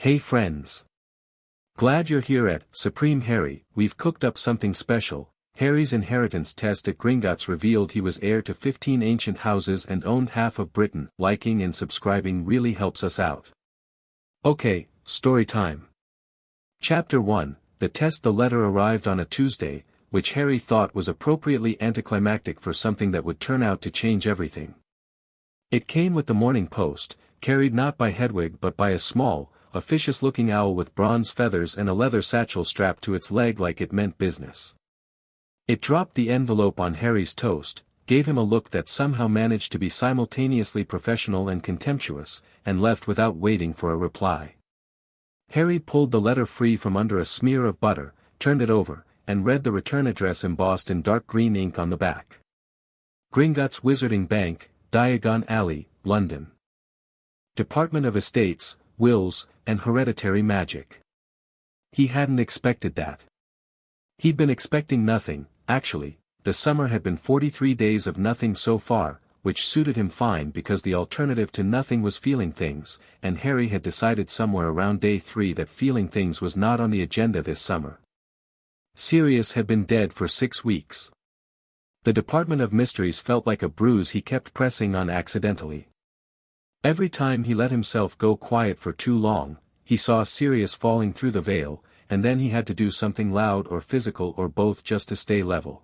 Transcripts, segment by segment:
Hey friends! Glad you're here at Supreme Harry. We've cooked up something special. Harry's inheritance test at Gringotts revealed he was heir to 15 ancient houses and owned half of Britain. Liking and subscribing really helps us out. Okay, story time. Chapter 1, The test. The letter arrived on a Tuesday, which Harry thought was appropriately anticlimactic for something that would turn out to change everything. It came with the Morning Post, carried not by Hedwig but by a small, officious-looking owl with bronze feathers and a leather satchel strapped to its leg like it meant business. It dropped the envelope on Harry's toast, gave him a look that somehow managed to be simultaneously professional and contemptuous, and left without waiting for a reply. Harry pulled the letter free from under a smear of butter, turned it over, and read the return address embossed in dark green ink on the back. Gringotts Wizarding Bank, Diagon Alley, London. Department of Estates, Wills, and Hereditary Magic. He hadn't expected that. He'd been expecting nothing. Actually, the summer had been 43 days of nothing so far, which suited him fine because the alternative to nothing was feeling things, and Harry had decided somewhere around day 3 that feeling things was not on the agenda this summer. Sirius had been dead for 6 weeks. The Department of Mysteries felt like a bruise he kept pressing on accidentally. Every time he let himself go quiet for too long, he saw Sirius falling through the veil, and then he had to do something loud or physical or both just to stay level.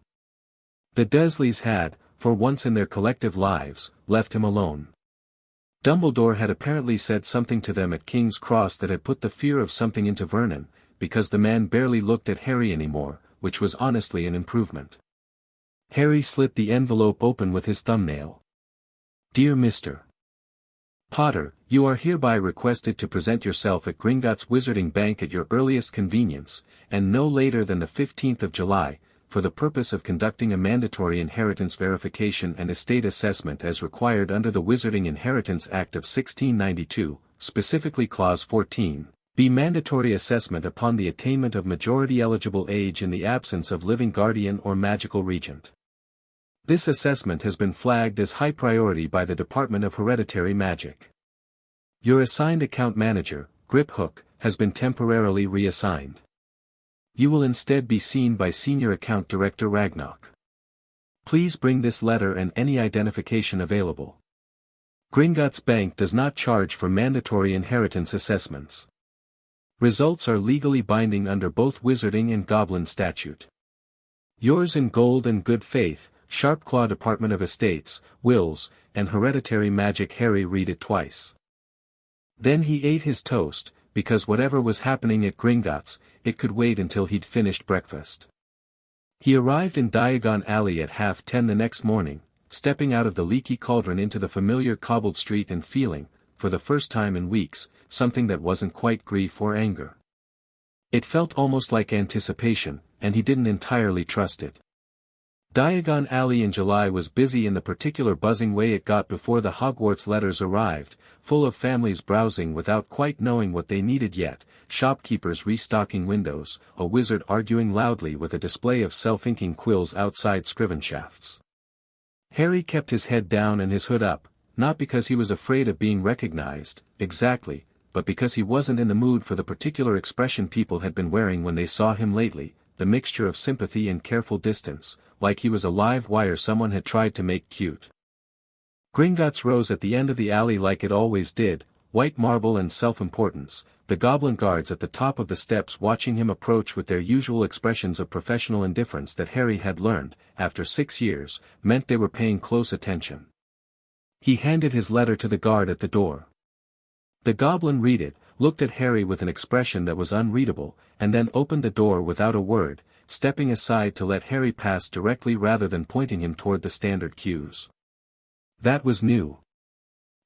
The Dursleys had, for once in their collective lives, left him alone. Dumbledore had apparently said something to them at King's Cross that had put the fear of something into Vernon, because the man barely looked at Harry anymore, which was honestly an improvement. Harry slit the envelope open with his thumbnail. Dear Mr. Potter, you are hereby requested to present yourself at Gringotts Wizarding Bank at your earliest convenience, and no later than the 15th of July, for the purpose of conducting a mandatory inheritance verification and estate assessment as required under the Wizarding Inheritance Act of 1692, specifically Clause 14, B. Mandatory assessment upon the attainment of majority-eligible age in the absence of living guardian or magical regent. This assessment has been flagged as high priority by the Department of Hereditary Magic. Your assigned account manager, Grip Hook, has been temporarily reassigned. You will instead be seen by Senior Account Director Ragnarok. Please bring this letter and any identification available. Gringotts Bank does not charge for mandatory inheritance assessments. Results are legally binding under both Wizarding and Goblin statute. Yours in gold and good faith, Sharpclaw. Department of Estates, Wills, and Hereditary Magic. Harry read it twice. Then he ate his toast, because whatever was happening at Gringotts, it could wait until he'd finished breakfast. He arrived in Diagon Alley at 10:30 the next morning, stepping out of the leaky cauldron into the familiar cobbled street and feeling, for the first time in weeks, something that wasn't quite grief or anger. It felt almost like anticipation, and he didn't entirely trust it. Diagon Alley in July was busy in the particular buzzing way it got before the Hogwarts letters arrived, full of families browsing without quite knowing what they needed yet, shopkeepers restocking windows, a wizard arguing loudly with a display of self-inking quills outside scriven shafts. Harry kept his head down and his hood up, not because he was afraid of being recognized, exactly, but because he wasn't in the mood for the particular expression people had been wearing when they saw him lately, the mixture of sympathy and careful distance, like he was a live wire someone had tried to make cute. Gringotts rose at the end of the alley like it always did, white marble and self-importance, the goblin guards at the top of the steps watching him approach with their usual expressions of professional indifference that Harry had learned, after 6 years, meant they were paying close attention. He handed his letter to the guard at the door. The goblin read it, looked at Harry with an expression that was unreadable, and then opened the door without a word, stepping aside to let Harry pass directly rather than pointing him toward the standard queues. That was new.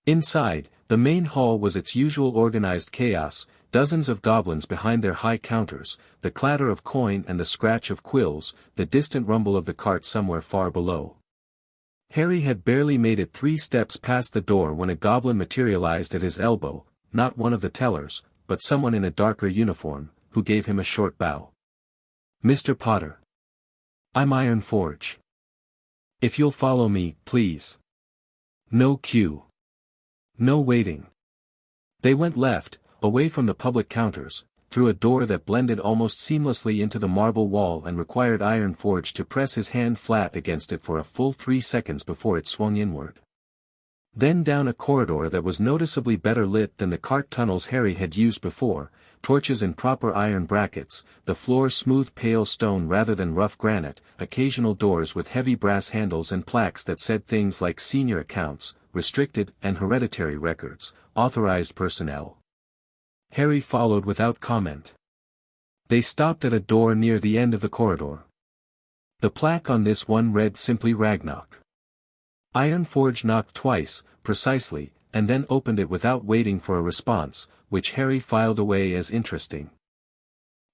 Inside, the main hall was its usual organized chaos, dozens of goblins behind their high counters, the clatter of coin and the scratch of quills, the distant rumble of the cart somewhere far below. Harry had barely made it 3 steps past the door when a goblin materialized at his elbow, not one of the tellers, but someone in a darker uniform, who gave him a short bow. Mr. Potter. I'm Ironforge. If you'll follow me, please. No queue. No waiting. They went left, away from the public counters, through a door that blended almost seamlessly into the marble wall and required Ironforge to press his hand flat against it for a full 3 seconds before it swung inward. Then down a corridor that was noticeably better lit than the cart tunnels Harry had used before, torches in proper iron brackets, the floor smooth pale stone rather than rough granite, occasional doors with heavy brass handles and plaques that said things like senior accounts, restricted and hereditary records, authorized personnel. Harry followed without comment. They stopped at a door near the end of the corridor. The plaque on this one read simply Ragnarok. Ironforge knocked twice, precisely, and then opened it without waiting for a response, which Harry filed away as interesting.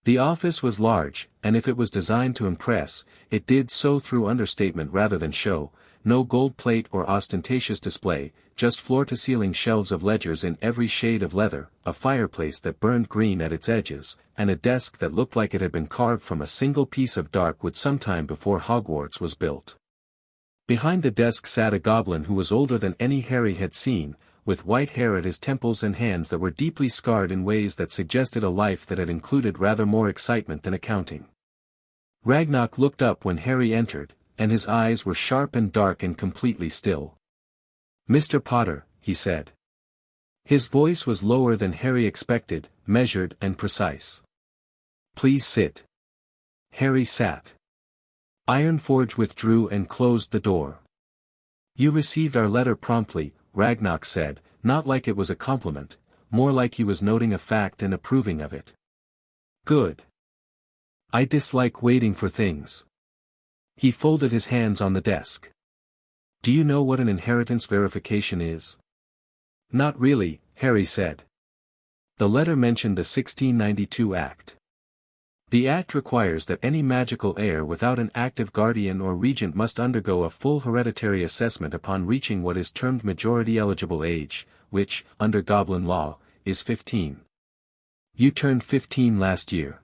The office was large, and if it was designed to impress, it did so through understatement rather than show. No gold plate or ostentatious display, just floor-to-ceiling shelves of ledgers in every shade of leather, a fireplace that burned green at its edges, and a desk that looked like it had been carved from a single piece of dark wood sometime before Hogwarts was built. Behind the desk sat a goblin who was older than any Harry had seen, with white hair at his temples and hands that were deeply scarred in ways that suggested a life that had included rather more excitement than accounting. Ragnarok looked up when Harry entered, and his eyes were sharp and dark and completely still. "Mr. Potter," he said. His voice was lower than Harry expected, measured and precise. "Please sit." Harry sat. Ironforge withdrew and closed the door. "You received our letter promptly," Ragnarok said, not like it was a compliment, more like he was noting a fact and approving of it. "Good. I dislike waiting for things." He folded his hands on the desk. "Do you know what an inheritance verification is?" "Not really," Harry said. The letter mentioned the 1692 Act. The Act requires that any magical heir without an active guardian or regent must undergo a full hereditary assessment upon reaching what is termed majority-eligible age, which, under Goblin law, is 15. You turned 15 last year.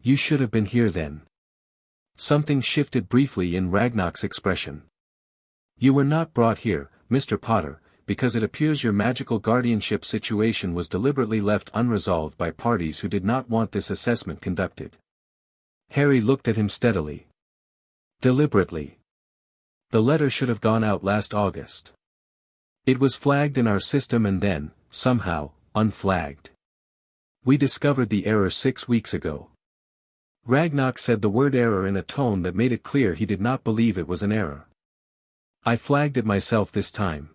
You should have been here then. Something shifted briefly in Ragnarok's expression. "You were not brought here, Mr. Potter, because it appears your magical guardianship situation was deliberately left unresolved by parties who did not want this assessment conducted." Harry looked at him steadily. "Deliberately. The letter should have gone out last August. It was flagged in our system and then, somehow, unflagged. We discovered the error 6 weeks ago." Ragnarok said the word error in a tone that made it clear he did not believe it was an error. "I flagged it myself this time.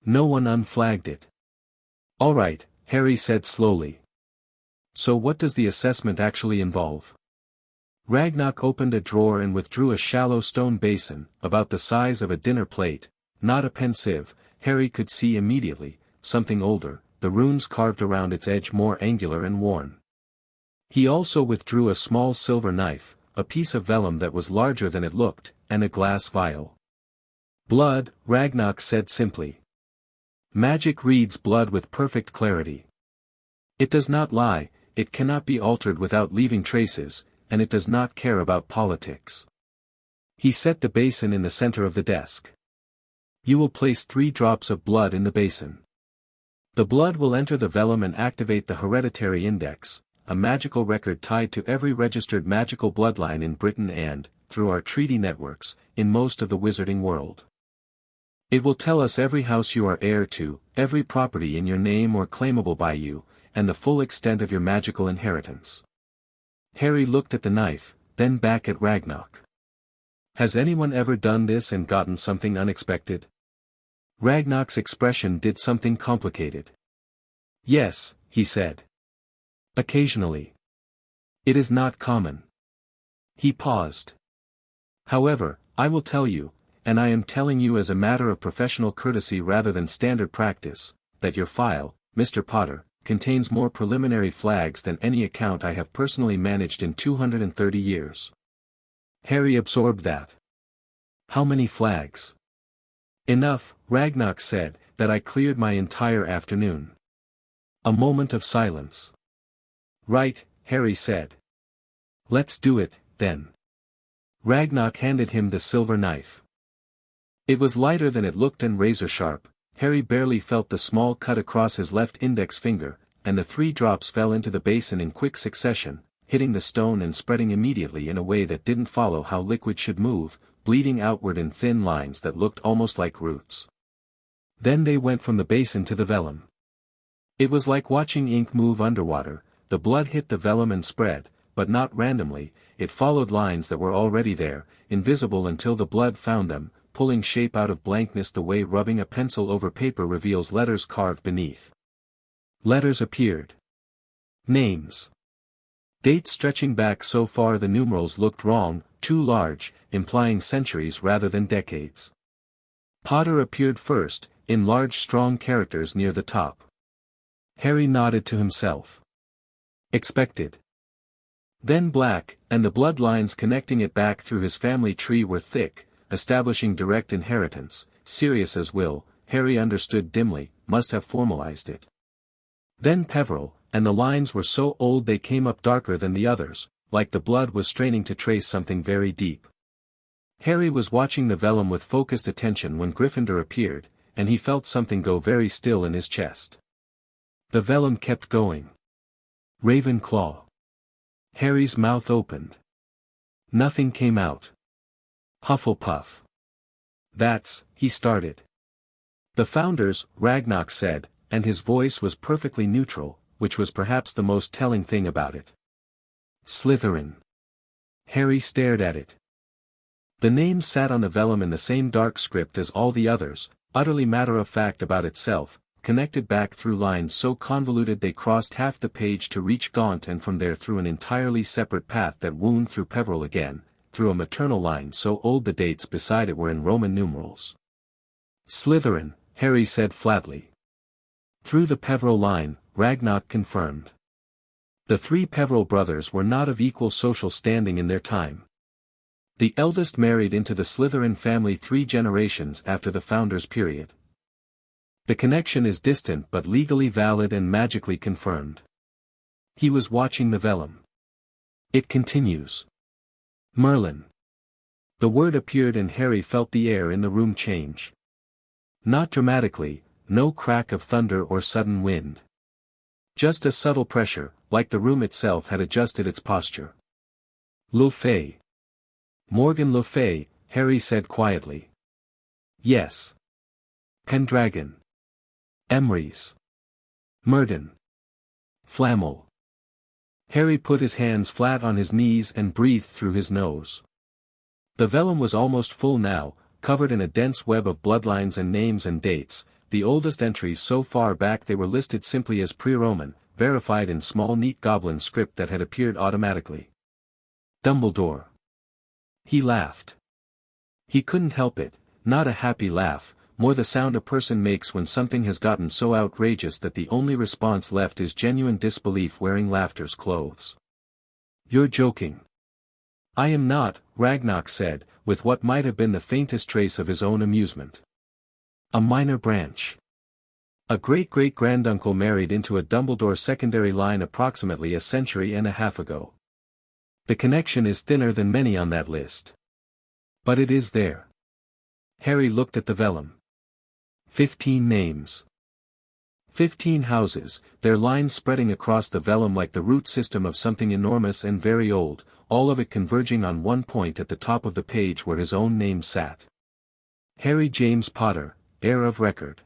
No one unflagged it." "All right," Harry said slowly. "So what does the assessment actually involve?" Ragnarok opened a drawer and withdrew a shallow stone basin, about the size of a dinner plate, not a pensieve, Harry could see immediately, something older, the runes carved around its edge more angular and worn. He also withdrew a small silver knife, a piece of vellum that was larger than it looked, and a glass vial. "Blood," Ragnarok said simply. "Magic reads blood with perfect clarity. It does not lie, it cannot be altered without leaving traces, and it does not care about politics." He set the basin in the center of the desk. "You will place 3 drops of blood in the basin. The blood will enter the vellum and activate the hereditary index, a magical record tied to every registered magical bloodline in Britain and, through our treaty networks, in most of the wizarding world. It will tell us every house you are heir to, every property in your name or claimable by you, and the full extent of your magical inheritance." Harry looked at the knife, then back at Ragnarok. "Has anyone ever done this and gotten something unexpected?" Ragnarok's expression did something complicated. "Yes," he said. "Occasionally. It is not common." He paused. "However, I will tell you, and I am telling you as a matter of professional courtesy rather than standard practice, that your file, Mr. Potter, contains more preliminary flags than any account I have personally managed in 230 years. Harry absorbed that. "How many flags?" "Enough," Ragnarok said, "that I cleared my entire afternoon." A moment of silence. "Right," Harry said. "Let's do it, then." Ragnarok handed him the silver knife. It was lighter than it looked and razor-sharp. Harry barely felt the small cut across his left index finger, and the 3 drops fell into the basin in quick succession, hitting the stone and spreading immediately in a way that didn't follow how liquid should move, bleeding outward in thin lines that looked almost like roots. Then they went from the basin to the vellum. It was like watching ink move underwater. The blood hit the vellum and spread, but not randomly. It followed lines that were already there, invisible until the blood found them, pulling shape out of blankness the way rubbing a pencil over paper reveals letters carved beneath. Letters appeared. Names. Dates stretching back so far the numerals looked wrong, too large, implying centuries rather than decades. Potter appeared first, in large strong characters near the top. Harry nodded to himself. Expected. Then black, and the bloodlines connecting it back through his family tree were thick, establishing direct inheritance. Sirius as will, Harry understood dimly, must have formalized it. Then Peveril, and the lines were so old they came up darker than the others, like the blood was straining to trace something very deep. Harry was watching the vellum with focused attention when Gryffindor appeared, and he felt something go very still in his chest. The vellum kept going. Ravenclaw. Harry's mouth opened. Nothing came out. Hufflepuff. That's, he started. The founders, Ragnarok said, and his voice was perfectly neutral, which was perhaps the most telling thing about it. Slytherin. Harry stared at it. The name sat on the vellum in the same dark script as all the others, utterly matter-of-fact about itself, connected back through lines so convoluted they crossed half the page to reach Gaunt and from there through an entirely separate path that wound through Peveril again, through a maternal line so old the dates beside it were in Roman numerals. Slytherin, Harry said flatly. Through the Peveril line, Ragnarok confirmed. The 3 Peveril brothers were not of equal social standing in their time. The eldest married into the Slytherin family 3 generations after the founders' period. The connection is distant but legally valid and magically confirmed. He was watching the vellum. It continues. Merlin. The word appeared and Harry felt the air in the room change. Not dramatically, no crack of thunder or sudden wind. Just a subtle pressure, like the room itself had adjusted its posture. Le Fay. Morgan Le Fay, Harry said quietly. Yes. Pendragon. Emrys. Murden. Flammel. Harry put his hands flat on his knees and breathed through his nose. The vellum was almost full now, covered in a dense web of bloodlines and names and dates, the oldest entries so far back they were listed simply as pre-Roman, verified in small neat goblin script that had appeared automatically. Dumbledore. He laughed. He couldn't help it, not a happy laugh, more the sound a person makes when something has gotten so outrageous that the only response left is genuine disbelief wearing laughter's clothes. You're joking. I am not, Ragnarok said, with what might have been the faintest trace of his own amusement. A minor branch. A great-great-granduncle married into a Dumbledore secondary line approximately a century and a half ago. The connection is thinner than many on that list. But it is there. Harry looked at the vellum. 15 names. 15 houses, their lines spreading across the vellum like the root system of something enormous and very old, all of it converging on one point at the top of the page where his own name sat. Harry James Potter, heir of record.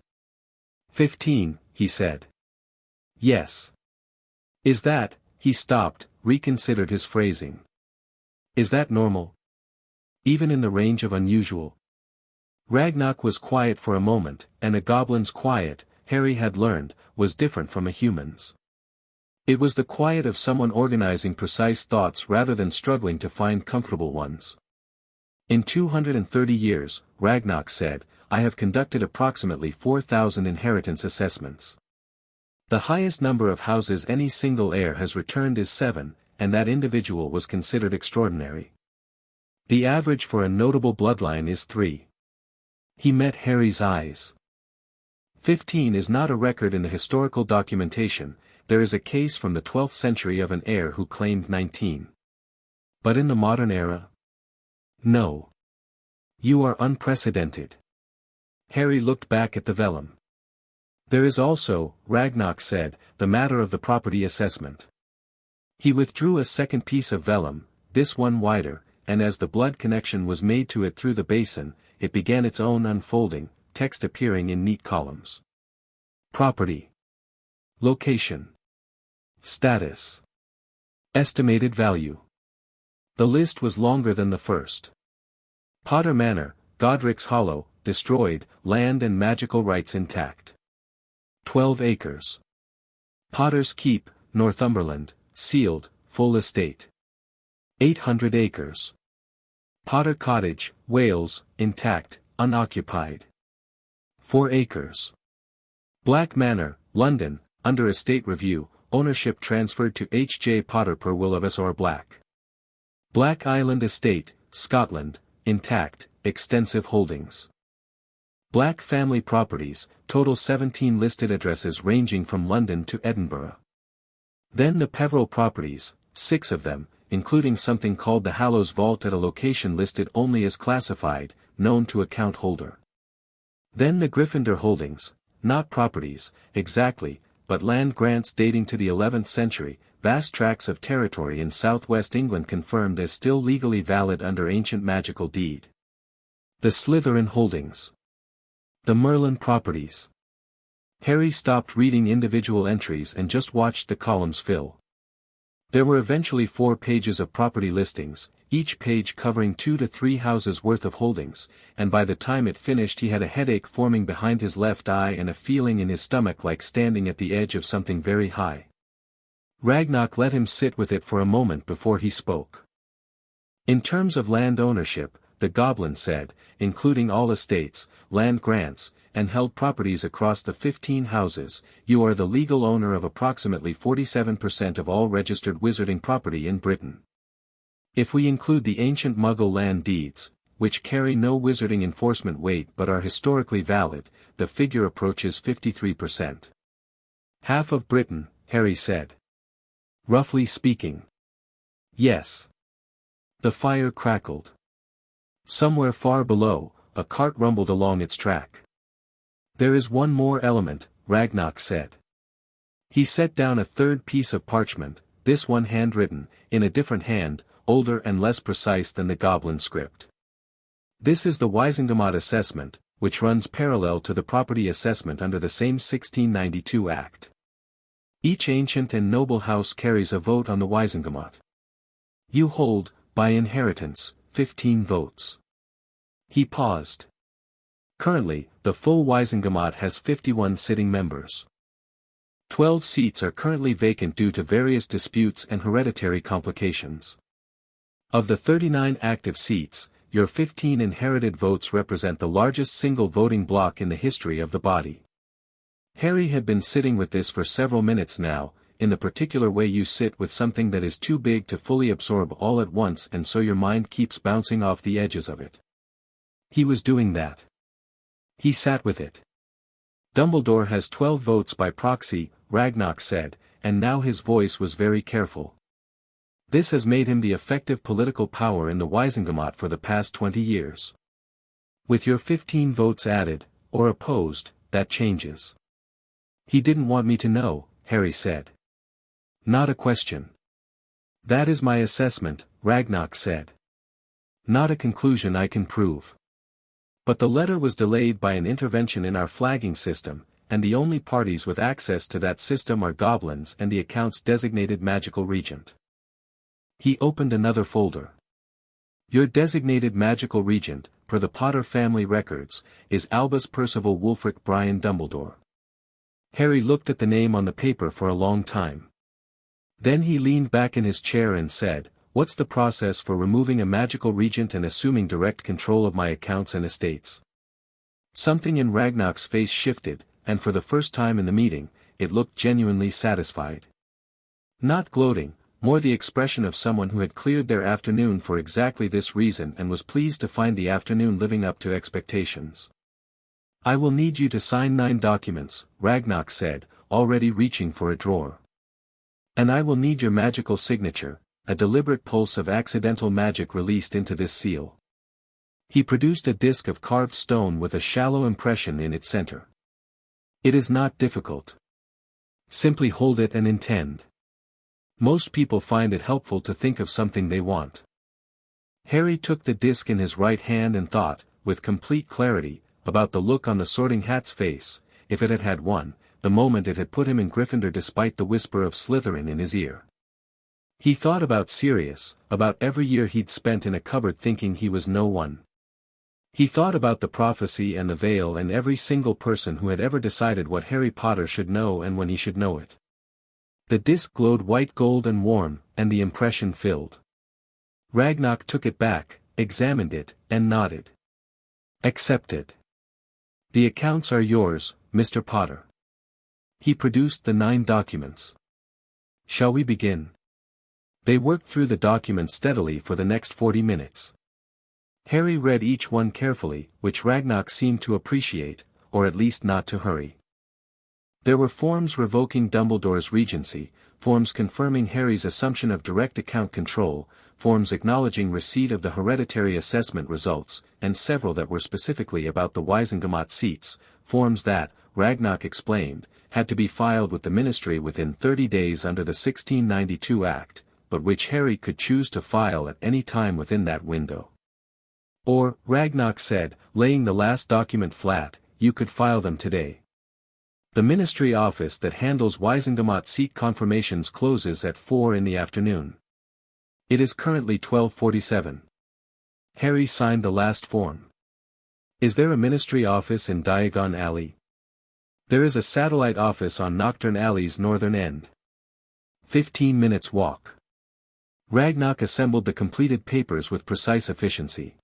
15, he said. Yes. Is that, he stopped, reconsidered his phrasing. Is that normal? Even in the range of unusual? Ragnarok was quiet for a moment, and a goblin's quiet, Harry had learned, was different from a human's. It was the quiet of someone organizing precise thoughts rather than struggling to find comfortable ones. In 230 years, Ragnarok said, I have conducted approximately 4,000 inheritance assessments. The highest number of houses any single heir has returned is 7, and that individual was considered extraordinary. The average for a notable bloodline is 3. He met Harry's eyes. 15 is not a record in the historical documentation, there is a case from the 12th century of an heir who claimed 19. But in the modern era? No. You are unprecedented. Harry looked back at the vellum. There is also, Ragnar said, the matter of the property assessment. He withdrew a second piece of vellum, this one wider, and as the blood connection was made to it through the basin, it began its own unfolding, text appearing in neat columns. Property. Location. Status. Estimated value. The list was longer than the first. Potter Manor, Godric's Hollow, destroyed, land and magical rights intact. 12 acres. Potter's Keep, Northumberland, sealed, full estate. 800 acres. Potter Cottage, Wales, intact, unoccupied. 4 acres. Black Manor, London, under estate review, ownership transferred to H. J. Potter per will of S. R. Black. Black Island Estate, Scotland, intact, extensive holdings. Black Family Properties, total 17 listed addresses ranging from London to Edinburgh. Then the Peveril Properties, 6 of them, including something called the Hallows Vault at a location listed only as classified, known to account holder. Then the Gryffindor Holdings, not properties, exactly, but land grants dating to the 11th century, vast tracts of territory in southwest England confirmed as still legally valid under ancient magical deed. The Slytherin Holdings. The Merlin Properties. Harry stopped reading individual entries and just watched the columns fill. There were eventually 4 pages of property listings, each page covering 2 to 3 houses worth of holdings, and by the time it finished he had a headache forming behind his left eye and a feeling in his stomach like standing at the edge of something very high. Ragnar let him sit with it for a moment before he spoke. In terms of land ownership, the Goblin said, including all estates, land grants, and held properties across the 15 houses, you are the legal owner of approximately 47% of all registered wizarding property in Britain. If we include the ancient Muggle land deeds, which carry no wizarding enforcement weight but are historically valid, the figure approaches 53%. Half of Britain, Harry said. Roughly speaking. Yes. The fire crackled. Somewhere far below, a cart rumbled along its track. There is one more element, Ragnar said. He set down a third piece of parchment, this one handwritten, in a different hand, older and less precise than the Goblin script. This is the Wisingamot assessment, which runs parallel to the property assessment under the same 1692 Act. Each ancient and noble house carries a vote on the Wisingamot. You hold, by inheritance, 15 votes. He paused. Currently, the full Wisingamot has 51 sitting members. 12 seats are currently vacant due to various disputes and hereditary complications. Of the 39 active seats, your 15 inherited votes represent the largest single voting block in the history of the body. Harry had been sitting with this for several minutes now, in the particular way you sit with something that is too big to fully absorb all at once and so your mind keeps bouncing off the edges of it. He was doing that. He sat with it. Dumbledore has 12 votes by proxy, Ragnar said, and now his voice was very careful. This has made him the effective political power in the Wisingamot for the past 20 years. With your 15 votes added, or opposed, that changes. He didn't want me to know, Harry said. Not a question. That is my assessment, Ragnar said. Not a conclusion I can prove. But the letter was delayed by an intervention in our flagging system, and the only parties with access to that system are goblins and the account's designated magical regent. He opened another folder. Your designated magical regent, per the Potter family records, is Albus Percival Wulfric Brian Dumbledore. Harry looked at the name on the paper for a long time. Then he leaned back in his chair and said, "What's the process for removing a magical regent and assuming direct control of my accounts and estates?" Something in Ragnar's face shifted, and for the first time in the meeting, it looked genuinely satisfied. Not gloating, more the expression of someone who had cleared their afternoon for exactly this reason and was pleased to find the afternoon living up to expectations. "I will need you to sign 9 documents," Ragnar said, already reaching for a drawer. "And I will need your magical signature, a deliberate pulse of accidental magic released into this seal." He produced a disc of carved stone with a shallow impression in its center. It is not difficult. Simply hold it and intend. Most people find it helpful to think of something they want. Harry took the disc in his right hand and thought, with complete clarity, about the look on the Sorting Hat's face, if it had had one, the moment it had put him in Gryffindor despite the whisper of Slytherin in his ear. He thought about Sirius, about every year he'd spent in a cupboard thinking he was no one. He thought about the prophecy and the veil and every single person who had ever decided what Harry Potter should know and when he should know it. The disc glowed white gold and warm, and the impression filled. Ragnarok took it back, examined it, and nodded. Accepted. The accounts are yours, Mr. Potter. He produced the 9 documents. Shall we begin? They worked through the documents steadily for the next 40 minutes. Harry read each one carefully, which Ragnarok seemed to appreciate, or at least not to hurry. There were forms revoking Dumbledore's regency, forms confirming Harry's assumption of direct account control, forms acknowledging receipt of the hereditary assessment results, and several that were specifically about the Wizengamot seats, forms that, Ragnarok explained, had to be filed with the Ministry within 30 days under the 1692 Act, but which Harry could choose to file at any time within that window. Or, Ragnarok said, laying the last document flat, you could file them today. The Ministry office that handles Wizengamot seat confirmations closes at 4 in the afternoon. It is currently 12:47. Harry signed the last form. Is there a Ministry office in Diagon Alley? There is a satellite office on Nocturne Alley's northern end. 15 minutes walk. Ragnarok assembled the completed papers with precise efficiency.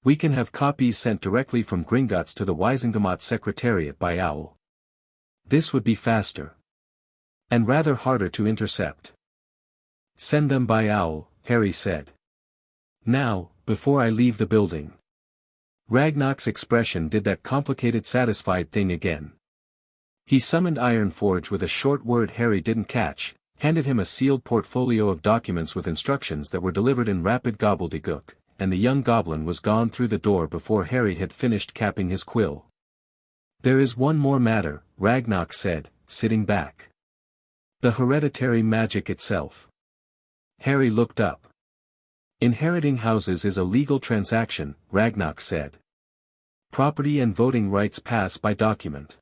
We can have copies sent directly from Gringotts to the Wizengamot Secretariat by Owl. This would be faster. And rather harder to intercept. Send them by Owl, Harry said. Now, before I leave the building. Ragnarok's expression did that complicated satisfied thing again. He summoned Ironforge with a short word Harry didn't catch, handed him a sealed portfolio of documents with instructions that were delivered in rapid gobbledygook, and the young goblin was gone through the door before Harry had finished capping his quill. There is one more matter, Ragnarok said, sitting back. The hereditary magic itself. Harry looked up. Inheriting houses is a legal transaction, Ragnarok said. Property and voting rights pass by document.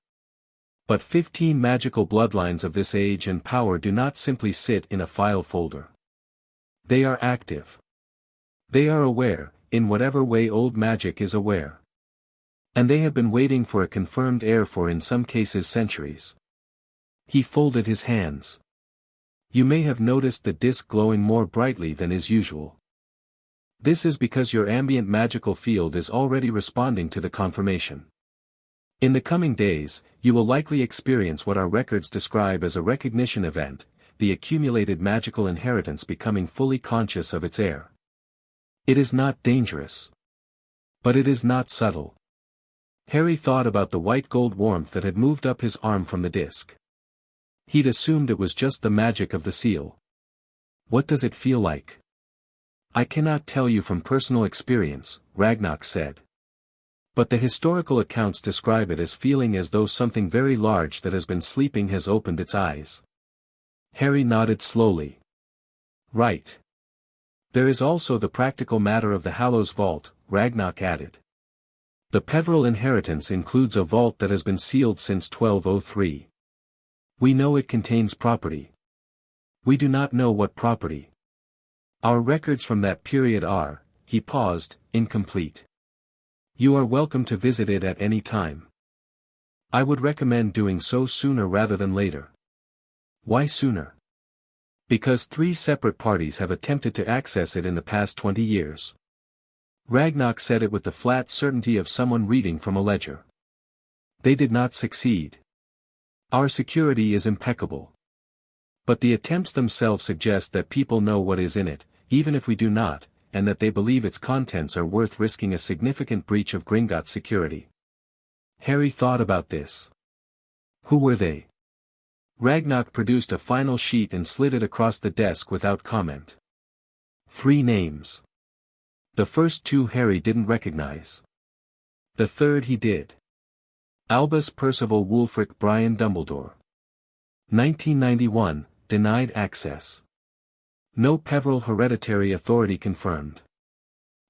But 15 magical bloodlines of this age and power do not simply sit in a file folder. They are active. They are aware, in whatever way old magic is aware. And they have been waiting for a confirmed heir for in some cases centuries. He folded his hands. You may have noticed the disc glowing more brightly than is usual. This is because your ambient magical field is already responding to the confirmation. In the coming days, you will likely experience what our records describe as a recognition event, the accumulated magical inheritance becoming fully conscious of its heir. It is not dangerous. But it is not subtle. Harry thought about the white gold warmth that had moved up his arm from the disc. He'd assumed it was just the magic of the seal. What does it feel like? I cannot tell you from personal experience, Ragnarok said. But the historical accounts describe it as feeling as though something very large that has been sleeping has opened its eyes. Harry nodded slowly. Right. There is also the practical matter of the Hallows Vault, Ragnarok added. The Peveril inheritance includes a vault that has been sealed since 1203. We know it contains property. We do not know what property. Our records from that period are, he paused, incomplete. You are welcome to visit it at any time. I would recommend doing so sooner rather than later. Why sooner? Because 3 separate parties have attempted to access it in the past 20 years. Ragnarok said it with the flat certainty of someone reading from a ledger. They did not succeed. Our security is impeccable. But the attempts themselves suggest that people know what is in it, even if we do not, and that they believe its contents are worth risking a significant breach of Gringotts security. Harry thought about this. Who were they? Ragnarok produced a final sheet and slid it across the desk without comment. 3 names. The first 2 Harry didn't recognize. The third he did. Albus Percival Wulfric Brian Dumbledore. 1991, denied access. No Peveril hereditary authority confirmed.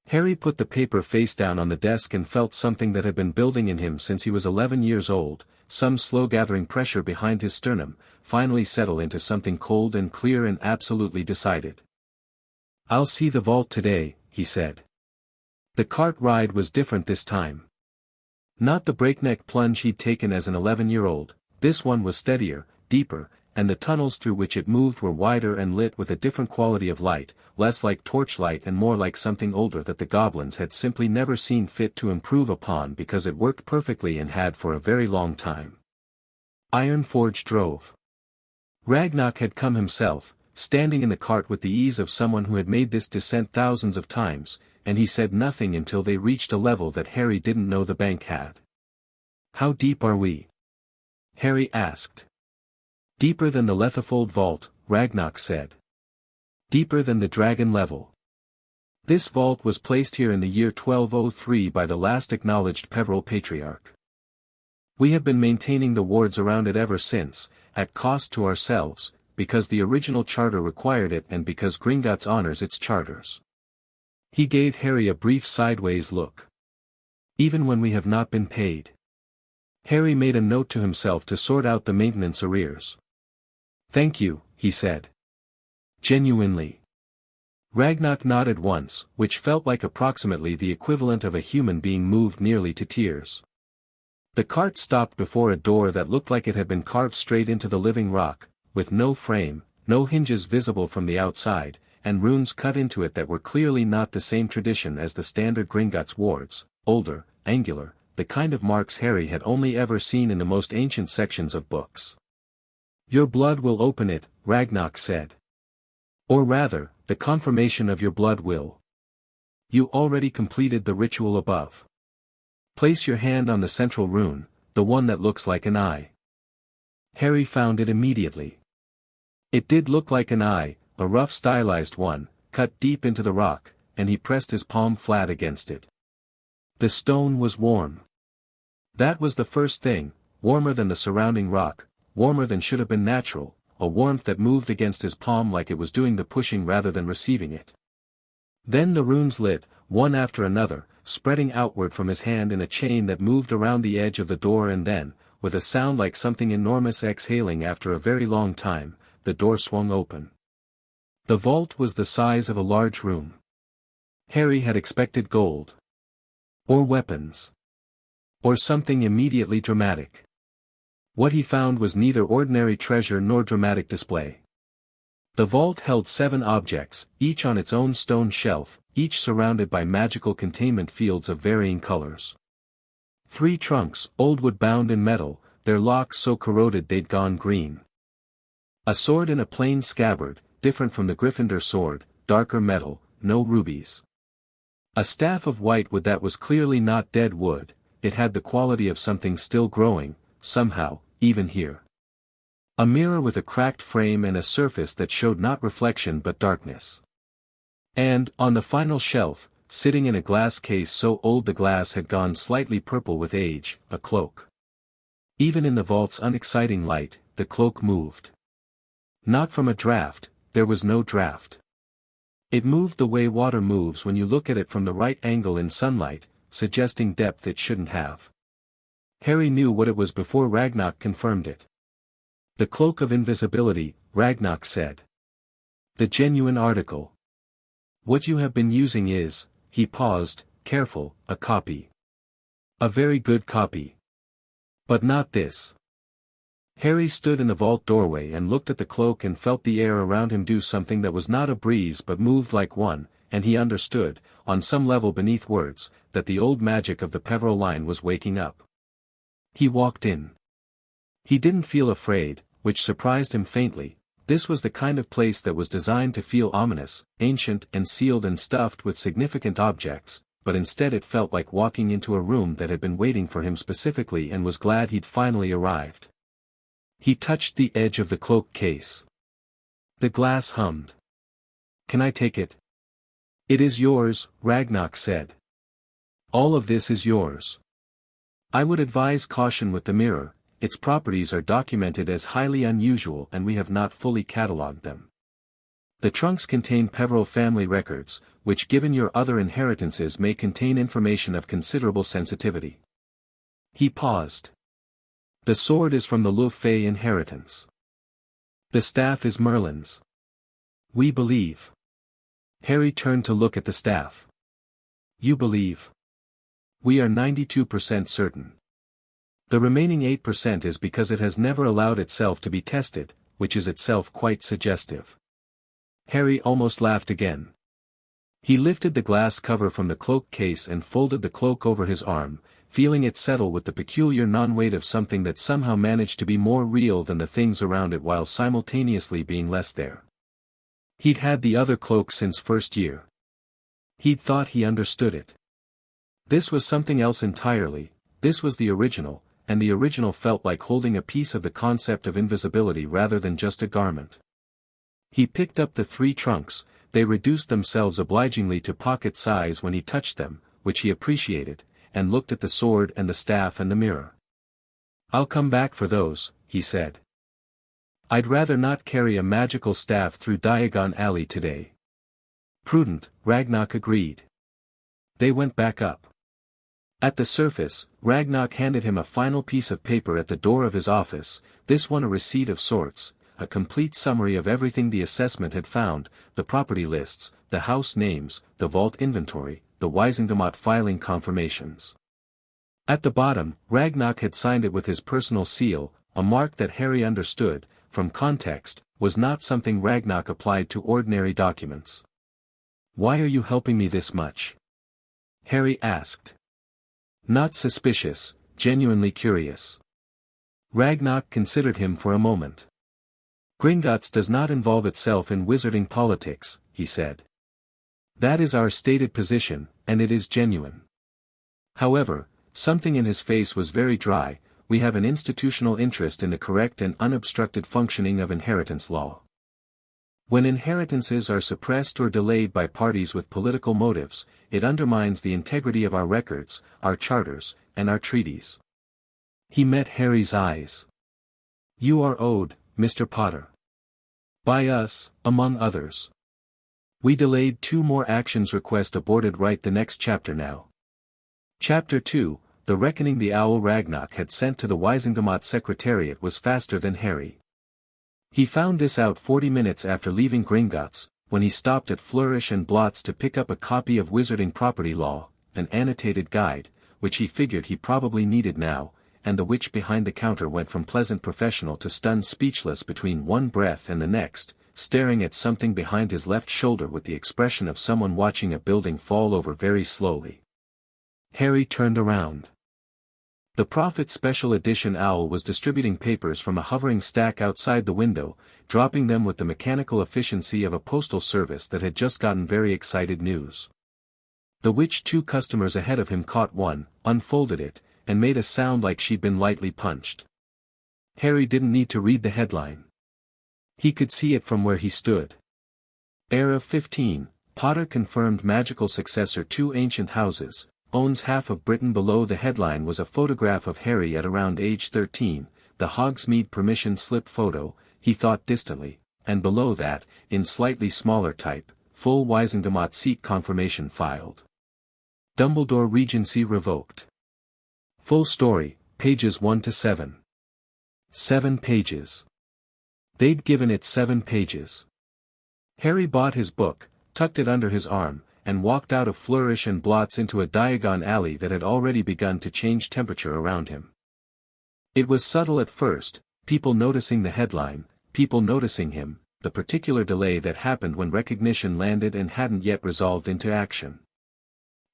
Harry put the paper face down on the desk and felt something that had been building in him since he was 11 years old, some slow gathering pressure behind his sternum, finally settle into something cold and clear and absolutely decided. "I'll see the vault today," he said. The cart ride was different this time. Not the breakneck plunge he'd taken as an 11-year-old, this one was steadier, deeper, and the tunnels through which it moved were wider and lit with a different quality of light, less like torchlight and more like something older that the goblins had simply never seen fit to improve upon because it worked perfectly and had for a very long time. Ironforge drove. Ragnarok had come himself, standing in the cart with the ease of someone who had made this descent thousands of times, and he said nothing until they reached a level that Harry didn't know the bank had. "How deep are we?" Harry asked. "Deeper than the Lethifold vault," Ragnarok said. "Deeper than the dragon level. This vault was placed here in the year 1203 by the last acknowledged Peveril Patriarch. We have been maintaining the wards around it ever since, at cost to ourselves, because the original charter required it and because Gringotts honors its charters." He gave Harry a brief sideways look. "Even when we have not been paid." Harry made a note to himself to sort out the maintenance arrears. "Thank you," he said. "Genuinely." Ragnarok nodded once, which felt like approximately the equivalent of a human being moved nearly to tears. The cart stopped before a door that looked like it had been carved straight into the living rock, with no frame, no hinges visible from the outside, and runes cut into it that were clearly not the same tradition as the standard Gringotts wards, older, angular, the kind of marks Harry had only ever seen in the most ancient sections of books. "Your blood will open it," Ragnarok said. "Or rather, the confirmation of your blood will. You already completed the ritual above. Place your hand on the central rune, the one that looks like an eye." Harry found it immediately. It did look like an eye, a rough stylized one, cut deep into the rock, and he pressed his palm flat against it. The stone was warm. That was the first thing, warmer than the surrounding rock, warmer than should have been natural, a warmth that moved against his palm like it was doing the pushing rather than receiving it. Then the runes lit, one after another, spreading outward from his hand in a chain that moved around the edge of the door, and then, with a sound like something enormous exhaling after a very long time, the door swung open. The vault was the size of a large room. Harry had expected gold. Or weapons. Or something immediately dramatic. What he found was neither ordinary treasure nor dramatic display. The vault held 7 objects, each on its own stone shelf, each surrounded by magical containment fields of varying colors. 3 trunks, old wood bound in metal, their locks so corroded they'd gone green. A sword in a plain scabbard, different from the Gryffindor sword, darker metal, no rubies. A staff of white wood that was clearly not dead wood, it had the quality of something still growing, somehow, even here. A mirror with a cracked frame and a surface that showed not reflection but darkness. And, on the final shelf, sitting in a glass case so old the glass had gone slightly purple with age, a cloak. Even in the vault's unexciting light, the cloak moved. Not from a draft, there was no draft. It moved the way water moves when you look at it from the right angle in sunlight, suggesting depth it shouldn't have. Harry knew what it was before Ragnarok confirmed it. "The cloak of invisibility," Ragnarok said. "The genuine article. What you have been using is," he paused, careful, "a copy. A very good copy. But not this." Harry stood in the vault doorway and looked at the cloak and felt the air around him do something that was not a breeze but moved like one, and he understood, on some level beneath words, that the old magic of the Peveril line was waking up. He walked in. He didn't feel afraid, which surprised him faintly. This was the kind of place that was designed to feel ominous, ancient and sealed and stuffed with significant objects, but instead it felt like walking into a room that had been waiting for him specifically and was glad he'd finally arrived. He touched the edge of the cloak case. The glass hummed. "Can I take it?" "It is yours," Ragnarok said. "All of this is yours." I would advise caution with the mirror. Its properties are documented as highly unusual and we have not fully catalogued them. The trunks contain Peveril family records, which given your other inheritances may contain information of considerable sensitivity. He paused. The sword is from the Le Fay inheritance. The staff is Merlin's. We believe. Harry turned to look at the staff. You believe? We are 92% certain. The remaining 8% is because it has never allowed itself to be tested, which is itself quite suggestive. Harry almost laughed again. He lifted the glass cover from the cloak case and folded the cloak over his arm, feeling it settle with the peculiar non-weight of something that somehow managed to be more real than the things around it while simultaneously being less there. He'd had the other cloak since first year. He'd thought he understood it. This was something else entirely. This was the original, and the original felt like holding a piece of the concept of invisibility rather than just a garment. He picked up the 3 trunks. They reduced themselves obligingly to pocket size when he touched them, which he appreciated, and looked at the sword and the staff and the mirror. I'll come back for those, he said. I'd rather not carry a magical staff through Diagon Alley today. Prudent, Ragnarok agreed. They went back up. At the surface, Ragnarok handed him a final piece of paper at the door of his office, this one a receipt of sorts, a complete summary of everything the assessment had found, the property lists, the house names, the vault inventory, the Wisingamot filing confirmations. At the bottom, Ragnarok had signed it with his personal seal, a mark that Harry understood, from context, was not something Ragnarok applied to ordinary documents. Why are you helping me this much? Harry asked. Not suspicious, genuinely curious. Ragnarok considered him for a moment. Gringotts does not involve itself in wizarding politics, he said. That is our stated position, and it is genuine. However, something in his face was very dry. We have an institutional interest in the correct and unobstructed functioning of inheritance law. When inheritances are suppressed or delayed by parties with political motives, it undermines the integrity of our records, our charters, and our treaties. He met Harry's eyes. You are owed, Mr. Potter. By us, among others. We delayed 2 more actions request aborted right the next chapter now. Chapter 2, The Reckoning. The owl Ragnarok had sent to the Wisingamot Secretariat was faster than Harry. He found this out 40 minutes after leaving Gringotts, when he stopped at Flourish and Blots to pick up a copy of Wizarding Property Law, an annotated guide, which he figured he probably needed now, and the witch behind the counter went from pleasant professional to stunned speechless between one breath and the next, staring at something behind his left shoulder with the expression of someone watching a building fall over very slowly. Harry turned around. The Prophet Special Edition owl was distributing papers from a hovering stack outside the window, dropping them with the mechanical efficiency of a postal service that had just gotten very excited news. The witch 2 customers ahead of him caught one, unfolded it, and made a sound like she'd been lightly punched. Harry didn't need to read the headline. He could see it from where he stood. Heir of 15, Potter confirmed magical successor 2 ancient houses, owns half of Britain. Below the headline was a photograph of Harry at around age 13, the Hogsmeade permission slip photo, he thought distantly, and below that, in slightly smaller type, full Wisingamot seat confirmation filed. Dumbledore Regency revoked. Full story, pages 1 to 7. 7 pages. They'd given it 7 pages. Harry bought his book, tucked it under his arm, and walked out of Flourish and Blots into a Diagon Alley that had already begun to change temperature around him. It was subtle at first, people noticing the headline, people noticing him, the particular delay that happened when recognition landed and hadn't yet resolved into action.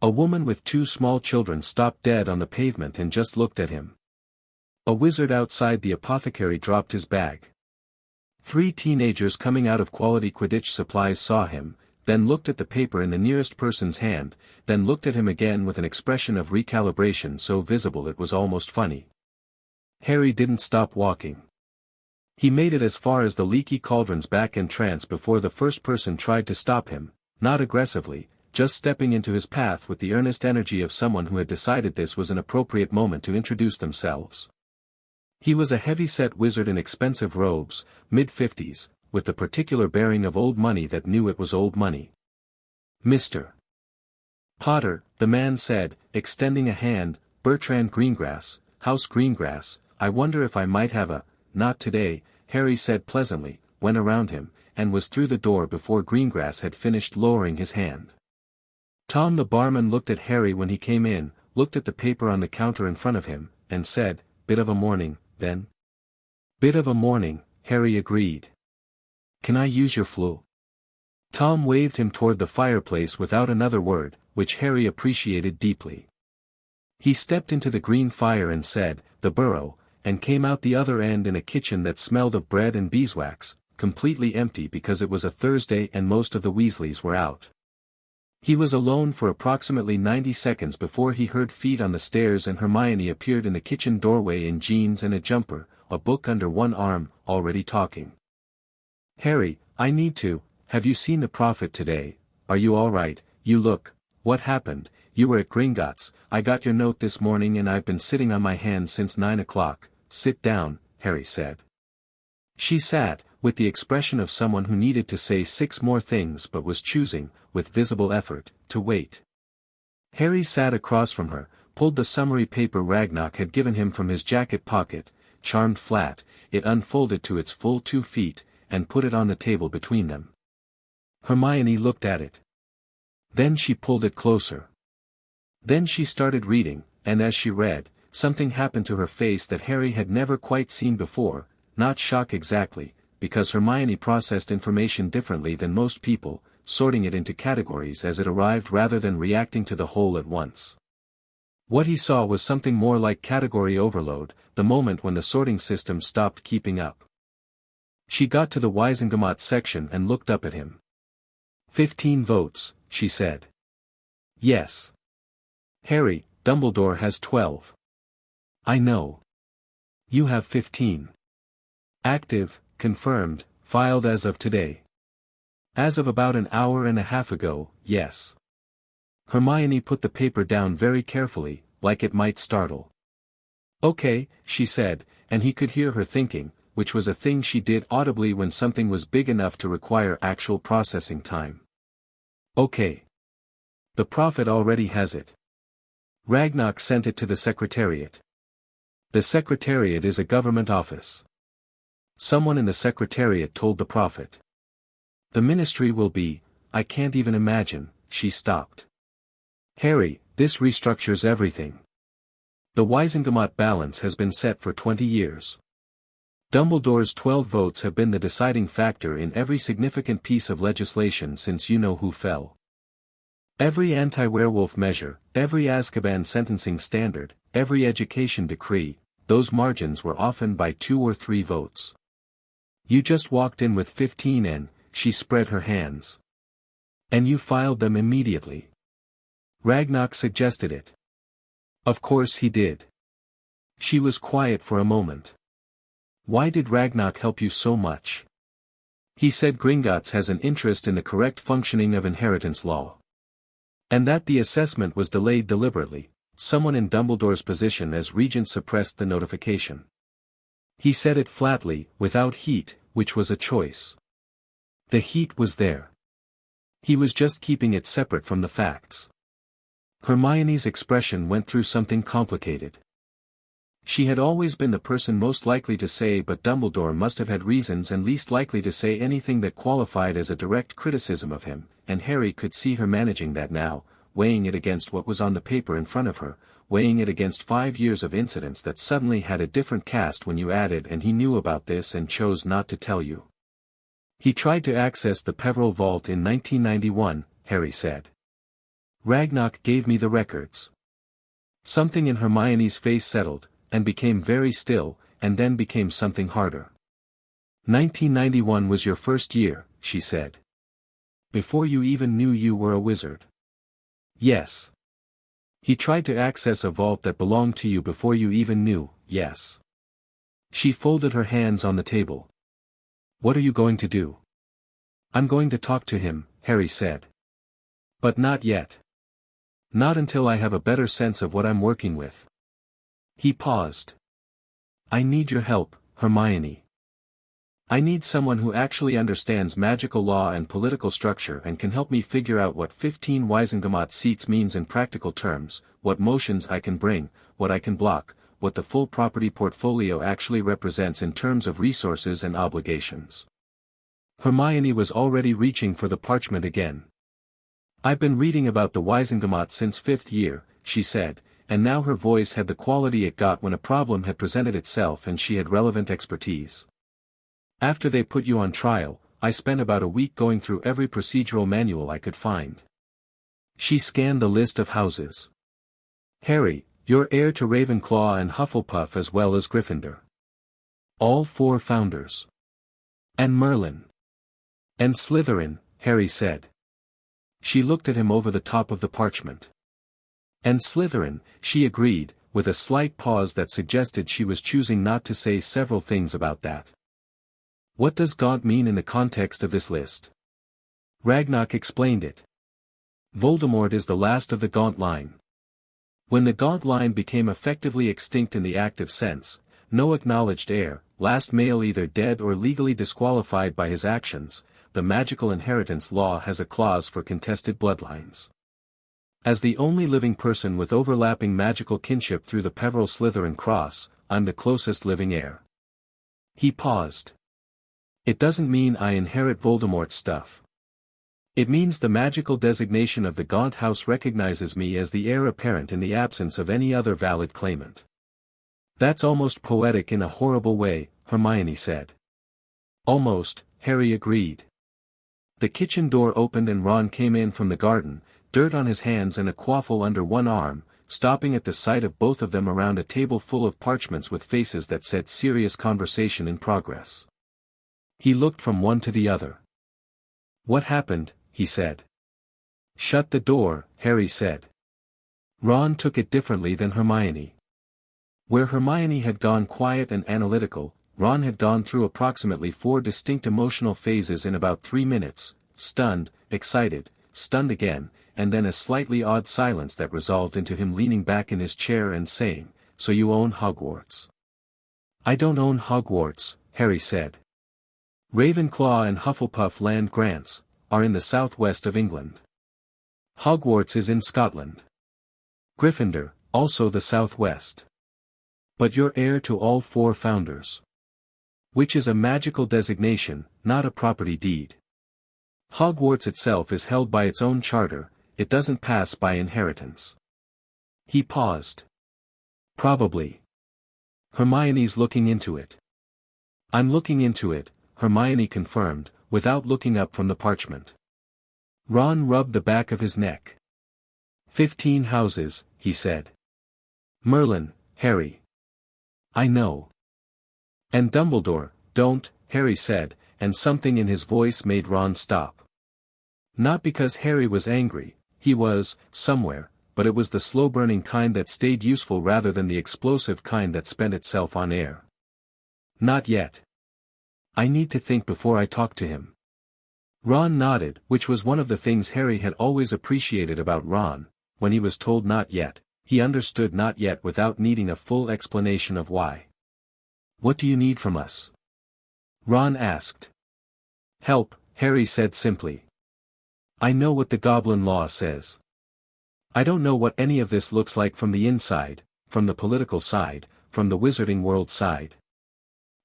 A woman with 2 small children stopped dead on the pavement and just looked at him. A wizard outside the apothecary dropped his bag. 3 teenagers coming out of Quality Quidditch Supplies saw him, then looked at the paper in the nearest person's hand, then looked at him again with an expression of recalibration so visible it was almost funny. Harry didn't stop walking. He made it as far as the Leaky Cauldron's back entrance before the first person tried to stop him, not aggressively, just stepping into his path with the earnest energy of someone who had decided this was an appropriate moment to introduce themselves. He was a heavy-set wizard in expensive robes, mid-50s, with the particular bearing of old money that knew it was old money. "Mr. Potter," the man said, extending a hand, "Bertrand Greengrass, House Greengrass, I wonder if I might have a—" "Not today," Harry said pleasantly, went around him, and was through the door before Greengrass had finished lowering his hand. Tom the barman looked at Harry when he came in, looked at the paper on the counter in front of him, and said, "Bit of a morning, then?" "Bit of a morning," Harry agreed. "Can I use your flue?" Tom waved him toward the fireplace without another word, which Harry appreciated deeply. He stepped into the green fire and said, "The burrow," and came out the other end in a kitchen that smelled of bread and beeswax, completely empty because it was a Thursday and most of the Weasleys were out. He was alone for approximately 90 seconds before he heard feet on the stairs and Hermione appeared in the kitchen doorway in jeans and a jumper, a book under one arm, already talking. "Harry, I need to, have you seen the prophet today? Are you all right? You look, what happened? You were at Gringotts, I got your note this morning and I've been sitting on my hands since 9 o'clock, sit down," Harry said. She sat, with the expression of someone who needed to say 6 more things but was choosing, with visible effort, to wait. Harry sat across from her, pulled the summary paper Ragnarok had given him from his jacket pocket, charmed flat, it unfolded to its full 2 feet, and put it on the table between them. Hermione looked at it. Then she pulled it closer. Then she started reading, and as she read, something happened to her face that Harry had never quite seen before, not shock exactly, because Hermione processed information differently than most people, sorting it into categories as it arrived rather than reacting to the whole at once. What he saw was something more like category overload, the moment when the sorting system stopped keeping up. She got to the Wisengamot section and looked up at him. 15 votes, she said. Yes. Harry, Dumbledore has 12. I know. You have 15. Active, confirmed, filed as of today. As of about an hour and a half ago, yes. Hermione put the paper down very carefully, like it might startle. Okay, she said, and he could hear her thinking, which was a thing she did audibly when something was big enough to require actual processing time. Okay. The prophet already has it. Ragnarok sent it to the Secretariat. The Secretariat is a government office. Someone in the Secretariat told the prophet. The ministry will be, I can't even imagine, she stopped. Harry, this restructures everything. The Wisengamot balance has been set for 20 years. Dumbledore's 12 votes have been the deciding factor in every significant piece of legislation since you know who fell. Every anti-werewolf measure, every Azkaban sentencing standard, every education decree, those margins were often by 2 or 3 votes. You just walked in with 15 and, she spread her hands. And you filed them immediately. Ragnarok suggested it. Of course he did. She was quiet for a moment. Why did Ragnarok help you so much? He said Gringotts has an interest in the correct functioning of inheritance law. And that the assessment was delayed deliberately, someone in Dumbledore's position as regent suppressed the notification. He said it flatly, without heat, which was a choice. The heat was there. He was just keeping it separate from the facts. Hermione's expression went through something complicated. She had always been the person most likely to say but Dumbledore must have had reasons and least likely to say anything that qualified as a direct criticism of him, and Harry could see her managing that now, weighing it against what was on the paper in front of her, weighing it against 5 years of incidents that suddenly had a different cast when you added and he knew about this and chose not to tell you. He tried to access the Peveril vault in 1991, Harry said. Ragnarok gave me the records. Something in Hermione's face settled, and became very still, and then became something harder. 1991 was your first year, she said. Before you even knew you were a wizard. Yes. He tried to access a vault that belonged to you before you even knew, yes. She folded her hands on the table. What are you going to do? I'm going to talk to him, Harry said. But not yet. Not until I have a better sense of what I'm working with. He paused. I need your help, Hermione. I need someone who actually understands magical law and political structure and can help me figure out what 15 Wisengamot seats means in practical terms, what motions I can bring, what I can block, what the full property portfolio actually represents in terms of resources and obligations. Hermione was already reaching for the parchment again. I've been reading about the Wisengamot since 5th year, she said, and now her voice had the quality it got when a problem had presented itself and she had relevant expertise. After they put you on trial, I spent about a week going through every procedural manual I could find. She scanned the list of houses. Harry, you're heir to Ravenclaw and Hufflepuff as well as Gryffindor. All 4 founders. And Merlin. And Slytherin, Harry said. She looked at him over the top of the parchment. And Slytherin, she agreed, with a slight pause that suggested she was choosing not to say several things about that. What does Gaunt mean in the context of this list? Ragnarok explained it. Voldemort is the last of the Gaunt line. When the Gaunt line became effectively extinct in the active sense, no acknowledged heir, last male either dead or legally disqualified by his actions, the magical inheritance law has a clause for contested bloodlines. As the only living person with overlapping magical kinship through the Peveril Slytherin cross, I'm the closest living heir. He paused. It doesn't mean I inherit Voldemort's stuff. It means the magical designation of the Gaunt house recognizes me as the heir apparent in the absence of any other valid claimant. That's almost poetic in a horrible way, Hermione said. Almost, Harry agreed. The kitchen door opened and Ron came in from the garden, dirt on his hands and a quaffle under one arm, stopping at the sight of both of them around a table full of parchments with faces that said serious conversation in progress. He looked from one to the other. What happened, he said. Shut the door, Harry said. Ron took it differently than Hermione. Where Hermione had gone quiet and analytical, Ron had gone through approximately 4 distinct emotional phases in about 3 minutes, stunned, excited, stunned again, and then a slightly odd silence that resolved into him leaning back in his chair and saying, "So you own Hogwarts?" "I don't own Hogwarts," Harry said. Ravenclaw and Hufflepuff land grants are in the southwest of England. Hogwarts is in Scotland. Gryffindor, also the southwest. But you're heir to all 4 founders. Which is a magical designation, not a property deed. Hogwarts itself is held by its own charter, it doesn't pass by inheritance. He paused. Probably. Hermione's looking into it. I'm looking into it, Hermione confirmed, without looking up from the parchment. Ron rubbed the back of his neck. 15 houses, he said. Merlin, Harry. I know. And Dumbledore, don't, Harry said, and something in his voice made Ron stop. Not because Harry was angry, he was, somewhere, but it was the slow-burning kind that stayed useful rather than the explosive kind that spent itself on air. Not yet. I need to think before I talk to him. Ron nodded, which was one of the things Harry had always appreciated about Ron. When he was told not yet, he understood not yet without needing a full explanation of why. What do you need from us? Ron asked. Help, Harry said simply. I know what the Goblin Law says. I don't know what any of this looks like from the inside, from the political side, from the wizarding world side.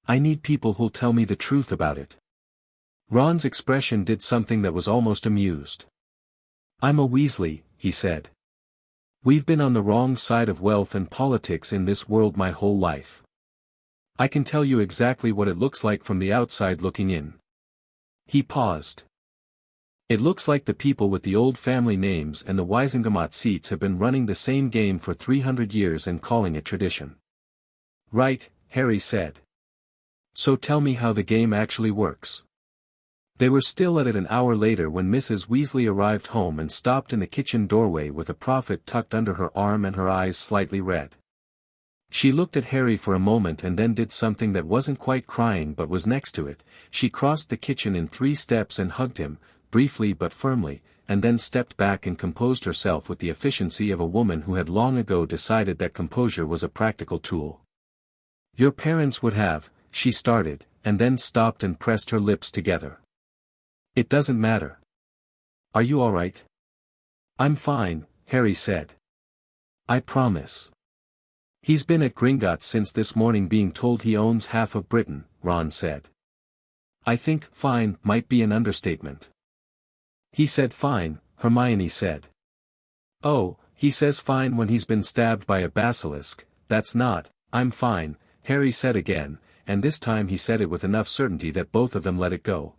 I need people who'll tell me the truth about it. Ron's expression did something that was almost amused. I'm a Weasley, he said. We've been on the wrong side of wealth and politics in this world my whole life. I can tell you exactly what it looks like from the outside looking in. He paused. It looks like the people with the old family names and the Wisengamot seats have been running the same game for 300 years and calling it tradition. Right, Harry said. So tell me how the game actually works. They were still at it an hour later when Mrs. Weasley arrived home and stopped in the kitchen doorway with a prophet tucked under her arm and her eyes slightly red. She looked at Harry for a moment and then did something that wasn't quite crying but was next to it. She crossed the kitchen in 3 steps and hugged him, briefly but firmly, and then stepped back and composed herself with the efficiency of a woman who had long ago decided that composure was a practical tool. "Your parents would have," she started, and then stopped and pressed her lips together. "It doesn't matter. Are you all right?" "I'm fine," Harry said. "I promise." "He's been at Gringotts since this morning being told he owns half of Britain," Ron said. "I think 'fine' might be an understatement." "He said fine," Hermione said. "Oh, he says fine when he's been stabbed by a basilisk, that's not, 'I'm fine,'" Harry said again, and this time he said it with enough certainty that both of them let it go.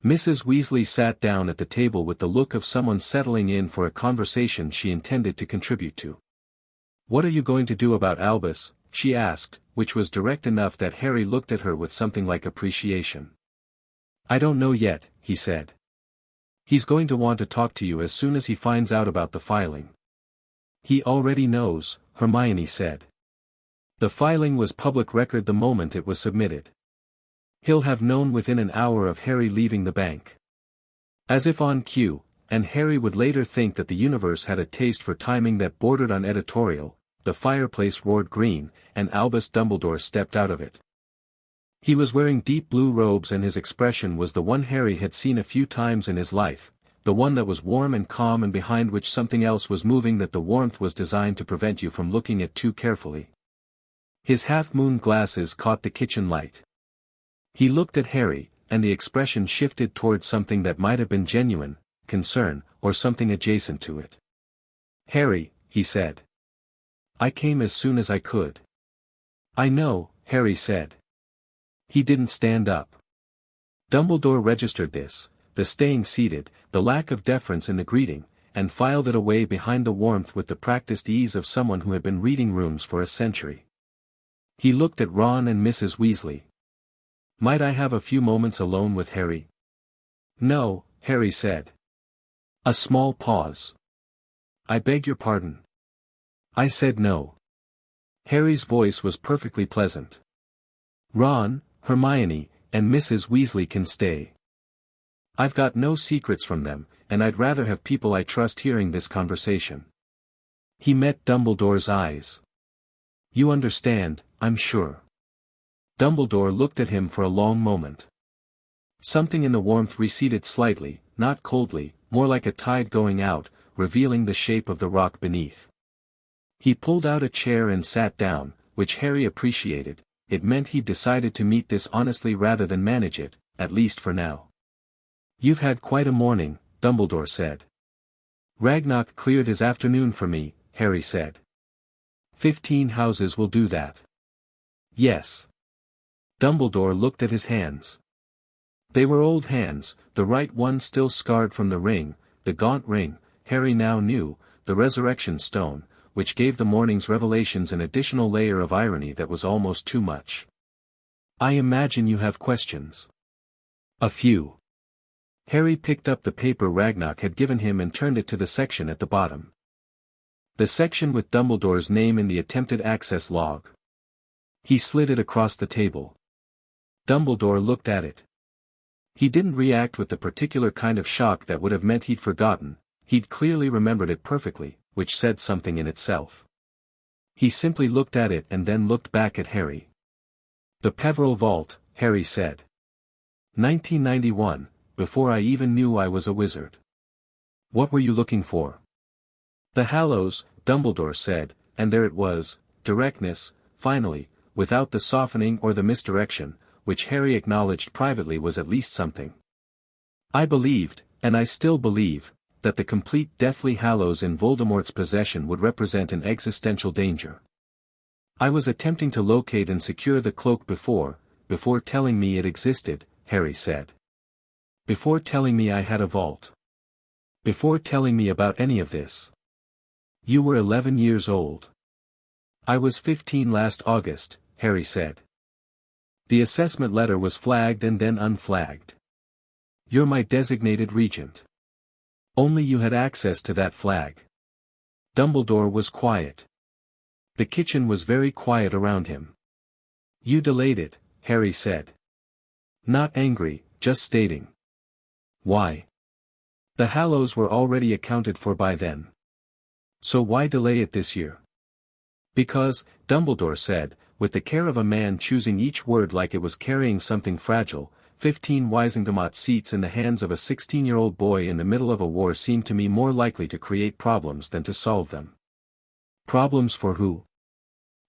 Mrs. Weasley sat down at the table with the look of someone settling in for a conversation she intended to contribute to. "What are you going to do about Albus?" she asked, which was direct enough that Harry looked at her with something like appreciation. "I don't know yet," he said. "He's going to want to talk to you as soon as he finds out about the filing." "He already knows," Hermione said. "The filing was public record the moment it was submitted. He'll have known within an hour of Harry leaving the bank." As if on cue, and Harry would later think that the universe had a taste for timing that bordered on editorial, the fireplace roared green, and Albus Dumbledore stepped out of it. He was wearing deep blue robes and his expression was the one Harry had seen a few times in his life, the one that was warm and calm and behind which something else was moving that the warmth was designed to prevent you from looking at too carefully. His half-moon glasses caught the kitchen light. He looked at Harry, and the expression shifted towards something that might have been genuine, concern, or something adjacent to it. "Harry," he said. "I came as soon as I could." "I know," Harry said. He didn't stand up. Dumbledore registered this, the staying seated, the lack of deference in the greeting, and filed it away behind the warmth with the practiced ease of someone who had been reading rooms for a century. He looked at Ron and Mrs. Weasley. "Might I have a few moments alone with Harry?" "No," Harry said. A small pause. "I beg your pardon." "I said no." Harry's voice was perfectly pleasant. "Ron, Hermione, and Mrs. Weasley can stay. I've got no secrets from them, and I'd rather have people I trust hearing this conversation." He met Dumbledore's eyes. "You understand, I'm sure." Dumbledore looked at him for a long moment. Something in the warmth receded slightly, not coldly, more like a tide going out, revealing the shape of the rock beneath. He pulled out a chair and sat down, which Harry appreciated. It meant he'd decided to meet this honestly rather than manage it, at least for now. "You've had quite a morning," Dumbledore said. "Ragnarok cleared his afternoon for me," Harry said. 15 houses will do that." "Yes." Dumbledore looked at his hands. They were old hands, the right one still scarred from the ring, the gaunt ring, Harry now knew, the resurrection stone, which gave the morning's revelations an additional layer of irony that was almost too much. "I imagine you have questions." "A few." Harry picked up the paper Ragnarok had given him and turned it to the section at the bottom. The section with Dumbledore's name in the attempted access log. He slid it across the table. Dumbledore looked at it. He didn't react with the particular kind of shock that would have meant he'd forgotten, he'd clearly remembered it perfectly, which said something in itself. He simply looked at it and then looked back at Harry. "The Peveril Vault," Harry said. 1991, before I even knew I was a wizard." "What were you looking for?" "The Hallows," Dumbledore said, and there it was, directness, finally, without the softening or the misdirection, which Harry acknowledged privately was at least something. "I believed, and I still believe, that the complete Deathly Hallows in Voldemort's possession would represent an existential danger. I was attempting to locate and secure the cloak before telling me it existed," Harry said. "Before telling me I had a vault. Before telling me about any of this. You were 11 years old." "I was 15 last August," Harry said. "The assessment letter was flagged and then unflagged. You're my designated regent. Only you had access to that flag." Dumbledore was quiet. The kitchen was very quiet around him. "You delayed it," Harry said. "Not angry, just stating." "Why?" The Hallows were already accounted for by then. So why delay it this year? Because, Dumbledore said, with the care of a man choosing each word like it was carrying something fragile, 15 Wisengamot seats in the hands of a 16-year-old boy in the middle of a war seemed to me more likely to create problems than to solve them. Problems for who?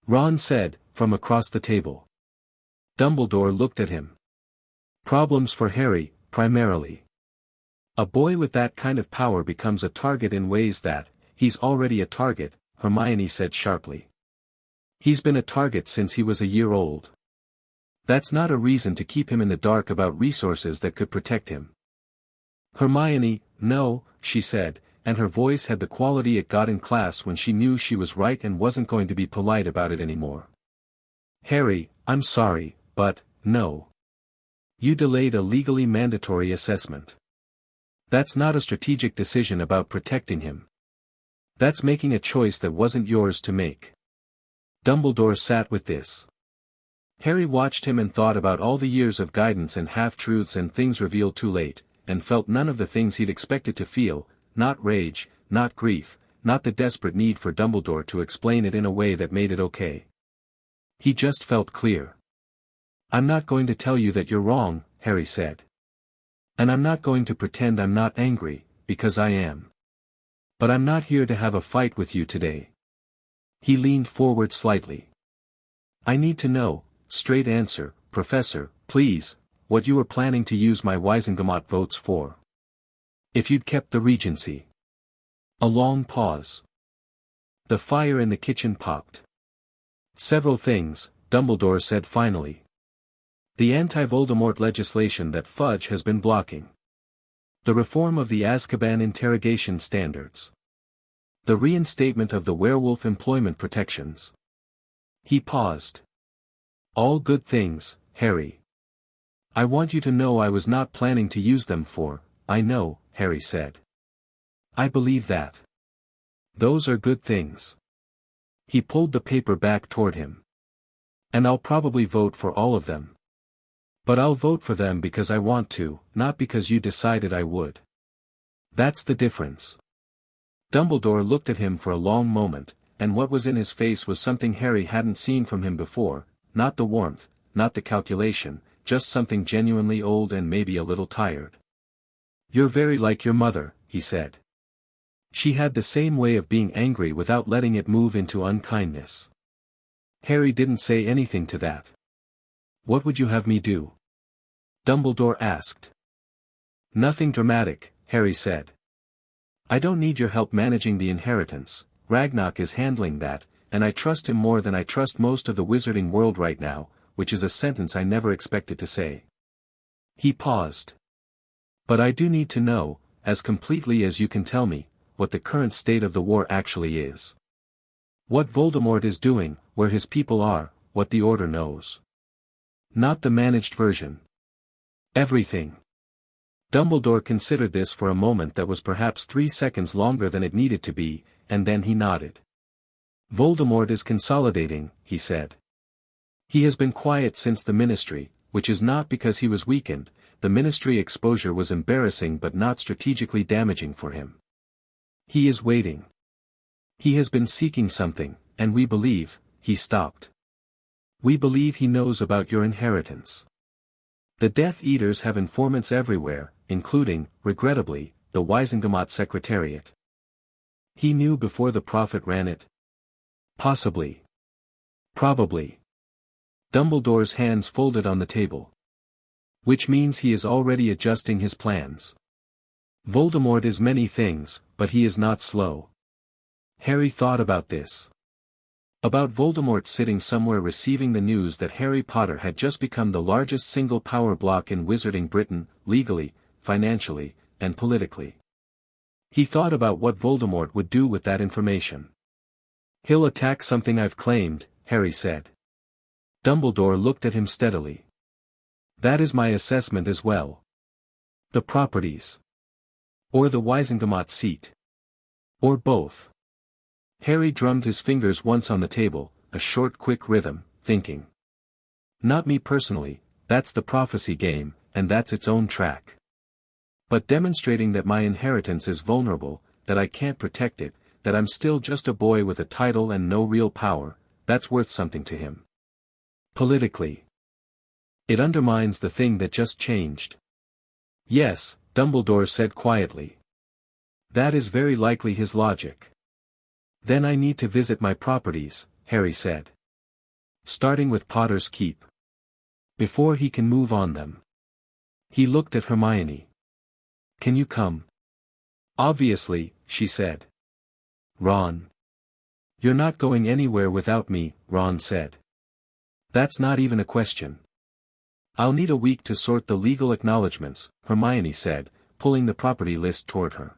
Ron said, from across the table. Dumbledore looked at him. Problems for Harry, primarily. A boy with that kind of power becomes a target in ways that, he's already a target, Hermione said sharply. He's been a target since he was a year old. That's not a reason to keep him in the dark about resources that could protect him. Hermione, no, she said, and her voice had the quality it got in class when she knew she was right and wasn't going to be polite about it anymore. Harry, I'm sorry, but, no. You delayed a legally mandatory assessment. That's not a strategic decision about protecting him. That's making a choice that wasn't yours to make. Dumbledore sat with this. Harry watched him and thought about all the years of guidance and half-truths and things revealed too late, and felt none of the things he'd expected to feel, not rage, not grief, not the desperate need for Dumbledore to explain it in a way that made it okay. He just felt clear. I'm not going to tell you that you're wrong, Harry said. And I'm not going to pretend I'm not angry, because I am. But I'm not here to have a fight with you today. He leaned forward slightly. I need to know, straight answer, Professor, please, what you were planning to use my Wisengamot votes for. If you'd kept the Regency. A long pause. The fire in the kitchen popped. Several things, Dumbledore said finally. The anti-Voldemort legislation that Fudge has been blocking. The reform of the Azkaban interrogation standards. The reinstatement of the werewolf employment protections. He paused. All good things, Harry. I want you to know I was not planning to use them for, I know, Harry said. I believe that. Those are good things. He pulled the paper back toward him. And I'll probably vote for all of them. But I'll vote for them because I want to, not because you decided I would. That's the difference. Dumbledore looked at him for a long moment, and what was in his face was something Harry hadn't seen from him before, not the warmth, not the calculation, just something genuinely old and maybe a little tired. You're very like your mother, he said. She had the same way of being angry without letting it move into unkindness. Harry didn't say anything to that. What would you have me do? Dumbledore asked. Nothing dramatic, Harry said. I don't need your help managing the inheritance, Ragnarok is handling that, and I trust him more than I trust most of the wizarding world right now, which is a sentence I never expected to say. He paused. But I do need to know, as completely as you can tell me, what the current state of the war actually is. What Voldemort is doing, where his people are, what the Order knows. Not the managed version. Everything. Dumbledore considered this for a moment that was perhaps 3 seconds longer than it needed to be, and then he nodded. Voldemort is consolidating, he said. He has been quiet since the Ministry, which is not because he was weakened, the Ministry exposure was embarrassing but not strategically damaging for him. He is waiting. He has been seeking something, and we believe, he stopped. We believe he knows about your inheritance. The Death Eaters have informants everywhere, including, regrettably, the Wisengamot Secretariat. He knew before the Prophet ran it? Possibly. Probably. Dumbledore's hands folded on the table. Which means he is already adjusting his plans. Voldemort is many things, but he is not slow. Harry thought about this. About Voldemort sitting somewhere receiving the news that Harry Potter had just become the largest single power block in Wizarding Britain, legally, financially, and politically. He thought about what Voldemort would do with that information. He'll attack something I've claimed, Harry said. Dumbledore looked at him steadily. That is my assessment as well. The properties. Or the Wisengamot seat. Or both. Harry drummed his fingers once on the table, a short quick rhythm, thinking. Not me personally, that's the prophecy game, and that's its own track. But demonstrating that my inheritance is vulnerable, that I can't protect it, that I'm still just a boy with a title and no real power, that's worth something to him. Politically. It undermines the thing that just changed. Yes, Dumbledore said quietly. That is very likely his logic. Then I need to visit my properties, Harry said. Starting with Potter's Keep. Before he can move on them. He looked at Hermione. Can you come? Obviously, she said. Ron. You're not going anywhere without me, Ron said. That's not even a question. I'll need a week to sort the legal acknowledgements, Hermione said, pulling the property list toward her.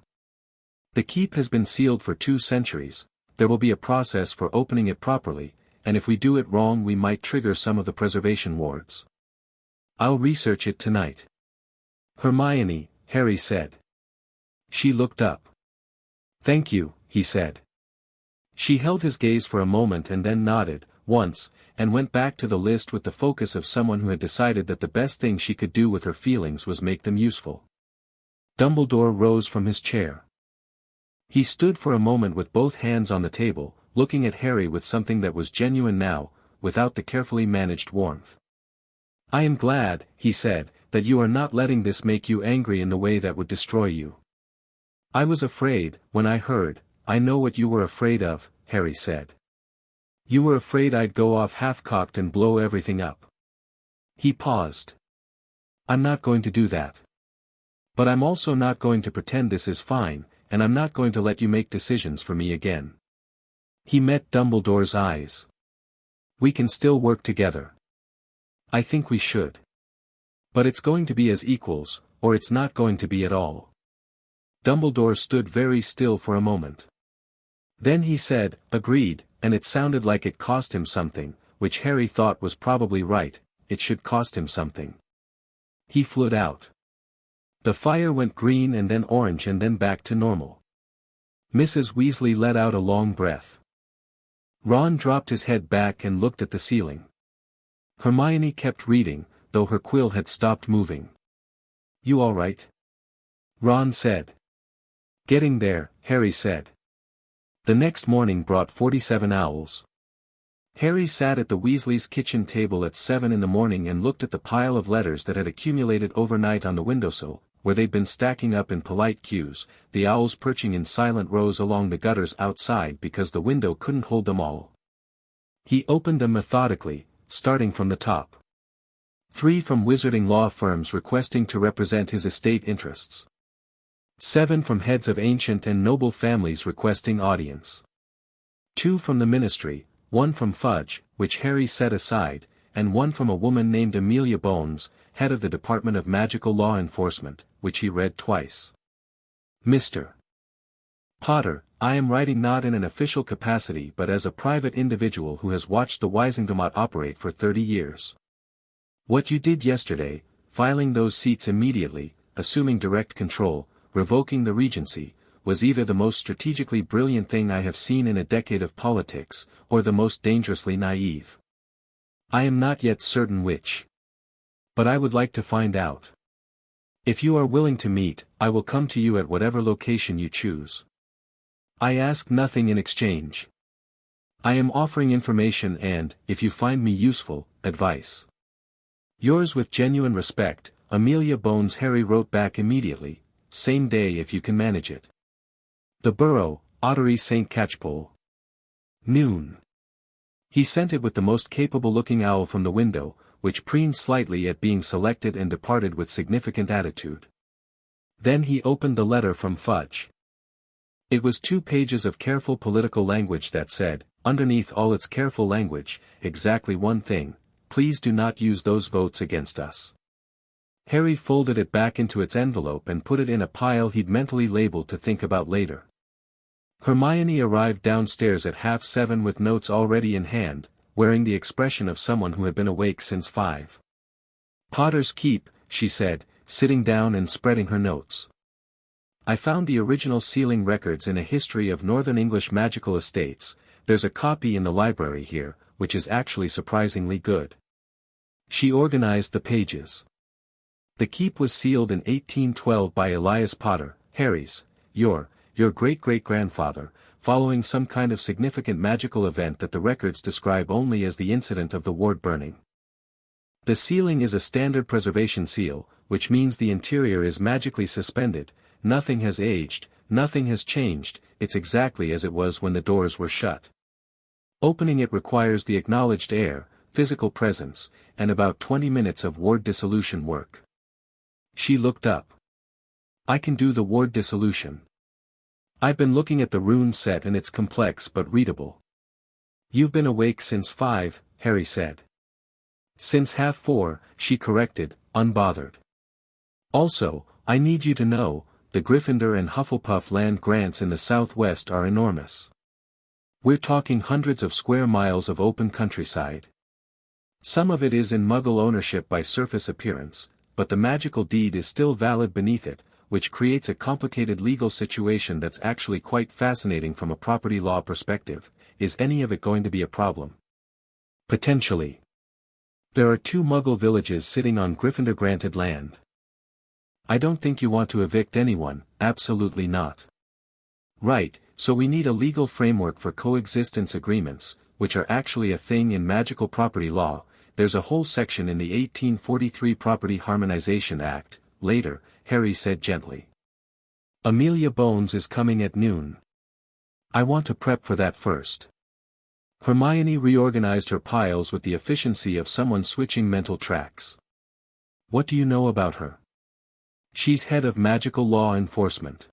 The keep has been sealed for 2 centuries, there will be a process for opening it properly, and if we do it wrong we might trigger some of the preservation wards. I'll research it tonight. Hermione, Harry said. She looked up. Thank you, he said. She held his gaze for a moment and then nodded, once, and went back to the list with the focus of someone who had decided that the best thing she could do with her feelings was make them useful. Dumbledore rose from his chair. He stood for a moment with both hands on the table, looking at Harry with something that was genuine now, without the carefully managed warmth. I am glad, he said, that you are not letting this make you angry in the way that would destroy you. I was afraid, when I heard. I know what you were afraid of, Harry said. You were afraid I'd go off half-cocked and blow everything up. He paused. I'm not going to do that. But I'm also not going to pretend this is fine, and I'm not going to let you make decisions for me again. He met Dumbledore's eyes. We can still work together. I think we should. But it's going to be as equals, or it's not going to be at all. Dumbledore stood very still for a moment. Then he said, agreed, and it sounded like it cost him something, which Harry thought was probably right, it should cost him something. He flew out. The fire went green and then orange and then back to normal. Mrs. Weasley let out a long breath. Ron dropped his head back and looked at the ceiling. Hermione kept reading, though her quill had stopped moving. You all right? Ron said. Getting there, Harry said. The next morning brought 47 owls. Harry sat at the Weasleys' kitchen table at 7 in the morning and looked at the pile of letters that had accumulated overnight on the windowsill, where they'd been stacking up in polite queues, the owls perching in silent rows along the gutters outside because the window couldn't hold them all. He opened them methodically, starting from the top. 3 from wizarding law firms requesting to represent his estate interests. 7 from heads of ancient and noble families requesting audience. 2 from the ministry, 1 from Fudge, which Harry set aside, and 1 from a woman named Amelia Bones, head of the Department of Magical Law Enforcement, which he read twice. Mr. Potter, I am writing not in an official capacity but as a private individual who has watched the Wisingamot operate for 30 years. What you did yesterday, filing those seats immediately, assuming direct control, revoking the regency, was either the most strategically brilliant thing I have seen in a decade of politics, or the most dangerously naive. I am not yet certain which. But I would like to find out. If you are willing to meet, I will come to you at whatever location you choose. I ask nothing in exchange. I am offering information and, if you find me useful, advice. Yours with genuine respect, Amelia Bones. Harry wrote back immediately, same day if you can manage it. The Borough, Ottery St. Catchpole. Noon. He sent it with the most capable-looking owl from the window, which preened slightly at being selected and departed with significant attitude. Then he opened the letter from Fudge. It was 2 pages of careful political language that said, underneath all its careful language, exactly one thing: please do not use those votes against us. Harry folded it back into its envelope and put it in a pile he'd mentally labeled to think about later. Hermione arrived downstairs at 7:30 with notes already in hand, wearing the expression of someone who had been awake since 5. Potter's Keep, she said, sitting down and spreading her notes. I found the original sealing records in a history of Northern English magical estates. There's a copy in the library here, which is actually surprisingly good. She organized the pages. The keep was sealed in 1812 by Elias Potter, Harry's, your great-great-grandfather, following some kind of significant magical event that the records describe only as the incident of the ward burning. The sealing is a standard preservation seal, which means the interior is magically suspended, nothing has aged, nothing has changed, it's exactly as it was when the doors were shut. Opening it requires the acknowledged heir, physical presence, and about 20 minutes of ward dissolution work. She looked up. I can do the ward dissolution. I've been looking at the rune set and it's complex but readable. You've been awake since 5, Harry said. Since 3:30, she corrected, unbothered. Also, I need you to know, the Gryffindor and Hufflepuff land grants in the southwest are enormous. We're talking hundreds of square miles of open countryside. Some of it is in Muggle ownership by surface appearance, but the magical deed is still valid beneath it, which creates a complicated legal situation that's actually quite fascinating from a property law perspective. Is any of it going to be a problem? Potentially. There are 2 Muggle villages sitting on Gryffindor-granted land. I don't think you want to evict anyone, absolutely not. Right, so we need a legal framework for coexistence agreements, which are actually a thing in magical property law. There's a whole section in the 1843 Property Harmonization Act. Later, Harry said gently. Amelia Bones is coming at noon. I want to prep for that first. Hermione reorganized her piles with the efficiency of someone switching mental tracks. What do you know about her? She's head of magical law enforcement.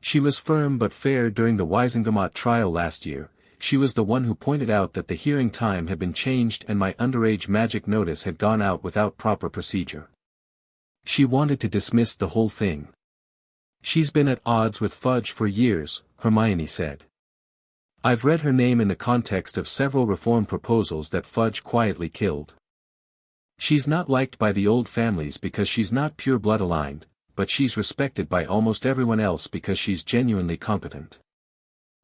She was firm but fair during the Wisingamot trial last year. She was the one who pointed out that the hearing time had been changed and my underage magic notice had gone out without proper procedure. She wanted to dismiss the whole thing. She's been at odds with Fudge for years, Hermione said. I've read her name in the context of several reform proposals that Fudge quietly killed. She's not liked by the old families because she's not pure blood aligned, but she's respected by almost everyone else because she's genuinely competent.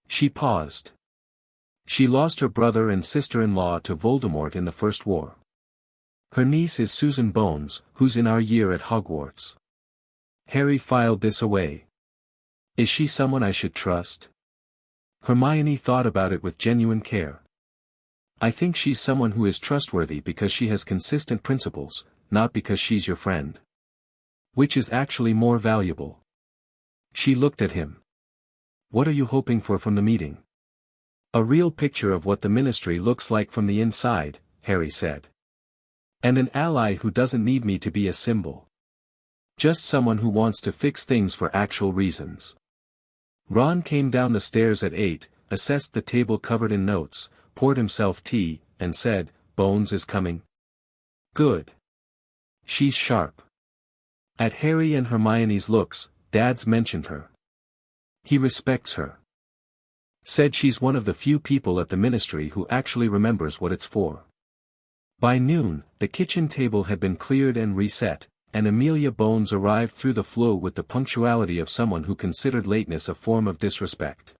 She paused. She lost her brother and sister-in-law to Voldemort in the First War. Her niece is Susan Bones, who's in our year at Hogwarts. Harry filed this away. Is she someone I should trust? Hermione thought about it with genuine care. I think she's someone who is trustworthy because she has consistent principles, not because she's your friend. Which is actually more valuable. She looked at him. What are you hoping for from the meeting? A real picture of what the ministry looks like from the inside, Harry said. And an ally who doesn't need me to be a symbol. Just someone who wants to fix things for actual reasons. Ron came down the stairs at 8, assessed the table covered in notes, poured himself tea, and said, Bones is coming. Good. She's sharp. At Harry and Hermione's looks, Dad's mentioned her. He respects her. Said she's one of the few people at the ministry who actually remembers what it's for. By noon, the kitchen table had been cleared and reset, and Amelia Bones arrived through the flow with the punctuality of someone who considered lateness a form of disrespect.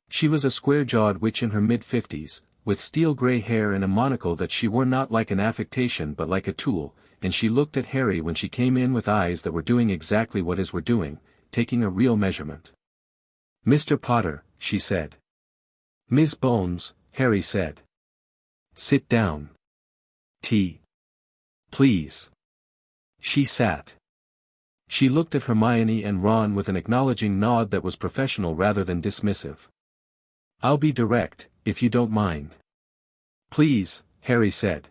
She was a square-jawed witch in her mid-50s, with steel-gray hair and a monocle that she wore not like an affectation but like a tool, and she looked at Harry when she came in with eyes that were doing exactly what his were doing, taking a real measurement. Mr. Potter, she said. Miss Bones, Harry said. Sit down. Tea. Please. She sat. She looked at Hermione and Ron with an acknowledging nod that was professional rather than dismissive. I'll be direct, if you don't mind. Please, Harry said.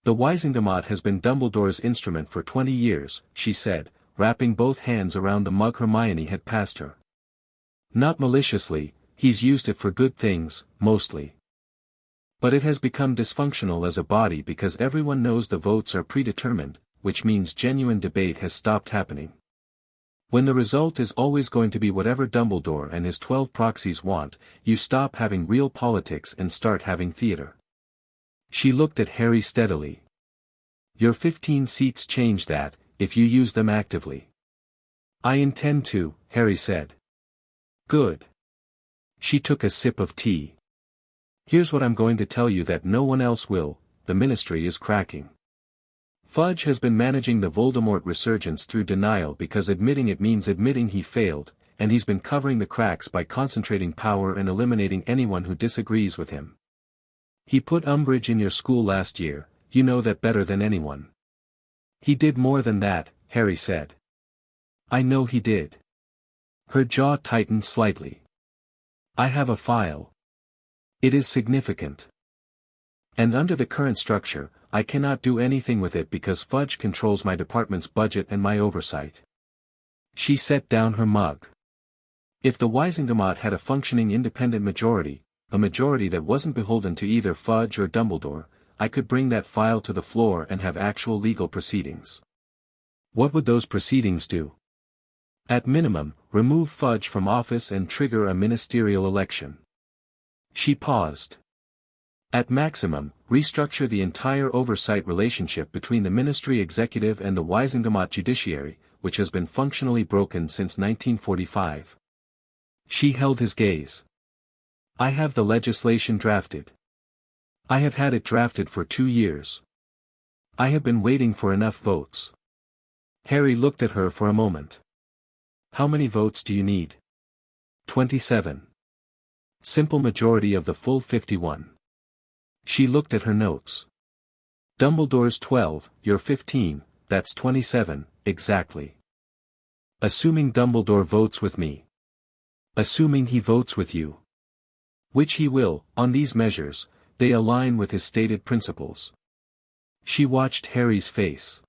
The Wisingamot has been Dumbledore's instrument for 20 years, she said, wrapping both hands around the mug Hermione had passed her. Not maliciously, he's used it for good things, mostly. But it has become dysfunctional as a body because everyone knows the votes are predetermined, which means genuine debate has stopped happening. When the result is always going to be whatever Dumbledore and his 12 proxies want, you stop having real politics and start having theater. She looked at Harry steadily. Your 15 seats change that, if you use them actively. I intend to, Harry said. Good. She took a sip of tea. Here's what I'm going to tell you that no one else will, the ministry is cracking. Fudge has been managing the Voldemort resurgence through denial because admitting it means admitting he failed, and he's been covering the cracks by concentrating power and eliminating anyone who disagrees with him. He put Umbridge in your school last year, you know that better than anyone. He did more than that, Harry said. I know he did. Her jaw tightened slightly. I have a file. It is significant. And under the current structure, I cannot do anything with it because Fudge controls my department's budget and my oversight. She set down her mug. If the Wisengamot had a functioning independent majority, a majority that wasn't beholden to either Fudge or Dumbledore, I could bring that file to the floor and have actual legal proceedings. What would those proceedings do? At minimum, remove Fudge from office and trigger a ministerial election. She paused. At maximum, restructure the entire oversight relationship between the Ministry Executive and the Wisengamot Judiciary, which has been functionally broken since 1945. She held his gaze. I have the legislation drafted. I have had it drafted for 2 years. I have been waiting for enough votes. Harry looked at her for a moment. How many votes do you need? 27. Simple majority of the full 51. She looked at her notes. Dumbledore's 12, you're 15, that's 27, exactly. Assuming Dumbledore votes with me. Assuming he votes with you. Which he will, on these measures, they align with his stated principles. She watched Harry's face.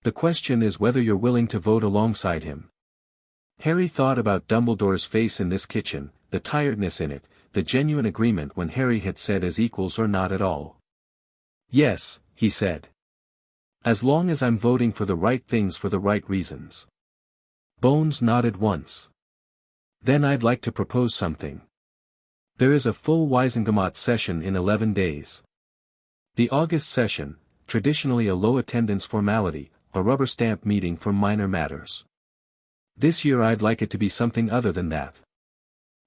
The question is whether you're willing to vote alongside him. Harry thought about Dumbledore's face in this kitchen, the tiredness in it, the genuine agreement when Harry had said as equals or not at all. Yes, he said. As long as I'm voting for the right things for the right reasons. Bones nodded once. Then I'd like to propose something. There is a full Wisengamot session in 11 days. The August session, traditionally a low attendance formality, a rubber stamp meeting for minor matters. This year I'd like it to be something other than that.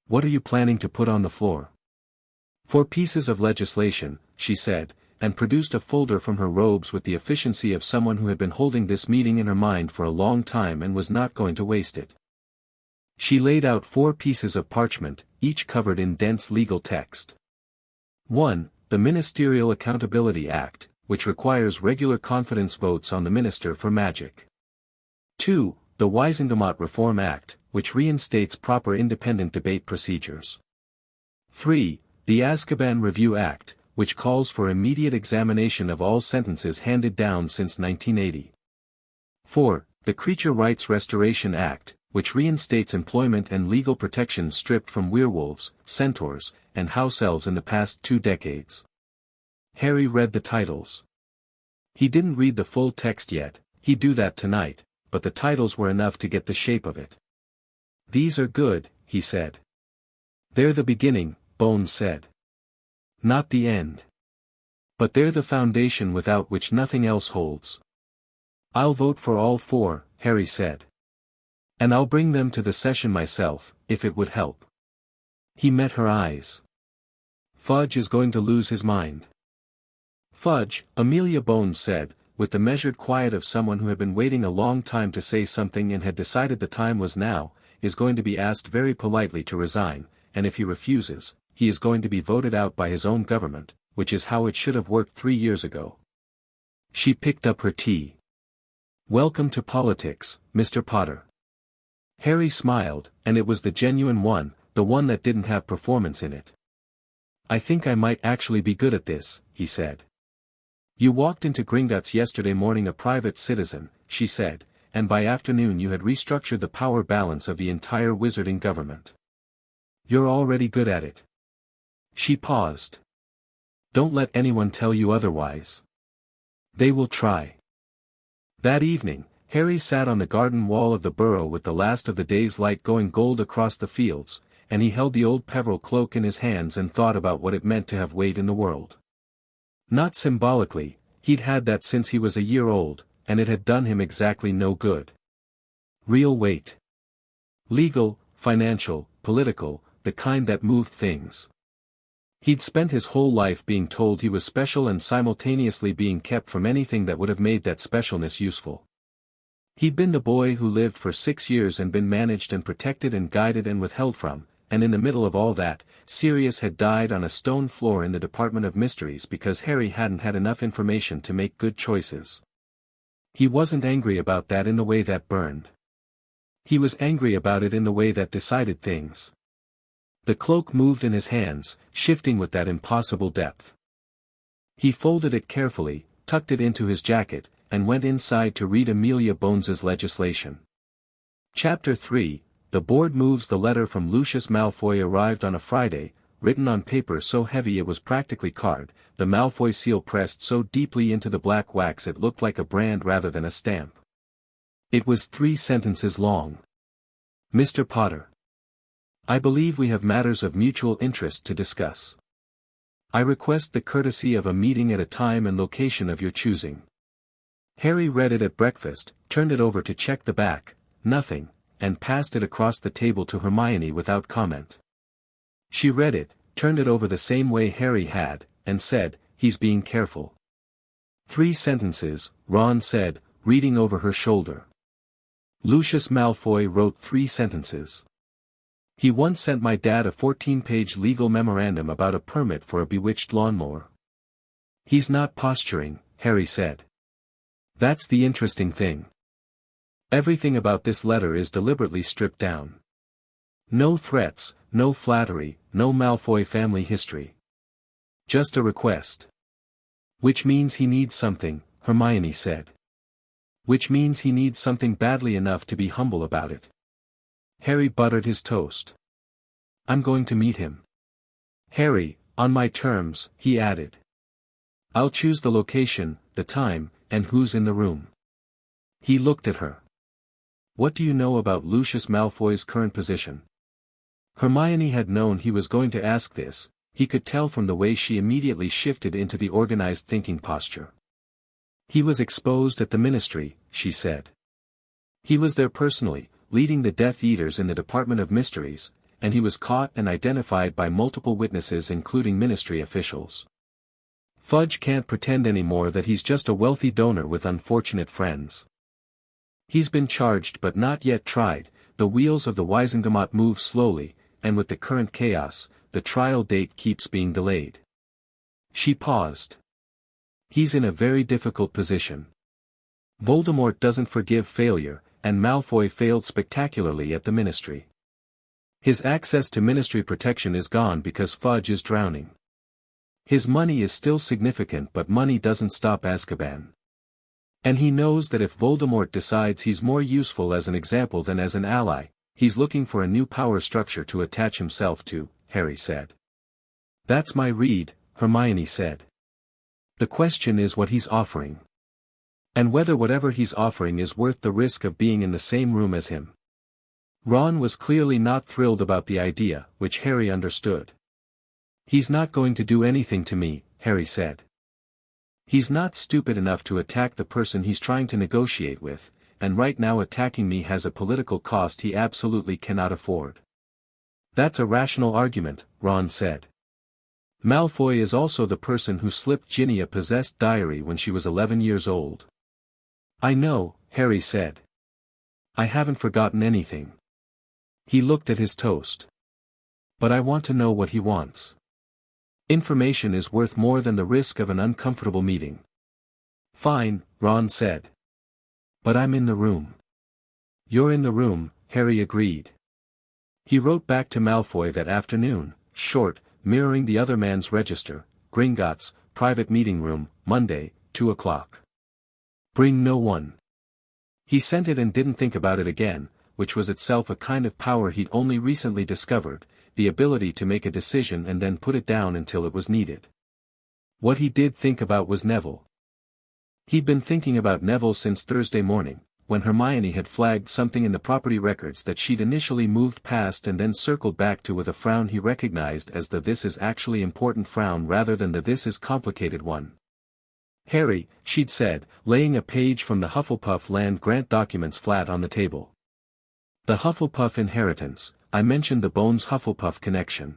What are you planning to put on the floor? 4 pieces of legislation, she said, and produced a folder from her robes with the efficiency of someone who had been holding this meeting in her mind for a long time and was not going to waste it. She laid out 4 pieces of parchment, each covered in dense legal text. 1. The Ministerial Accountability Act, which requires regular confidence votes on the Minister for Magic. 2. The Wisengamot Reform Act, which reinstates proper independent debate procedures. 3. The Azkaban Review Act, which calls for immediate examination of all sentences handed down since 1980. 4. The Creature Rights Restoration Act, which reinstates employment and legal protections stripped from werewolves, centaurs, and house elves in the past 2 decades. Harry read the titles. He didn't read the full text yet, he'd do that tonight, but the titles were enough to get the shape of it. These are good, he said. They're the beginning, Bones said. Not the end. But they're the foundation without which nothing else holds. I'll vote for all 4, Harry said. And I'll bring them to the session myself, if it would help. He met her eyes. Fudge is going to lose his mind. Fudge, Amelia Bones said, with the measured quiet of someone who had been waiting a long time to say something and had decided the time was now, is going to be asked very politely to resign, and if he refuses, he is going to be voted out by his own government, which is how it should have worked 3 years ago. She picked up her tea. Welcome to politics, Mr. Potter. Harry smiled, and it was the genuine one, the one that didn't have performance in it. I think I might actually be good at this, he said. You walked into Gringotts yesterday morning a private citizen, she said, and by afternoon you had restructured the power balance of the entire wizarding government. You're already good at it. She paused. Don't let anyone tell you otherwise. They will try. That evening, Harry sat on the garden wall of the burrow with the last of the day's light going gold across the fields, and he held the old Peveril cloak in his hands and thought about what it meant to have weight in the world. Not symbolically, he'd had that since he was a year old, and it had done him exactly no good. Real weight. Legal, financial, political, the kind that moved things. He'd spent his whole life being told he was special and simultaneously being kept from anything that would have made that specialness useful. He'd been the boy who lived for 6 years and been managed and protected and guided and withheld from, and in the middle of all that, Sirius had died on a stone floor in the Department of Mysteries because Harry hadn't had enough information to make good choices. He wasn't angry about that in the way that burned. He was angry about it in the way that decided things. The cloak moved in his hands, shifting with that impossible depth. He folded it carefully, tucked it into his jacket, and went inside to read Amelia Bones's legislation. Chapter 3, The Board Moves. The letter from Lucius Malfoy arrived on a Friday, written on paper so heavy it was practically card, the Malfoy seal pressed so deeply into the black wax it looked like a brand rather than a stamp. It was 3 sentences long. Mr. Potter. I believe we have matters of mutual interest to discuss. I request the courtesy of a meeting at a time and location of your choosing. Harry read it at breakfast, turned it over to check the back, nothing, and passed it across the table to Hermione without comment. She read it, turned it over the same way Harry had, and said, "He's being careful." 3 sentences, Ron said, reading over her shoulder. Lucius Malfoy wrote 3 sentences. He once sent my dad a 14-page legal memorandum about a permit for a bewitched lawnmower. He's not posturing, Harry said. That's the interesting thing. Everything about this letter is deliberately stripped down. No threats, no flattery, no Malfoy family history. Just a request. Which means he needs something, Hermione said. Which means he needs something badly enough to be humble about it. Harry buttered his toast. I'm going to meet him. Harry, on my terms, he added. I'll choose the location, the time, and who's in the room. He looked at her. What do you know about Lucius Malfoy's current position? Hermione had known he was going to ask this, he could tell from the way she immediately shifted into the organized thinking posture. He was exposed at the Ministry, she said. He was there personally, leading the Death Eaters in the Department of Mysteries, and he was caught and identified by multiple witnesses including Ministry officials. Fudge can't pretend anymore that he's just a wealthy donor with unfortunate friends. He's been charged but not yet tried, the wheels of the Wizengamot move slowly, and with the current chaos, the trial date keeps being delayed. She paused. He's in a very difficult position. Voldemort doesn't forgive failure, and Malfoy failed spectacularly at the Ministry. His access to Ministry protection is gone because Fudge is drowning. His money is still significant, but money doesn't stop Azkaban. And he knows that if Voldemort decides he's more useful as an example than as an ally, he's looking for a new power structure to attach himself to, Harry said. That's my read, Hermione said. The question is what he's offering. And whether whatever he's offering is worth the risk of being in the same room as him. Ron was clearly not thrilled about the idea, which Harry understood. He's not going to do anything to me, Harry said. He's not stupid enough to attack the person he's trying to negotiate with, and right now attacking me has a political cost he absolutely cannot afford. That's a rational argument, Ron said. Malfoy is also the person who slipped Ginny a possessed diary when she was 11 years old. I know, Harry said. I haven't forgotten anything. He looked at his toast. But I want to know what he wants. Information is worth more than the risk of an uncomfortable meeting. Fine, Ron said. But I'm in the room. You're in the room, Harry agreed. He wrote back to Malfoy that afternoon, short, mirroring the other man's register, Gringotts, private meeting room, Monday, 2 o'clock. Bring no one. He sent it and didn't think about it again, which was itself a kind of power he'd only recently discovered, the ability to make a decision and then put it down until it was needed. What he did think about was Neville. He'd been thinking about Neville since Thursday morning, when Hermione had flagged something in the property records that she'd initially moved past and then circled back to with a frown he recognized as the "this is actually important" frown rather than the "this is complicated" one. Harry, she'd said, laying a page from the Hufflepuff land grant documents flat on the table. The Hufflepuff inheritance, I mentioned the Bones Hufflepuff connection.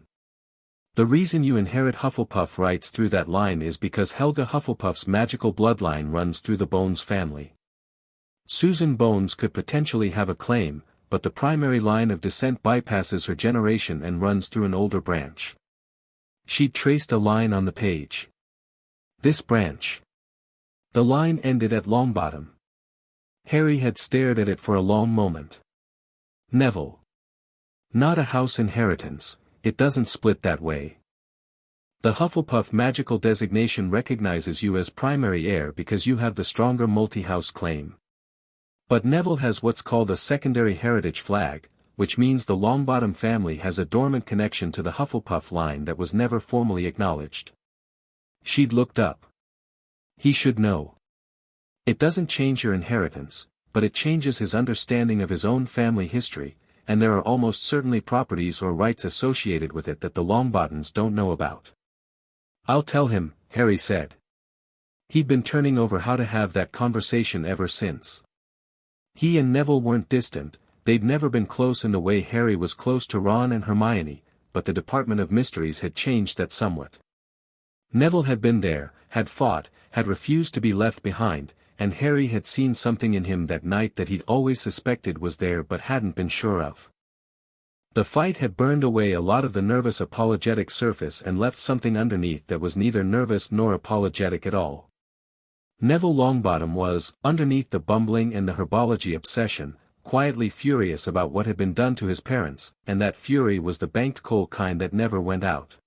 The reason you inherit Hufflepuff rights through that line is because Helga Hufflepuff's magical bloodline runs through the Bones family. Susan Bones could potentially have a claim, but the primary line of descent bypasses her generation and runs through an older branch. She'd traced a line on the page. This branch. The line ended at Longbottom. Harry had stared at it for a long moment. Neville. Not a house inheritance, it doesn't split that way. The Hufflepuff magical designation recognizes you as primary heir because you have the stronger multi-house claim. But Neville has what's called a secondary heritage flag, which means the Longbottom family has a dormant connection to the Hufflepuff line that was never formally acknowledged. She'd looked up. He should know. It doesn't change your inheritance, but it changes his understanding of his own family history, and there are almost certainly properties or rights associated with it that the Longbottoms don't know about. I'll tell him, Harry said. He'd been turning over how to have that conversation ever since. He and Neville weren't distant, they'd never been close in the way Harry was close to Ron and Hermione, but the Department of Mysteries had changed that somewhat. Neville had been there, had fought, had refused to be left behind, and Harry had seen something in him that night that he'd always suspected was there but hadn't been sure of. The fight had burned away a lot of the nervous apologetic surface and left something underneath that was neither nervous nor apologetic at all. Neville Longbottom was, underneath the bumbling and the herbology obsession, quietly furious about what had been done to his parents, and that fury was the banked coal kind that never went out.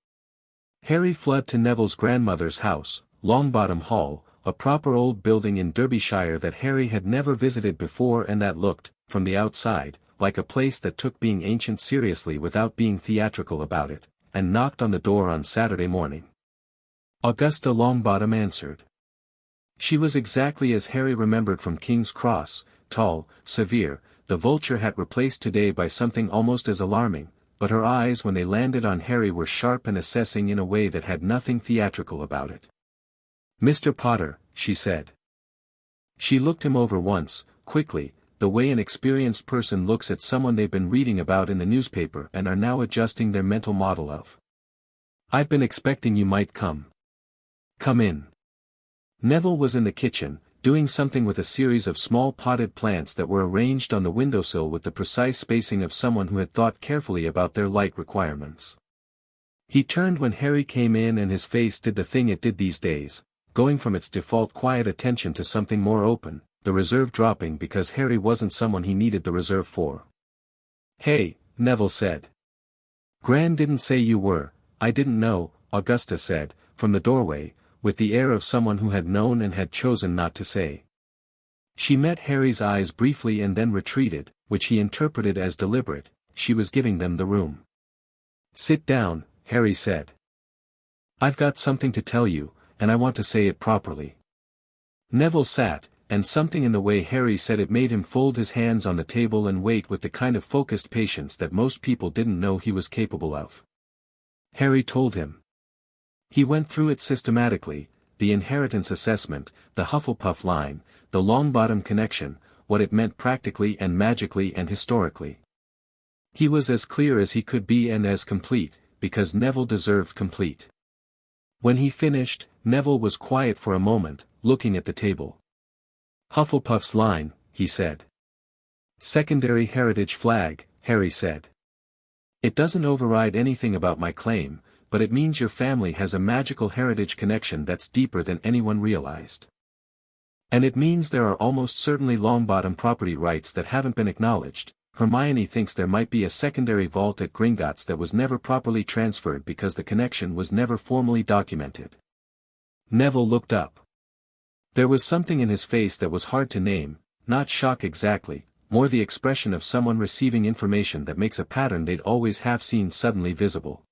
Harry fled to Neville's grandmother's house, Longbottom Hall, a proper old building in Derbyshire that Harry had never visited before and that looked, from the outside, like a place that took being ancient seriously without being theatrical about it, and knocked on the door on Saturday morning. Augusta Longbottom answered. She was exactly as Harry remembered from King's Cross, tall, severe, the vulture hat replaced today by something almost as alarming, but her eyes when they landed on Harry were sharp and assessing in a way that had nothing theatrical about it. "Mr. Potter," she said. She looked him over once, quickly, the way an experienced person looks at someone they've been reading about in the newspaper and are now adjusting their mental model of. "I've been expecting you might come. Come in." Neville was in the kitchen, doing something with a series of small potted plants that were arranged on the windowsill with the precise spacing of someone who had thought carefully about their light requirements. He turned when Harry came in and his face did the thing it did these days, going from its default quiet attention to something more open, the reserve dropping because Harry wasn't someone he needed the reserve for. "Hey," Neville said. "Gran didn't say you were, I didn't know," Augusta said, from the doorway, with the air of someone who had known and had chosen not to say. She met Harry's eyes briefly and then retreated, which he interpreted as deliberate, she was giving them the room. "Sit down," Harry said. "I've got something to tell you, and I want to say it properly." Neville sat, and something in the way Harry said it made him fold his hands on the table and wait with the kind of focused patience that most people didn't know he was capable of. Harry told him. He went through it systematically, the inheritance assessment, the Hufflepuff line, the Longbottom connection, what it meant practically and magically and historically. He was as clear as he could be and as complete, because Neville deserved complete. When he finished, Neville was quiet for a moment, looking at the table. "Hufflepuff's line," he said. "Secondary heritage flag," Harry said. "It doesn't override anything about my claim, but it means your family has a magical heritage connection that's deeper than anyone realized. And it means there are almost certainly Longbottom property rights that haven't been acknowledged. Hermione thinks there might be a secondary vault at Gringotts that was never properly transferred because the connection was never formally documented." Neville looked up. There was something in his face that was hard to name, not shock exactly, more the expression of someone receiving information that makes a pattern they'd always have seen suddenly visible.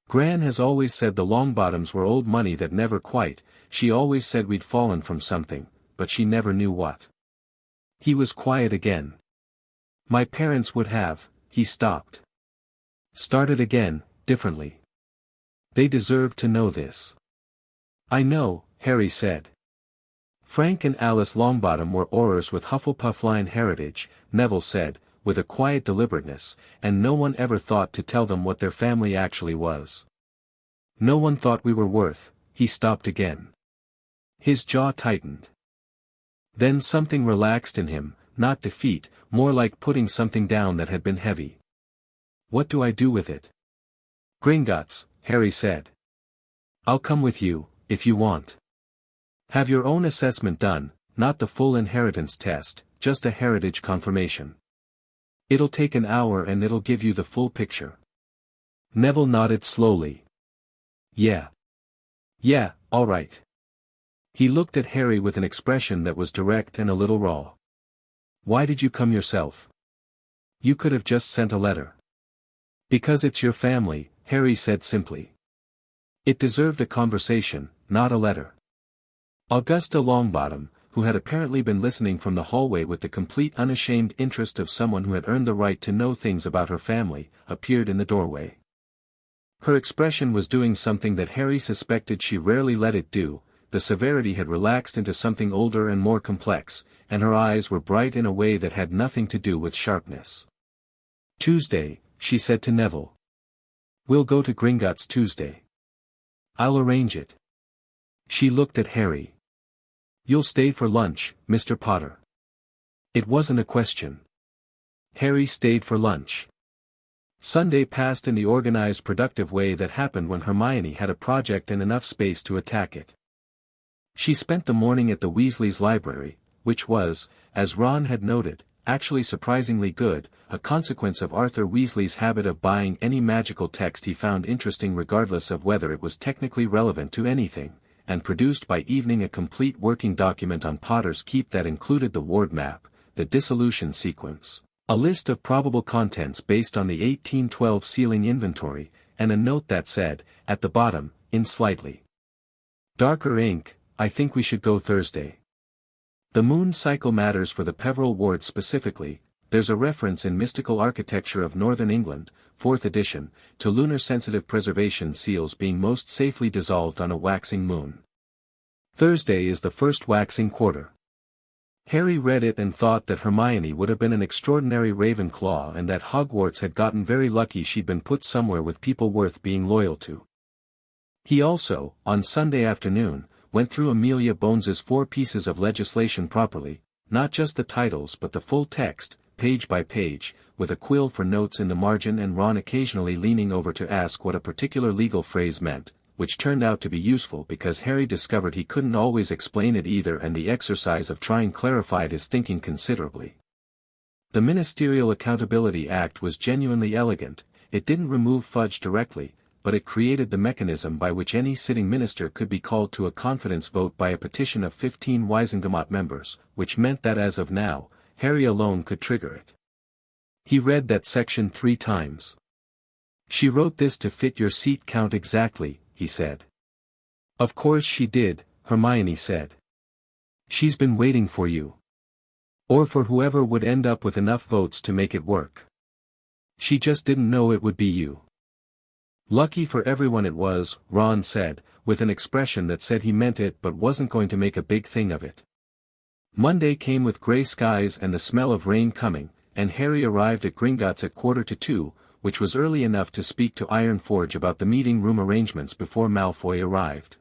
"Gran has always said the Longbottoms were old money that never quite, she always said we'd fallen from something, but she never knew what." He was quiet again. "My parents would have," he stopped. "Started again, differently. They deserve to know this." "I know," Harry said. "Frank and Alice Longbottom were Aurors with Hufflepuff line heritage," Neville said, with a quiet deliberateness, "and no one ever thought to tell them what their family actually was. No one thought we were worth. He stopped again. His jaw tightened. Then something relaxed in him, not defeat, more like putting something down that had been heavy. What do I do with it? Gringotts, Harry said. I'll come with you, if you want. Have your own assessment done, not the full inheritance test, just a heritage confirmation. It'll take an hour and it'll give you the full picture. Neville nodded slowly. Yeah. Yeah, all right. He looked at Harry with an expression that was direct and a little raw. Why did you come yourself? You could have just sent a letter. Because it's your family, Harry said simply. It deserved a conversation, not a letter. Augusta Longbottom, who had apparently been listening from the hallway with the complete unashamed interest of someone who had earned the right to know things about her family, appeared in the doorway. Her expression was doing something that Harry suspected she rarely let it do. The severity had relaxed into something older and more complex, and her eyes were bright in a way that had nothing to do with sharpness. Tuesday, she said to Neville. We'll go to Gringotts Tuesday. I'll arrange it. She looked at Harry. You'll stay for lunch, Mr. Potter. It wasn't a question. Harry stayed for lunch. Sunday passed in the organized productive way that happened when Hermione had a project and enough space to attack it. She spent the morning at the Weasleys' library, which was, as Ron had noted, actually surprisingly good, a consequence of Arthur Weasley's habit of buying any magical text he found interesting regardless of whether it was technically relevant to anything, and produced by evening a complete working document on Potter's Keep that included the ward map, the dissolution sequence, a list of probable contents based on the 1812 sealing inventory, and a note that said, at the bottom, in slightly darker ink, I think we should go Thursday. The moon cycle matters for the Peveril ward specifically. There's a reference in Mystical Architecture of Northern England, 4th edition, to lunar-sensitive preservation seals being most safely dissolved on a waxing moon. Thursday is the first waxing quarter. Harry read it and thought that Hermione would have been an extraordinary Ravenclaw and that Hogwarts had gotten very lucky she'd been put somewhere with people worth being loyal to. He also, on Sunday afternoon, went through Amelia Bones's 4 pieces of legislation properly, not just the titles but the full text, page by page, with a quill for notes in the margin and Ron occasionally leaning over to ask what a particular legal phrase meant, which turned out to be useful because Harry discovered he couldn't always explain it either and the exercise of trying clarified his thinking considerably. The Ministerial Accountability Act was genuinely elegant. It didn't remove fudge directly, but it created the mechanism by which any sitting minister could be called to a confidence vote by a petition of 15 Wisengamot members, which meant that as of now, Harry alone could trigger it. He read that section 3 times. She wrote this to fit your seat count exactly, he said. Of course she did, Hermione said. She's been waiting for you. Or for whoever would end up with enough votes to make it work. She just didn't know it would be you. Lucky for everyone it was, Ron said, with an expression that said he meant it but wasn't going to make a big thing of it. Monday came with grey skies and the smell of rain coming, and Harry arrived at Gringotts at 1:45, which was early enough to speak to Ironforge about the meeting room arrangements before Malfoy arrived.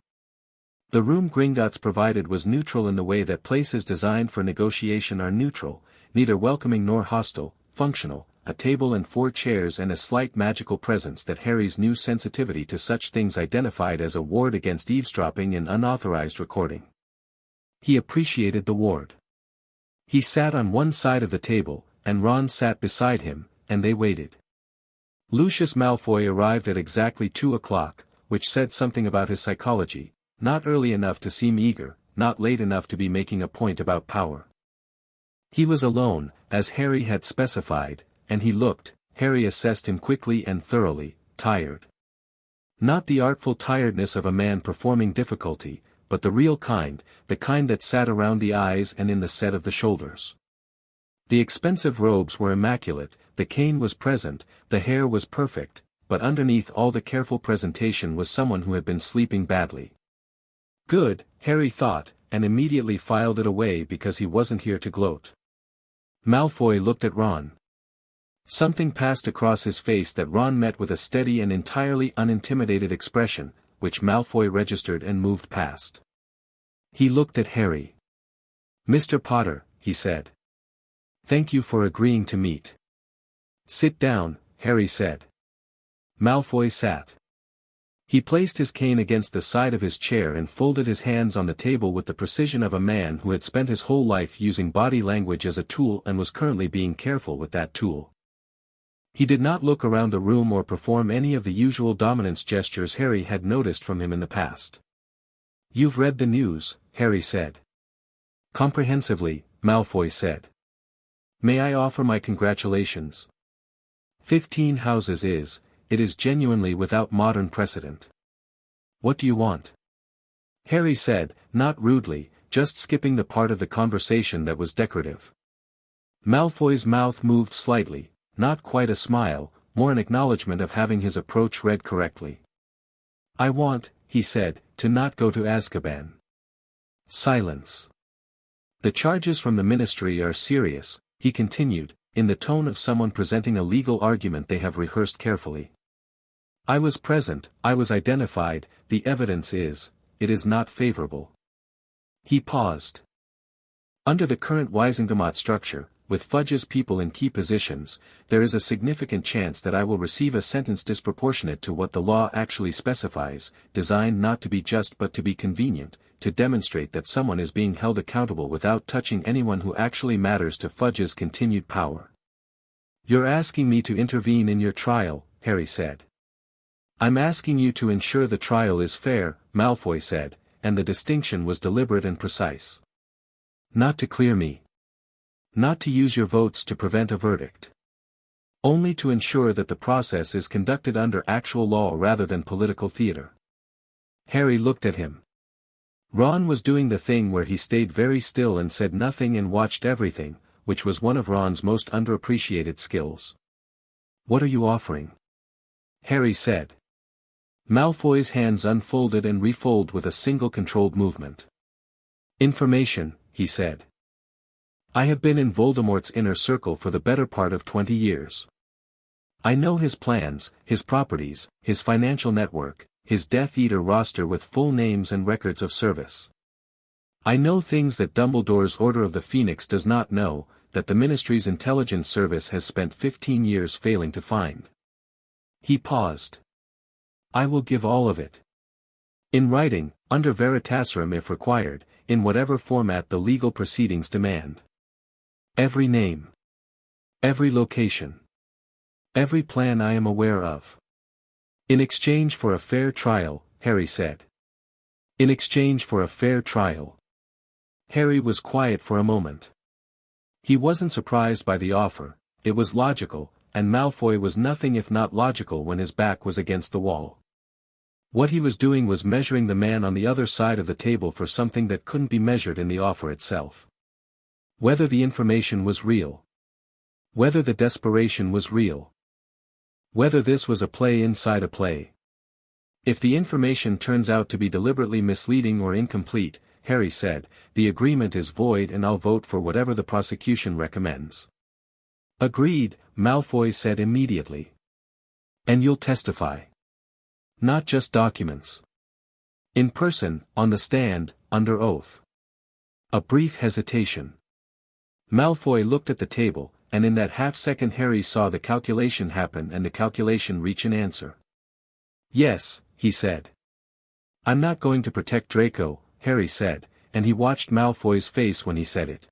The room Gringotts provided was neutral in the way that places designed for negotiation are neutral, neither welcoming nor hostile, functional, a table and 4 chairs and a slight magical presence that Harry's new sensitivity to such things identified as a ward against eavesdropping and unauthorized recording. He appreciated the ward. He sat on one side of the table, and Ron sat beside him, and they waited. Lucius Malfoy arrived at exactly 2 o'clock, which said something about his psychology, not early enough to seem eager, not late enough to be making a point about power. He was alone, as Harry had specified, and he looked, Harry assessed him quickly and thoroughly, tired. Not the artful tiredness of a man performing difficulty, but the real kind, the kind that sat around the eyes and in the set of the shoulders. The expensive robes were immaculate, the cane was present, the hair was perfect, but underneath all the careful presentation was someone who had been sleeping badly. Good, Harry thought, and immediately filed it away because he wasn't here to gloat. Malfoy looked at Ron. Something passed across his face that Ron met with a steady and entirely unintimidated expression, which Malfoy registered and moved past. He looked at Harry. "Mr. Potter," he said. "Thank you for agreeing to meet." "Sit down," Harry said. Malfoy sat. He placed his cane against the side of his chair and folded his hands on the table with the precision of a man who had spent his whole life using body language as a tool and was currently being careful with that tool. He did not look around the room or perform any of the usual dominance gestures Harry had noticed from him in the past. "You've read the news," Harry said. "Comprehensively," Malfoy said. "May I offer my congratulations? 15 houses it is genuinely without modern precedent. What do you want?" Harry said, not rudely, just skipping the part of the conversation that was decorative. Malfoy's mouth moved slightly, not quite a smile, more an acknowledgement of having his approach read correctly. "I want," he said, "to not go to Azkaban." Silence. "The charges from the Ministry are serious," he continued, in the tone of someone presenting a legal argument they have rehearsed carefully. "I was present, I was identified, the evidence it is not favorable." He paused. "Under the current Wisengamot structure, with Fudge's people in key positions, there is a significant chance that I will receive a sentence disproportionate to what the law actually specifies, designed not to be just but to be convenient, to demonstrate that someone is being held accountable without touching anyone who actually matters to Fudge's continued power." "You're asking me to intervene in your trial," Harry said. "I'm asking you to ensure the trial is fair," Malfoy said, and the distinction was deliberate and precise. "Not to clear me. Not to use your votes to prevent a verdict. Only to ensure that the process is conducted under actual law rather than political theater." Harry looked at him. Ron was doing the thing where he stayed very still and said nothing and watched everything, which was one of Ron's most underappreciated skills. "What are you offering?" Harry said. Malfoy's hands unfolded and refolded with a single controlled movement. "Information," he said. "I have been in Voldemort's inner circle for the better part of 20 years. I know his plans, his properties, his financial network, his Death Eater roster with full names and records of service. I know things that Dumbledore's Order of the Phoenix does not know, that the Ministry's intelligence service has spent 15 years failing to find." He paused. "I will give all of it. In writing, under veritaserum if required, in whatever format the legal proceedings demand. Every name. Every location. Every plan I am aware of. In exchange for a fair trial," Harry said. "In exchange for a fair trial." Harry was quiet for a moment. He wasn't surprised by the offer, it was logical, and Malfoy was nothing if not logical when his back was against the wall. What he was doing was measuring the man on the other side of the table for something that couldn't be measured in the offer itself. Whether the information was real. Whether the desperation was real. Whether this was a play inside a play. "If the information turns out to be deliberately misleading or incomplete," Harry said, "the agreement is void and I'll vote for whatever the prosecution recommends." "Agreed," Malfoy said immediately. "And you'll testify. Not just documents. In person, on the stand, under oath." A brief hesitation. Malfoy looked at the table, and in that half-second Harry saw the calculation happen and the calculation reach an answer. "Yes," he said. "I'm not going to protect Draco," Harry said, and he watched Malfoy's face when he said it.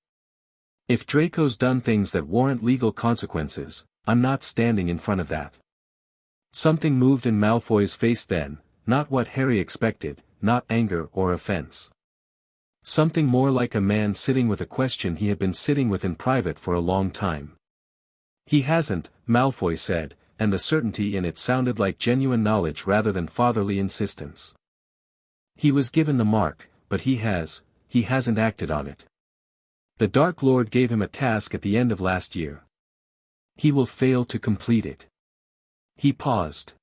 "If Draco's done things that warrant legal consequences, I'm not standing in front of that." Something moved in Malfoy's face then, not what Harry expected, not anger or offense. Something more like a man sitting with a question he had been sitting with in private for a long time. "He hasn't," Malfoy said, and the certainty in it sounded like genuine knowledge rather than fatherly insistence. "He was given the mark, but he hasn't acted on it. The Dark Lord gave him a task at the end of last year. He will fail to complete it." He paused.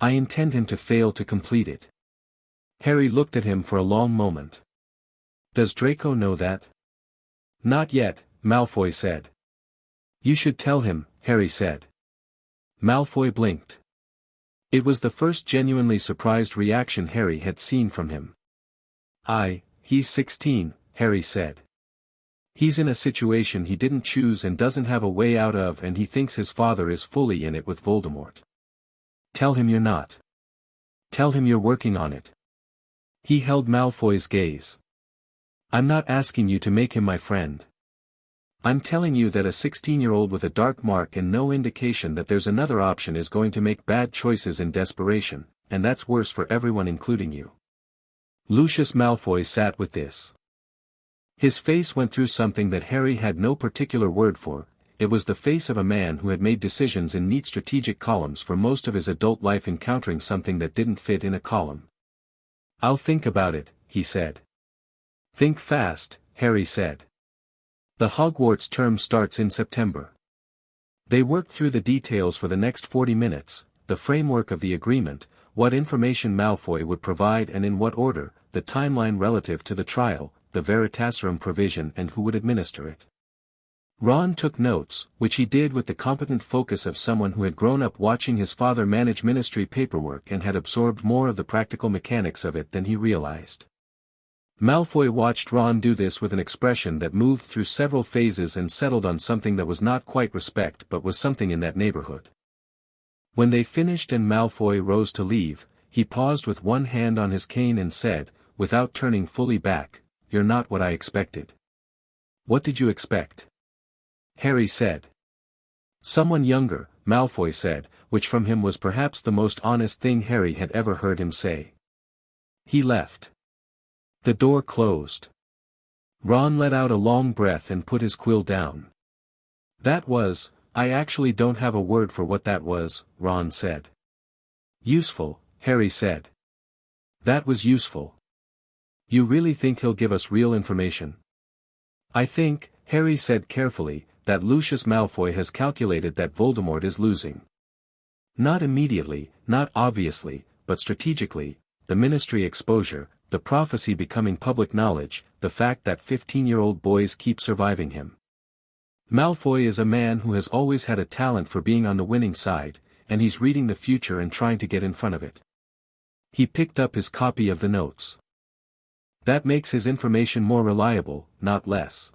"I intend him to fail to complete it." Harry looked at him for a long moment. "Does Draco know that?" "Not yet," Malfoy said. "You should tell him," Harry said. Malfoy blinked. It was the first genuinely surprised reaction Harry had seen from him. He's 16, Harry said. He's in a situation he didn't choose and doesn't have a way out of, and he thinks his father is fully in it with Voldemort. Tell him you're not. Tell him you're working on it. He held Malfoy's gaze. I'm not asking you to make him my friend. I'm telling you that a 16-year-old with a dark mark and no indication that there's another option is going to make bad choices in desperation, and that's worse for everyone including you. Lucius Malfoy sat with this. His face went through something that Harry had no particular word for. It was the face of a man who had made decisions in neat strategic columns for most of his adult life, encountering something that didn't fit in a column. I'll think about it, he said. Think fast, Harry said. The Hogwarts term starts in September. They worked through the details for the next 40 minutes, the framework of the agreement, what information Malfoy would provide and in what order, the timeline relative to the trial, the Veritaserum provision and who would administer it. Ron took notes, which he did with the competent focus of someone who had grown up watching his father manage ministry paperwork and had absorbed more of the practical mechanics of it than he realized. Malfoy watched Ron do this with an expression that moved through several phases and settled on something that was not quite respect but was something in that neighborhood. When they finished and Malfoy rose to leave, he paused with one hand on his cane and said, without turning fully back, "You're not what I expected." "What did you expect?" Harry said. "Someone younger," Malfoy said, which from him was perhaps the most honest thing Harry had ever heard him say. He left. The door closed. Ron let out a long breath and put his quill down. I actually don't have a word for what that was, Ron said. Useful, Harry said. That was useful. You really think he'll give us real information? I think, Harry said carefully, that Lucius Malfoy has calculated that Voldemort is losing. Not immediately, not obviously, but strategically, the ministry exposure, the prophecy becoming public knowledge, the fact that 15-year-old boys keep surviving him. Malfoy is a man who has always had a talent for being on the winning side, and he's reading the future and trying to get in front of it. He picked up his copy of the notes. That makes his information more reliable, not less.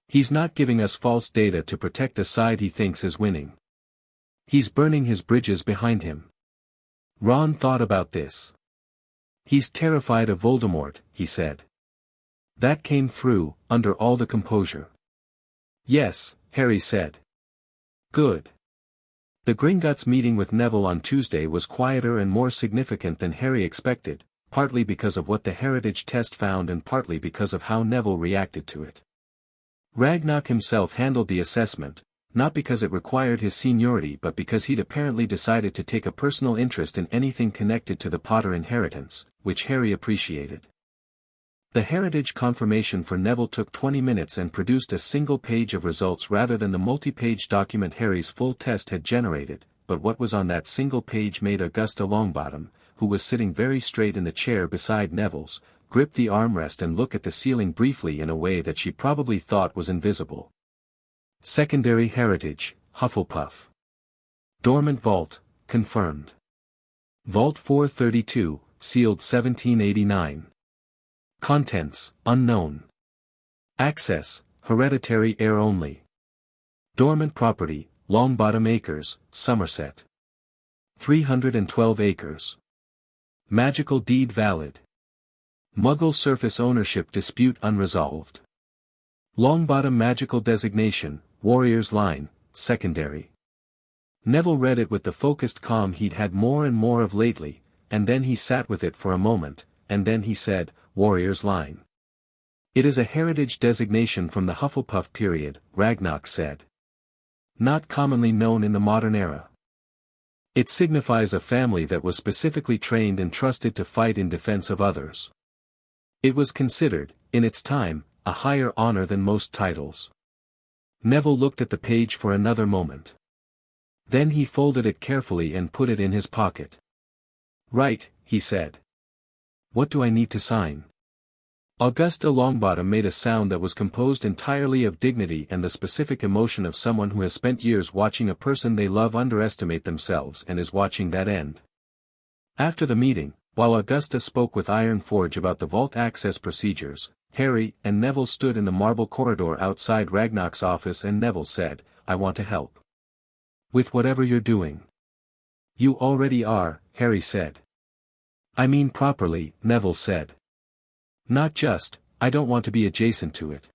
He's not giving us false data to protect a side he thinks is winning. He's burning his bridges behind him. Ron thought about this. He's terrified of Voldemort, he said. That came through, under all the composure. Yes, Harry said. Good. The Gringotts meeting with Neville on Tuesday was quieter and more significant than Harry expected, partly because of what the heritage test found and partly because of how Neville reacted to it. Ragnarok himself handled the assessment, not because it required his seniority but because he'd apparently decided to take a personal interest in anything connected to the Potter inheritance, which Harry appreciated. The heritage confirmation for Neville took 20 minutes and produced a single page of results rather than the multi-page document Harry's full test had generated, but what was on that single page made Augusta Longbottom, who was sitting very straight in the chair beside Neville's, grip the armrest and look at the ceiling briefly in a way that she probably thought was invisible. Secondary heritage, Hufflepuff. Dormant vault, confirmed. Vault 432, sealed 1789. Contents, unknown. Access, hereditary heir only. Dormant property, Longbottom Acres, Somerset. 312 acres. Magical deed valid. Muggle surface ownership dispute unresolved. Longbottom magical designation, Warrior's Line, secondary. Neville read it with the focused calm he'd had more and more of lately, and then he sat with it for a moment, and then he said, Warrior's Line. It is a heritage designation from the Hufflepuff period, Ragnarok said. Not commonly known in the modern era. It signifies a family that was specifically trained and trusted to fight in defense of others. It was considered, in its time, a higher honor than most titles. Neville looked at the page for another moment. Then he folded it carefully and put it in his pocket. Right, he said. What do I need to sign? Augusta Longbottom made a sound that was composed entirely of dignity and the specific emotion of someone who has spent years watching a person they love underestimate themselves and is watching that end. After the meeting, while Augusta spoke with Iron Forge about the vault access procedures, Harry and Neville stood in the marble corridor outside Ragnarok's office and Neville said, "I want to help. With whatever you're doing." "You already are," Harry said. "I mean properly," Neville said. "Not just, I don't want to be adjacent to it.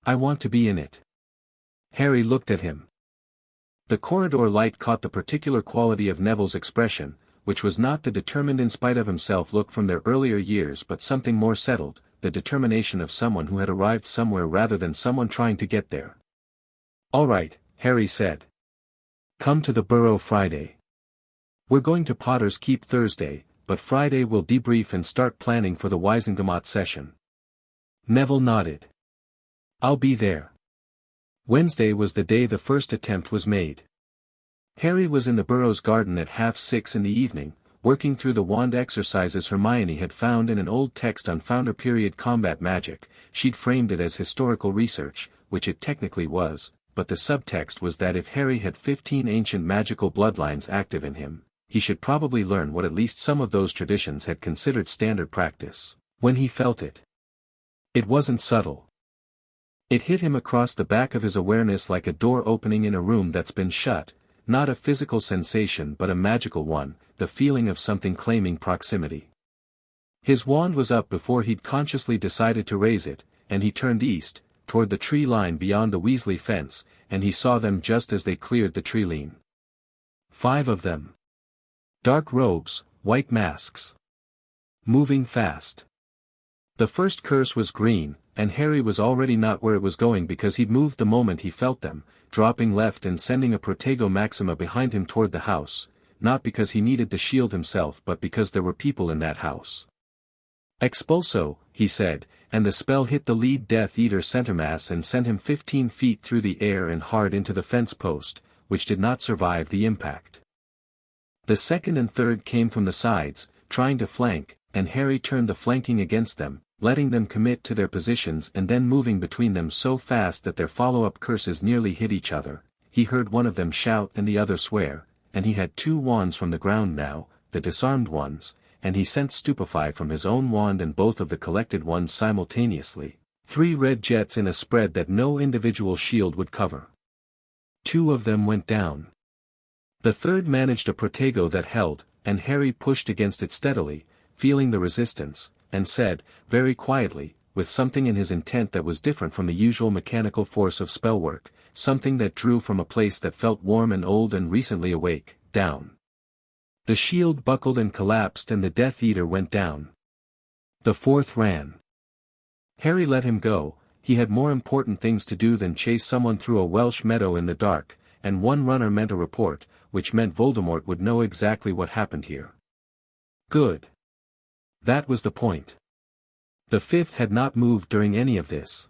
I want to be in it." Harry looked at him. The corridor light caught the particular quality of Neville's expression, which was not the determined in spite of himself look from their earlier years but something more settled, the determination of someone who had arrived somewhere rather than someone trying to get there. "All right," Harry said. "Come to the Burrow Friday. We're going to Potter's Keep Thursday, but Friday we'll debrief and start planning for the Wisengamot session." Neville nodded. "I'll be there." Wednesday was the day the first attempt was made. Harry was in the Burrow's garden at 6:30 in the evening, working through the wand exercises Hermione had found in an old text on Founder period combat magic. She'd framed it as historical research, which it technically was, but the subtext was that if Harry had 15 ancient magical bloodlines active in him, he should probably learn what at least some of those traditions had considered standard practice, when he felt it. It wasn't subtle. It hit him across the back of his awareness like a door opening in a room that's been shut, not a physical sensation but a magical one, the feeling of something claiming proximity. His wand was up before he'd consciously decided to raise it, and he turned east, toward the tree line beyond the Weasley fence, and he saw them just as they cleared the tree line. 5 of them. Dark robes, white masks. Moving fast. The first curse was green, and Harry was already not where it was going because he'd moved the moment he felt them, dropping left and sending a Protego Maxima behind him toward the house, not because he needed to shield himself but because there were people in that house. "Expulso," he said, and the spell hit the lead Death Eater centermass and sent him 15 feet through the air and hard into the fence post, which did not survive the impact. The second and third came from the sides, trying to flank, and Harry turned the flanking against them, letting them commit to their positions and then moving between them so fast that their follow-up curses nearly hit each other. He heard one of them shout and the other swear, and he had 2 wands from the ground now, the disarmed ones, and he sent Stupefy from his own wand and both of the collected ones simultaneously, 3 red jets in a spread that no individual shield would cover. 2 of them went down. The third managed a Protego that held, and Harry pushed against it steadily, feeling the resistance, and said, very quietly, with something in his intent that was different from the usual mechanical force of spellwork, something that drew from a place that felt warm and old and recently awake, "Down." The shield buckled and collapsed and the Death Eater went down. The fourth ran. Harry let him go. He had more important things to do than chase someone through a Welsh meadow in the dark, and one runner meant a report, which meant Voldemort would know exactly what happened here. Good. That was the point. The fifth had not moved during any of this.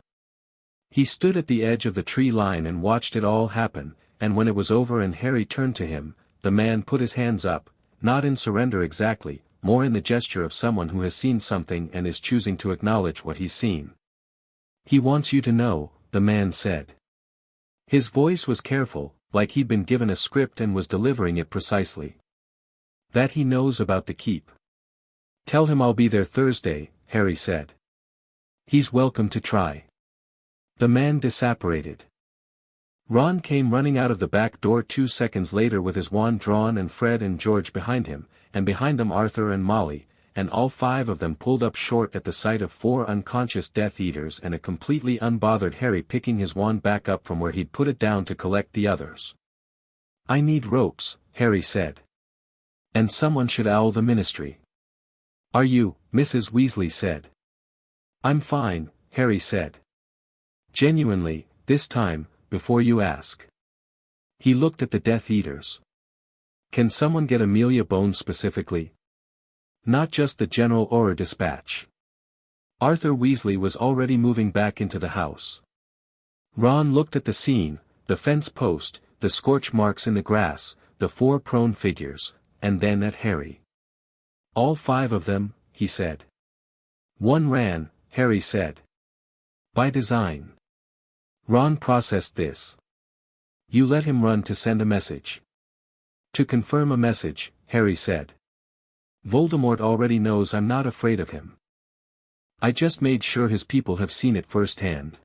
He stood at the edge of the tree line and watched it all happen, and when it was over and Harry turned to him, the man put his hands up, not in surrender exactly, more in the gesture of someone who has seen something and is choosing to acknowledge what he's seen. "He wants you to know," the man said. His voice was careful, like he'd been given a script and was delivering it precisely. "That he knows about the keep. Tell him I'll be there Thursday," Harry said. "He's welcome to try." The man disapparated. Ron came running out of the back door 2 seconds later with his wand drawn and Fred and George behind him, and behind them Arthur and Molly, and all 5 of them pulled up short at the sight of 4 unconscious Death Eaters and a completely unbothered Harry picking his wand back up from where he'd put it down to collect the others. "I need ropes," Harry said. "And someone should owl the ministry." "Are you?" Mrs. Weasley said. "I'm fine," Harry said. "Genuinely, this time, before you ask." He looked at the Death Eaters. "Can someone get Amelia Bones specifically? Not just the General Auror Dispatch." Arthur Weasley was already moving back into the house. Ron looked at the scene, the fence post, the scorch marks in the grass, the 4 prone figures, and then at Harry. "All 5 of them," he said. "One ran," Harry said. By design. Ron processed this. You let him run to send a message. To confirm a message, Harry said. Voldemort already knows I'm not afraid of him. I just made sure his people have seen it firsthand.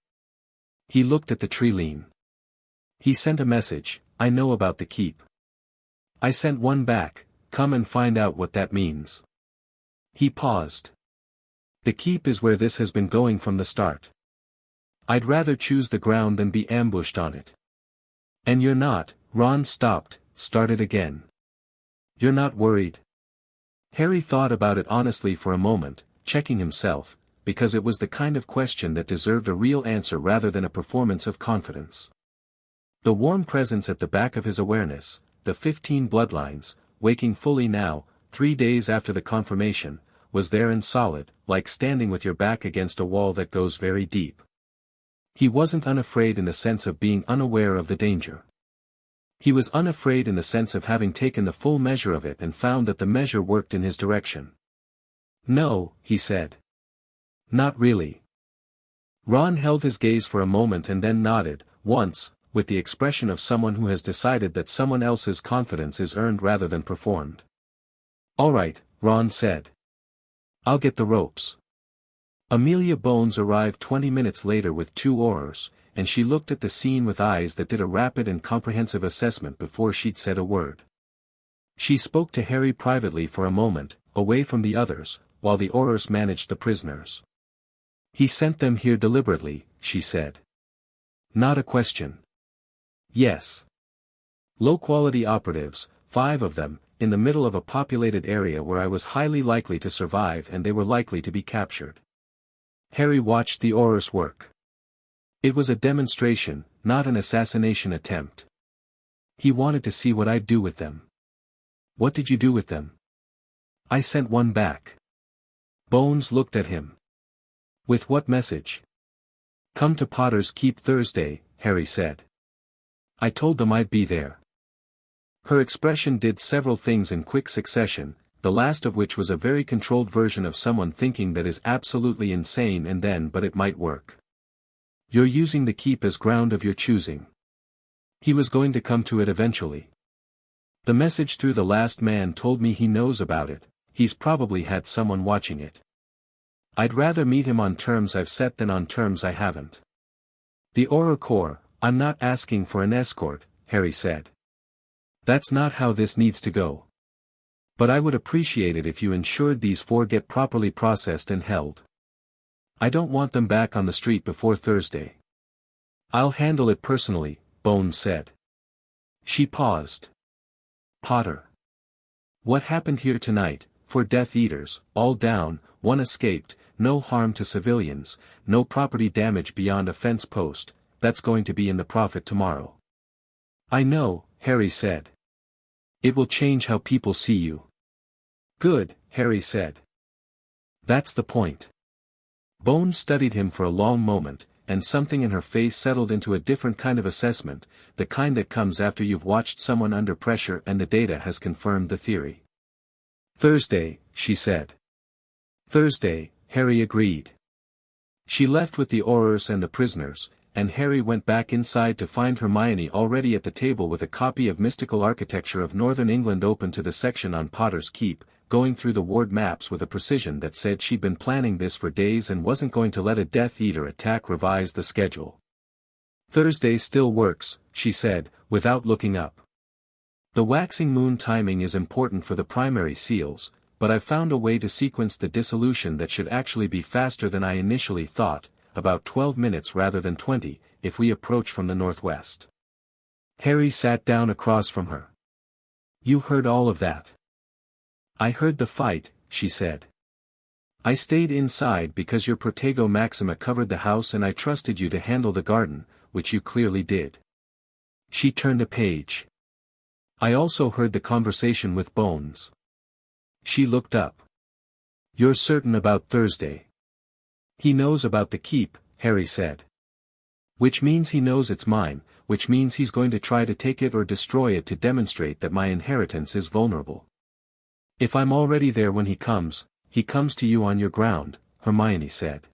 He looked at the tree. He sent a message, I know about the keep. I sent one back, come and find out what that means. He paused. The keep is where this has been going from the start. I'd rather choose the ground than be ambushed on it. And you're not, Ron started again. You're not worried? Harry thought about it honestly for a moment, checking himself, because it was the kind of question that deserved a real answer rather than a performance of confidence. The warm presence at the back of his awareness, the 15 bloodlines, waking fully now, 3 days after the confirmation, was there and solid, like standing with your back against a wall that goes very deep. He wasn't unafraid in the sense of being unaware of the danger. He was unafraid in the sense of having taken the full measure of it and found that the measure worked in his direction. No, he said. Not really. Ron held his gaze for a moment and then nodded, once, with the expression of someone who has decided that someone else's confidence is earned rather than performed. All right, Ron said. I'll get the ropes. Amelia Bones arrived 20 minutes later with 2 oars, and she looked at the scene with eyes that did a rapid and comprehensive assessment before she'd said a word. She spoke to Harry privately for a moment, away from the others, while the oars managed the prisoners. He sent them here deliberately, she said. Not a question. Yes. Low-quality operatives, 5 of them, in the middle of a populated area where I was highly likely to survive and they were likely to be captured. Harry watched the oars work. It was a demonstration, not an assassination attempt. He wanted to see what I'd do with them. What did you do with them? I sent one back. Bones looked at him. With what message? Come to Potter's Keep Thursday, Harry said. I told them I'd be there. Her expression did several things in quick succession, the last of which was a very controlled version of someone thinking that is absolutely insane and then but it might work. You're using the keep as ground of your choosing. He was going to come to it eventually. The message through the last man told me he knows about it, he's probably had someone watching it. I'd rather meet him on terms I've set than on terms I haven't. The Oracle, I'm not asking for an escort, Harry said. That's not how this needs to go. But I would appreciate it if you ensured these 4 get properly processed and held. I don't want them back on the street before Thursday. I'll handle it personally, Bones said. She paused. Potter. What happened here tonight, 4 Death Eaters, all down, 1 escaped, no harm to civilians, no property damage beyond a fence post, that's going to be in the Prophet tomorrow. I know, Harry said. It will change how people see you. Good, Harry said. That's the point. Bones studied him for a long moment, and something in her face settled into a different kind of assessment, the kind that comes after you've watched someone under pressure and the data has confirmed the theory. Thursday, she said. Thursday, Harry agreed. She left with the oars and the prisoners, and Harry went back inside to find Hermione already at the table with a copy of Mystical Architecture of Northern England open to the section on Potter's Keep, going through the ward maps with a precision that said she'd been planning this for days and wasn't going to let a Death Eater attack revise the schedule. Thursday still works, she said, without looking up. The waxing moon timing is important for the primary seals, but I've found a way to sequence the dissolution that should actually be faster than I initially thought, about 12 minutes rather than 20, if we approach from the northwest. Harry sat down across from her. You heard all of that. I heard the fight, she said. I stayed inside because your Protego Maxima covered the house and I trusted you to handle the garden, which you clearly did. She turned a page. I also heard the conversation with Bones. She looked up. You're certain about Thursday? He knows about the keep, Harry said. Which means he knows it's mine, which means he's going to try to take it or destroy it to demonstrate that my inheritance is vulnerable. If I'm already there when he comes to you on your ground, Hermione said.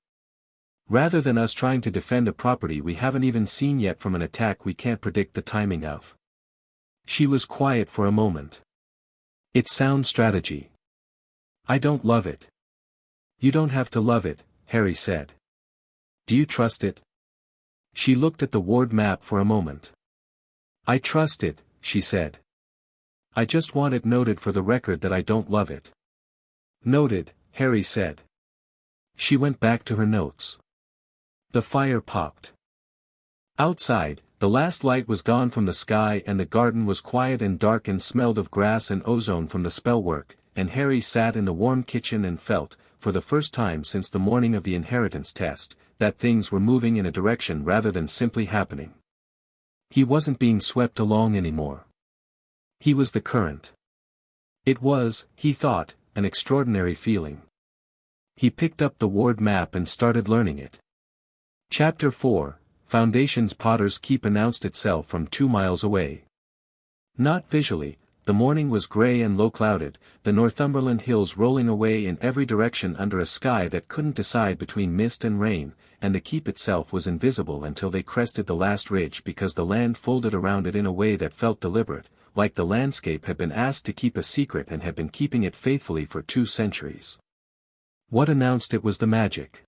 Rather than us trying to defend a property we haven't even seen yet from an attack we can't predict the timing of. She was quiet for a moment. It's sound strategy. I don't love it. You don't have to love it, Harry said. Do you trust it? She looked at the ward map for a moment. I trust it, she said. I just want it noted for the record that I don't love it. Noted, Harry said. She went back to her notes. The fire popped. Outside, the last light was gone from the sky and the garden was quiet and dark and smelled of grass and ozone from the spell work, and Harry sat in the warm kitchen and felt, for the first time since the morning of the inheritance test, that things were moving in a direction rather than simply happening. He wasn't being swept along anymore. He was the current. It was, he thought, an extraordinary feeling. He picked up the ward map and started learning it. Chapter 4, Foundations. Potter's Keep announced itself from 2 miles away. Not visually, the morning was grey and low-clouded, the Northumberland hills rolling away in every direction under a sky that couldn't decide between mist and rain, and the keep itself was invisible until they crested the last ridge because the land folded around it in a way that felt deliberate, like the landscape had been asked to keep a secret and had been keeping it faithfully for 2 centuries. What announced it was the magic.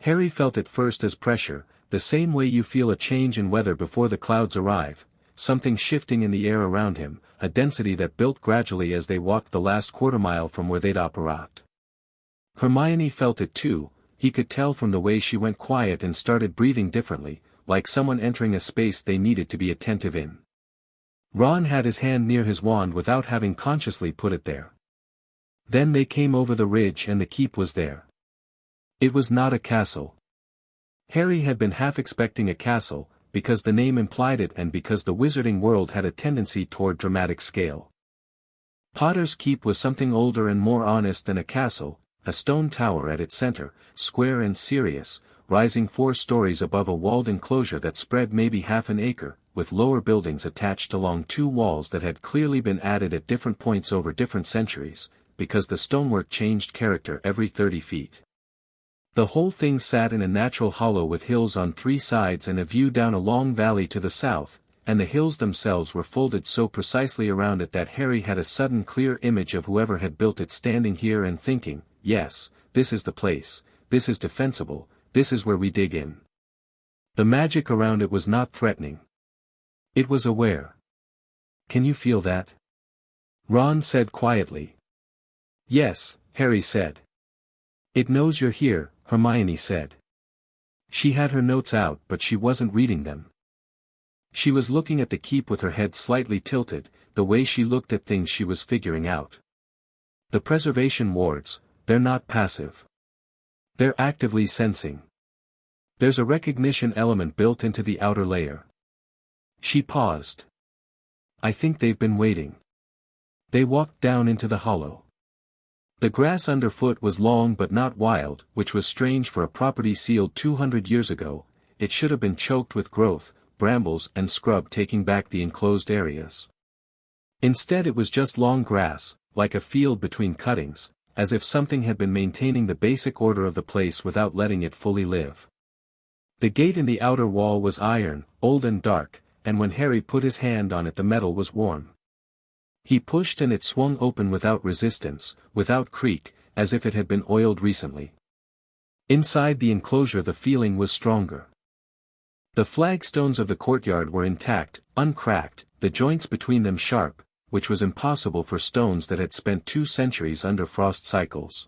Harry felt it first as pressure, the same way you feel a change in weather before the clouds arrive, something shifting in the air around him, a density that built gradually as they walked the last quarter-mile from where they'd operate. Hermione felt it too, he could tell from the way she went quiet and started breathing differently, like someone entering a space they needed to be attentive in. Ron had his hand near his wand without having consciously put it there. Then they came over the ridge and the keep was there. It was not a castle. Harry had been half expecting a castle, because the name implied it and because the wizarding world had a tendency toward dramatic scale. Potter's Keep was something older and more honest than a castle, a stone tower at its center, square and serious, rising 4 stories above a walled enclosure that spread maybe half an acre, with lower buildings attached along 2 walls that had clearly been added at different points over different centuries, because the stonework changed character every 30 feet. The whole thing sat in a natural hollow with hills on 3 sides and a view down a long valley to the south, and the hills themselves were folded so precisely around it that Harry had a sudden clear image of whoever had built it standing here and thinking, yes, this is the place, this is defensible, this is where we dig in. The magic around it was not threatening. It was aware. Can you feel that? Ron said quietly. Yes, Harry said. It knows you're here, Hermione said. She had her notes out but she wasn't reading them. She was looking at the keep with her head slightly tilted, the way she looked at things she was figuring out. The preservation wards, they're not passive. They're actively sensing. There's a recognition element built into the outer layer. She paused. I think they've been waiting. They walked down into the hollow. The grass underfoot was long but not wild, which was strange for a property sealed 200 years ago. It should have been choked with growth, brambles and scrub taking back the enclosed areas. Instead it was just long grass, like a field between cuttings, as if something had been maintaining the basic order of the place without letting it fully live. The gate in the outer wall was iron, old and dark, and when Harry put his hand on it the metal was warm. He pushed and it swung open without resistance, without creak, as if it had been oiled recently. Inside the enclosure the feeling was stronger. The flagstones of the courtyard were intact, uncracked, the joints between them sharp, which was impossible for stones that had spent 2 centuries under frost cycles.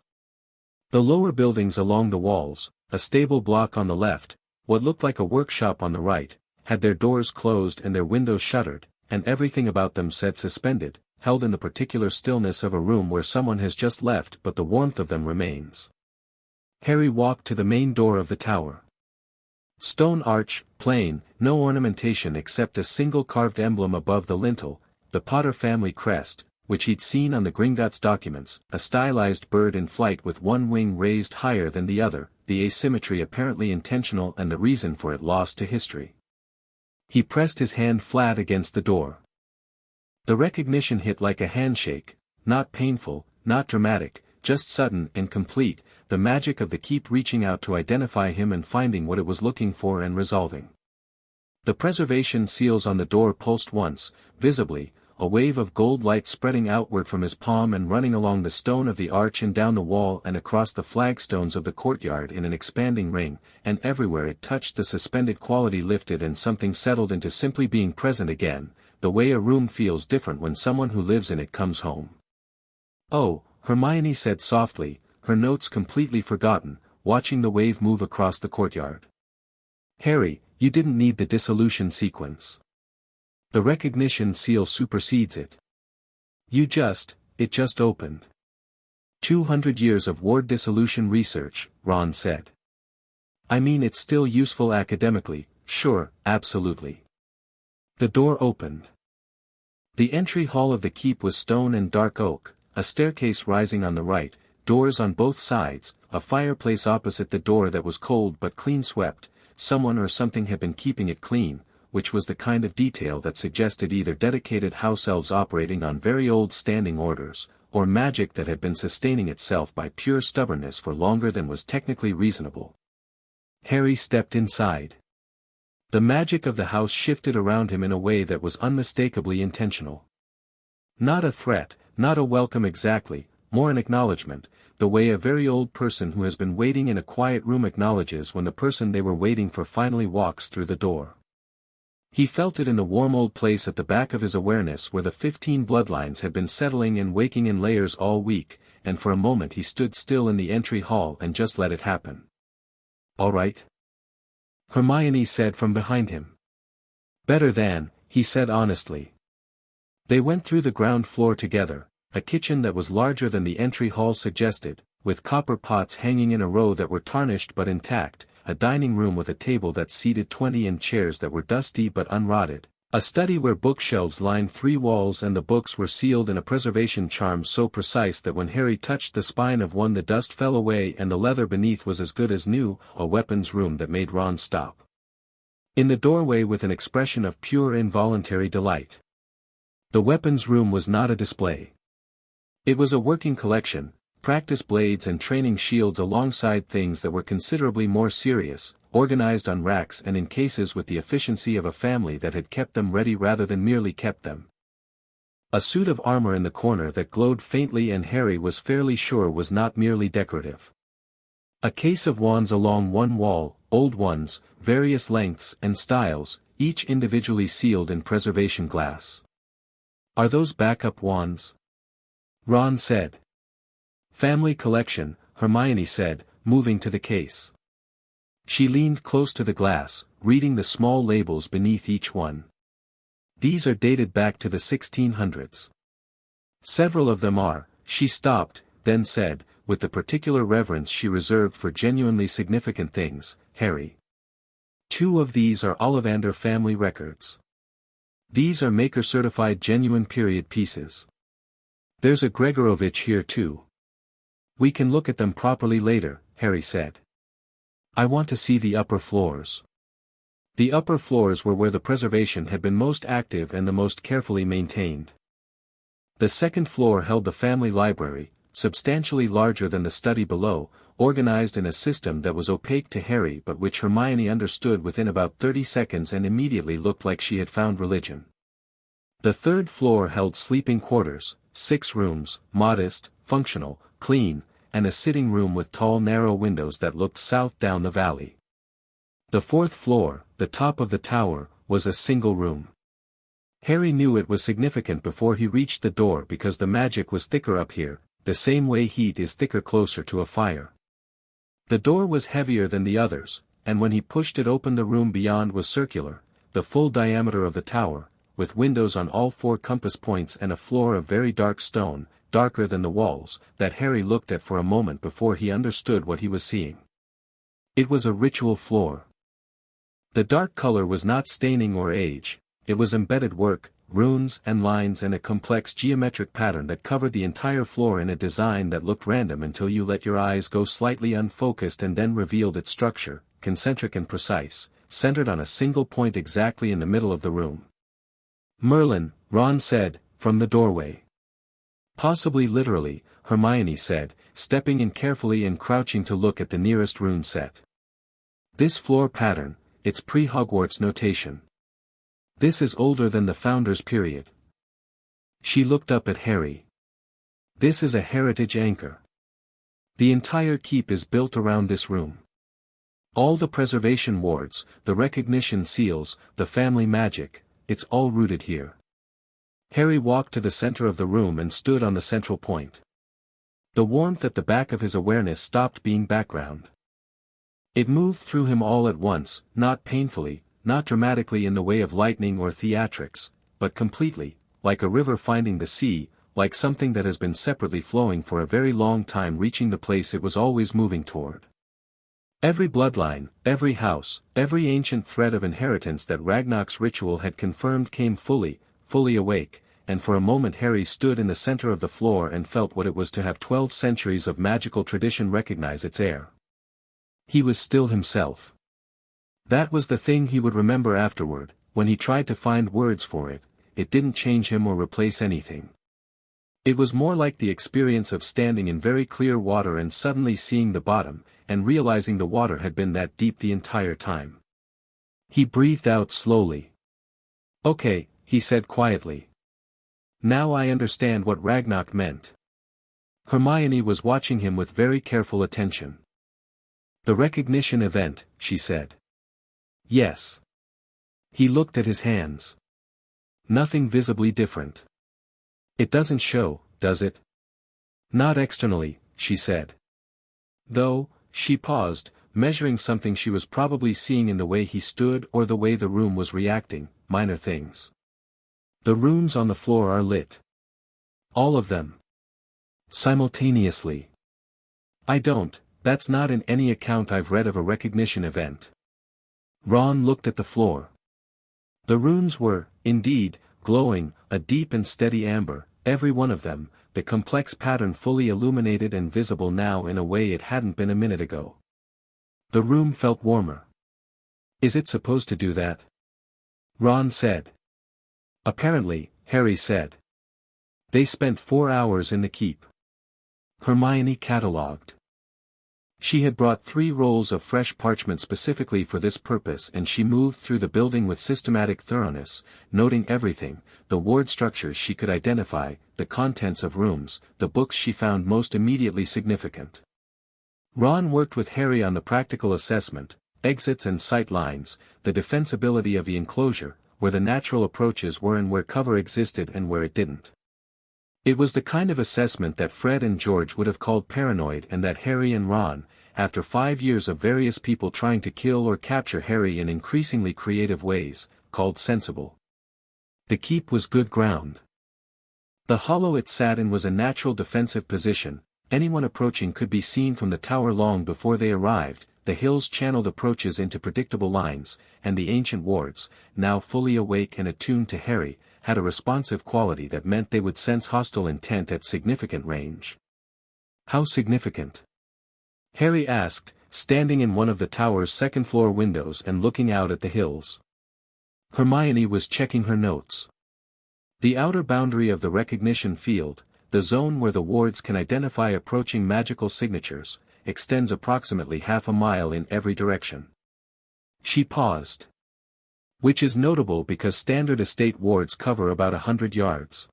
The lower buildings along the walls, a stable block on the left, what looked like a workshop on the right, had their doors closed and their windows shuttered, and everything about them said suspended, held in the particular stillness of a room where someone has just left but the warmth of them remains. Harry walked to the main door of the tower. Stone arch, plain, no ornamentation except a single carved emblem above the lintel, the Potter family crest, which he'd seen on the Gringotts documents, a stylized bird in flight with one wing raised higher than the other, the asymmetry apparently intentional and the reason for it lost to history. He pressed his hand flat against the door. The recognition hit like a handshake, not painful, not dramatic, just sudden and complete, the magic of the keep reaching out to identify him and finding what it was looking for and resolving. The preservation seals on the door pulsed once, visibly, a wave of gold light spreading outward from his palm and running along the stone of the arch and down the wall and across the flagstones of the courtyard in an expanding ring, and everywhere it touched the suspended quality lifted and something settled into simply being present again, the way a room feels different when someone who lives in it comes home. "Oh," Hermione said softly, her notes completely forgotten, watching the wave move across the courtyard. "Harry, you didn't need the dissolution sequence. The recognition seal supersedes it. It just opened." 200 years of ward dissolution research, Ron said. "I mean it's still useful academically, sure, absolutely." The door opened. The entry hall of the keep was stone and dark oak, a staircase rising on the right, doors on both sides, a fireplace opposite the door that was cold but clean swept. Someone or something had been keeping it clean, which was the kind of detail that suggested either dedicated house elves operating on very old standing orders, or magic that had been sustaining itself by pure stubbornness for longer than was technically reasonable. Harry stepped inside. The magic of the house shifted around him in a way that was unmistakably intentional. Not a threat, not a welcome exactly, more an acknowledgement, the way a very old person who has been waiting in a quiet room acknowledges when the person they were waiting for finally walks through the door. He felt it in the warm old place at the back of his awareness where the 15 bloodlines had been settling and waking in layers all week, and for a moment he stood still in the entry hall and just let it happen. "All right?" Hermione said from behind him. "Better than," he said honestly. They went through the ground floor together, a kitchen that was larger than the entry hall suggested, with copper pots hanging in a row that were tarnished but intact, a dining room with a table that seated 20 and chairs that were dusty but unrotted, a study where bookshelves lined 3 walls and the books were sealed in a preservation charm so precise that when Harry touched the spine of one the dust fell away and the leather beneath was as good as new, a weapons room that made Ron stop in the doorway with an expression of pure involuntary delight. The weapons room was not a display. It was a working collection, practice blades and training shields alongside things that were considerably more serious, organized on racks and in cases with the efficiency of a family that had kept them ready rather than merely kept them. A suit of armor in the corner that glowed faintly and Harry was fairly sure was not merely decorative. A case of wands along one wall, old ones, various lengths and styles, each individually sealed in preservation glass. "Are those backup wands?" Ron said. "Family collection," Hermione said, moving to the case. She leaned close to the glass, reading the small labels beneath each one. "These are dated back to the 1600s. Several of them are," she stopped, then said, with the particular reverence she reserved for genuinely significant things, "Harry. 2 of these are Ollivander family records. These are maker-certified genuine period pieces. There's a Gregorovich here too." "We can look at them properly later," Harry said. "I want to see the upper floors." The upper floors were where the preservation had been most active and the most carefully maintained. The second floor held the family library, substantially larger than the study below, organized in a system that was opaque to Harry but which Hermione understood within about 30 seconds and immediately looked like she had found religion. The third floor held sleeping quarters, 6 rooms, modest, functional, clean, and a sitting room with tall narrow windows that looked south down the valley. The fourth floor, the top of the tower, was a single room. Harry knew it was significant before he reached the door because the magic was thicker up here, the same way heat is thicker closer to a fire. The door was heavier than the others, and when he pushed it open the room beyond was circular, the full diameter of the tower, with windows on all 4 compass points and a floor of very dark stone, darker than the walls, that Harry looked at for a moment before he understood what he was seeing. It was a ritual floor. The dark color was not staining or age, it was embedded work, runes and lines and a complex geometric pattern that covered the entire floor in a design that looked random until you let your eyes go slightly unfocused and then revealed its structure, concentric and precise, centered on a single point exactly in the middle of the room. "Merlin," Ron said, from the doorway. "Possibly literally," Hermione said, stepping in carefully and crouching to look at the nearest rune set. This floor pattern, it's pre-Hogwarts notation. This is older than the Founders period. She looked up at Harry. This is a heritage anchor. The entire keep is built around this room. All the preservation wards, the recognition seals, the family magic, it's all rooted here. Harry walked to the center of the room and stood on the central point. The warmth at the back of his awareness stopped being background. It moved through him all at once, not painfully, not dramatically in the way of lightning or theatrics, but completely, like a river finding the sea, like something that has been separately flowing for a very long time reaching the place it was always moving toward. Every bloodline, every house, every ancient thread of inheritance that Ragnarok's ritual had confirmed came fully awake, and for a moment Harry stood in the center of the floor and felt what it was to have 12 centuries of magical tradition recognize its heir. He was still himself. That was the thing he would remember afterward. When he tried to find words for it, it didn't change him or replace anything. It was more like the experience of standing in very clear water and suddenly seeing the bottom, and realizing the water had been that deep the entire time. He breathed out slowly. "Okay," he said quietly. "Now I understand what Ragnarok meant." Hermione was watching him with very careful attention. "The recognition event," she said. "Yes." He looked at his hands. Nothing visibly different. "It doesn't show, does it?" "Not externally," she said. "Though," she paused, measuring something she was probably seeing in the way he stood or the way the room was reacting, minor things. "The runes on the floor are lit. All of them. Simultaneously. That's not in any account I've read of a recognition event." Ron looked at the floor. The runes were, indeed, glowing, a deep and steady amber, every one of them, the complex pattern fully illuminated and visible now in a way it hadn't been a minute ago. The room felt warmer. "Is it supposed to do that?" Ron said. "Apparently," Harry said. "They spent 4 hours in the keep." Hermione catalogued. She had brought 3 rolls of fresh parchment specifically for this purpose, and she moved through the building with systematic thoroughness, noting everything, the ward structures she could identify, the contents of rooms, the books she found most immediately significant. Ron worked with Harry on the practical assessment, exits and sight lines, the defensibility of the enclosure, where the natural approaches were and where cover existed and where it didn't. It was the kind of assessment that Fred and George would have called paranoid and that Harry and Ron, after 5 years of various people trying to kill or capture Harry in increasingly creative ways, called sensible. The keep was good ground. The hollow it sat in was a natural defensive position. Anyone approaching could be seen from the tower long before they arrived. The hills channeled approaches into predictable lines, and the ancient wards, now fully awake and attuned to Harry, had a responsive quality that meant they would sense hostile intent at significant range. "How significant?" Harry asked, standing in one of the tower's second-floor windows and looking out at the hills. Hermione was checking her notes. "The outer boundary of the recognition field, the zone where the wards can identify approaching magical signatures, extends approximately half a mile in every direction." She paused. "Which is notable because standard estate wards cover about 100 yards.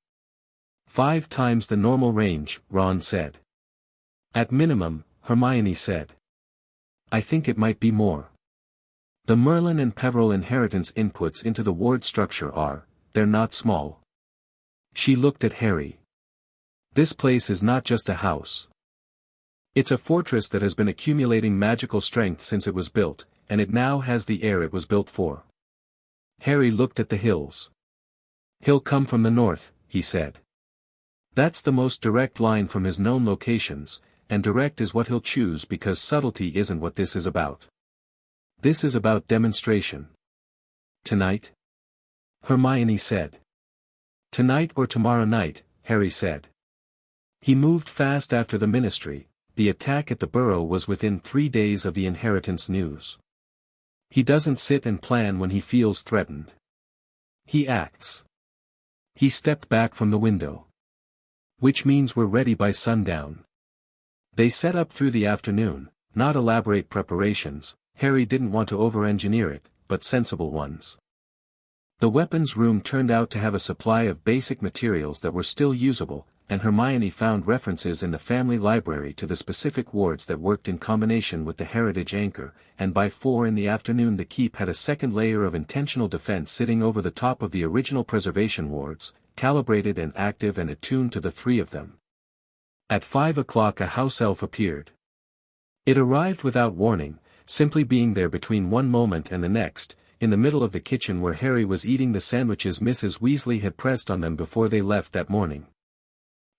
5 times the normal range," Ron said. "At minimum," Hermione said. "I think it might be more. The Merlin and Peveril inheritance inputs into the ward structure they're not small." She looked at Harry. "This place is not just a house. It's a fortress that has been accumulating magical strength since it was built, and it now has the heir it was built for." Harry looked at the hills. "He'll come from the north," he said. "That's the most direct line from his known locations, and direct is what he'll choose because subtlety isn't what this is about. This is about demonstration." "Tonight?" Hermione said. "Tonight or tomorrow night," Harry said. He moved fast after the ministry. The attack at the burrow was within 3 days of the inheritance news. He doesn't sit and plan when he feels threatened. He acts. He stepped back from the window. "Which means we're ready by sundown." They set up through the afternoon, not elaborate preparations. Harry didn't want to over-engineer it, but sensible ones. The weapons room turned out to have a supply of basic materials that were still usable, and Hermione found references in the family library to the specific wards that worked in combination with the heritage anchor, and by 4 in the afternoon the keep had a second layer of intentional defense sitting over the top of the original preservation wards, calibrated and active and attuned to the 3 of them. At 5 o'clock a house elf appeared. It arrived without warning, simply being there between one moment and the next, in the middle of the kitchen where Harry was eating the sandwiches Mrs. Weasley had pressed on them before they left that morning.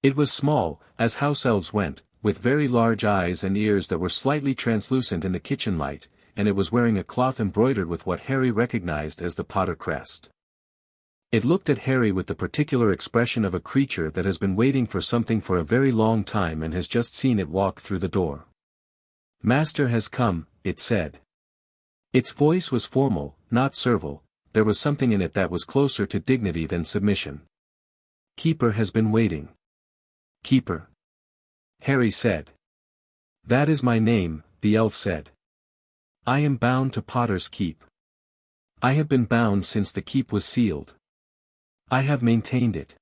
It was small, as house elves went, with very large eyes and ears that were slightly translucent in the kitchen light, and it was wearing a cloth embroidered with what Harry recognized as the Potter crest. It looked at Harry with the particular expression of a creature that has been waiting for something for a very long time and has just seen it walk through the door. "Master has come," it said. Its voice was formal, not servile. There was something in it that was closer to dignity than submission. "Keeper has been waiting." "Keeper?" Harry said. "That is my name," the elf said. "I am bound to Potter's Keep. I have been bound since the keep was sealed. I have maintained it."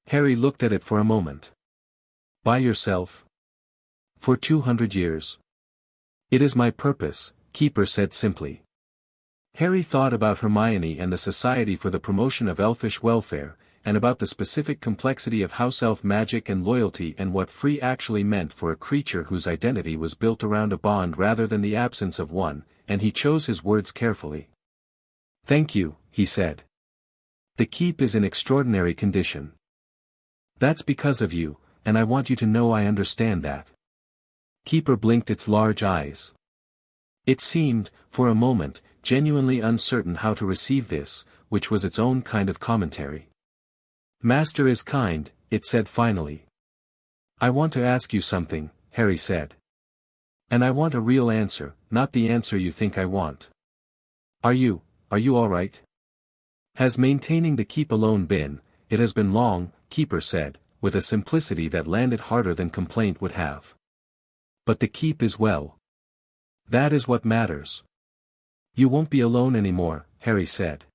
Harry looked at it for a moment. "By yourself?" "For 200 years. It is my purpose," Keeper said simply. Harry thought about Hermione and the Society for the Promotion of Elfish Welfare, and about the specific complexity of house elf magic and loyalty and what free actually meant for a creature whose identity was built around a bond rather than the absence of one, and he chose his words carefully. "Thank you," he said. "The keep is in extraordinary condition. That's because of you, and I want you to know I understand that." Keeper blinked its large eyes. It seemed, for a moment, genuinely uncertain how to receive this, which was its own kind of commentary. "Master is kind," it said finally. "I want to ask you something," Harry said. "And I want a real answer, not the answer you think I want. Are you all right? Has maintaining the keep alone been?" "It has been long," Keeper said, with a simplicity that landed harder than complaint would have. "But the keep is well. That is what matters." "You won't be alone anymore," Harry said.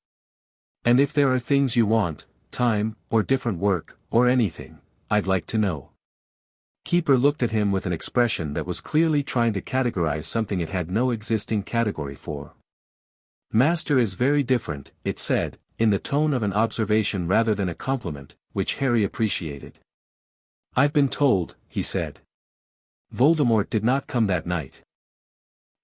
"And if there are things you want, time, or different work, or anything, I'd like to know." Keeper looked at him with an expression that was clearly trying to categorize something it had no existing category for. "Master is very different," it said, in the tone of an observation rather than a compliment, which Harry appreciated. "I've been told," he said. "Voldemort did not come that night.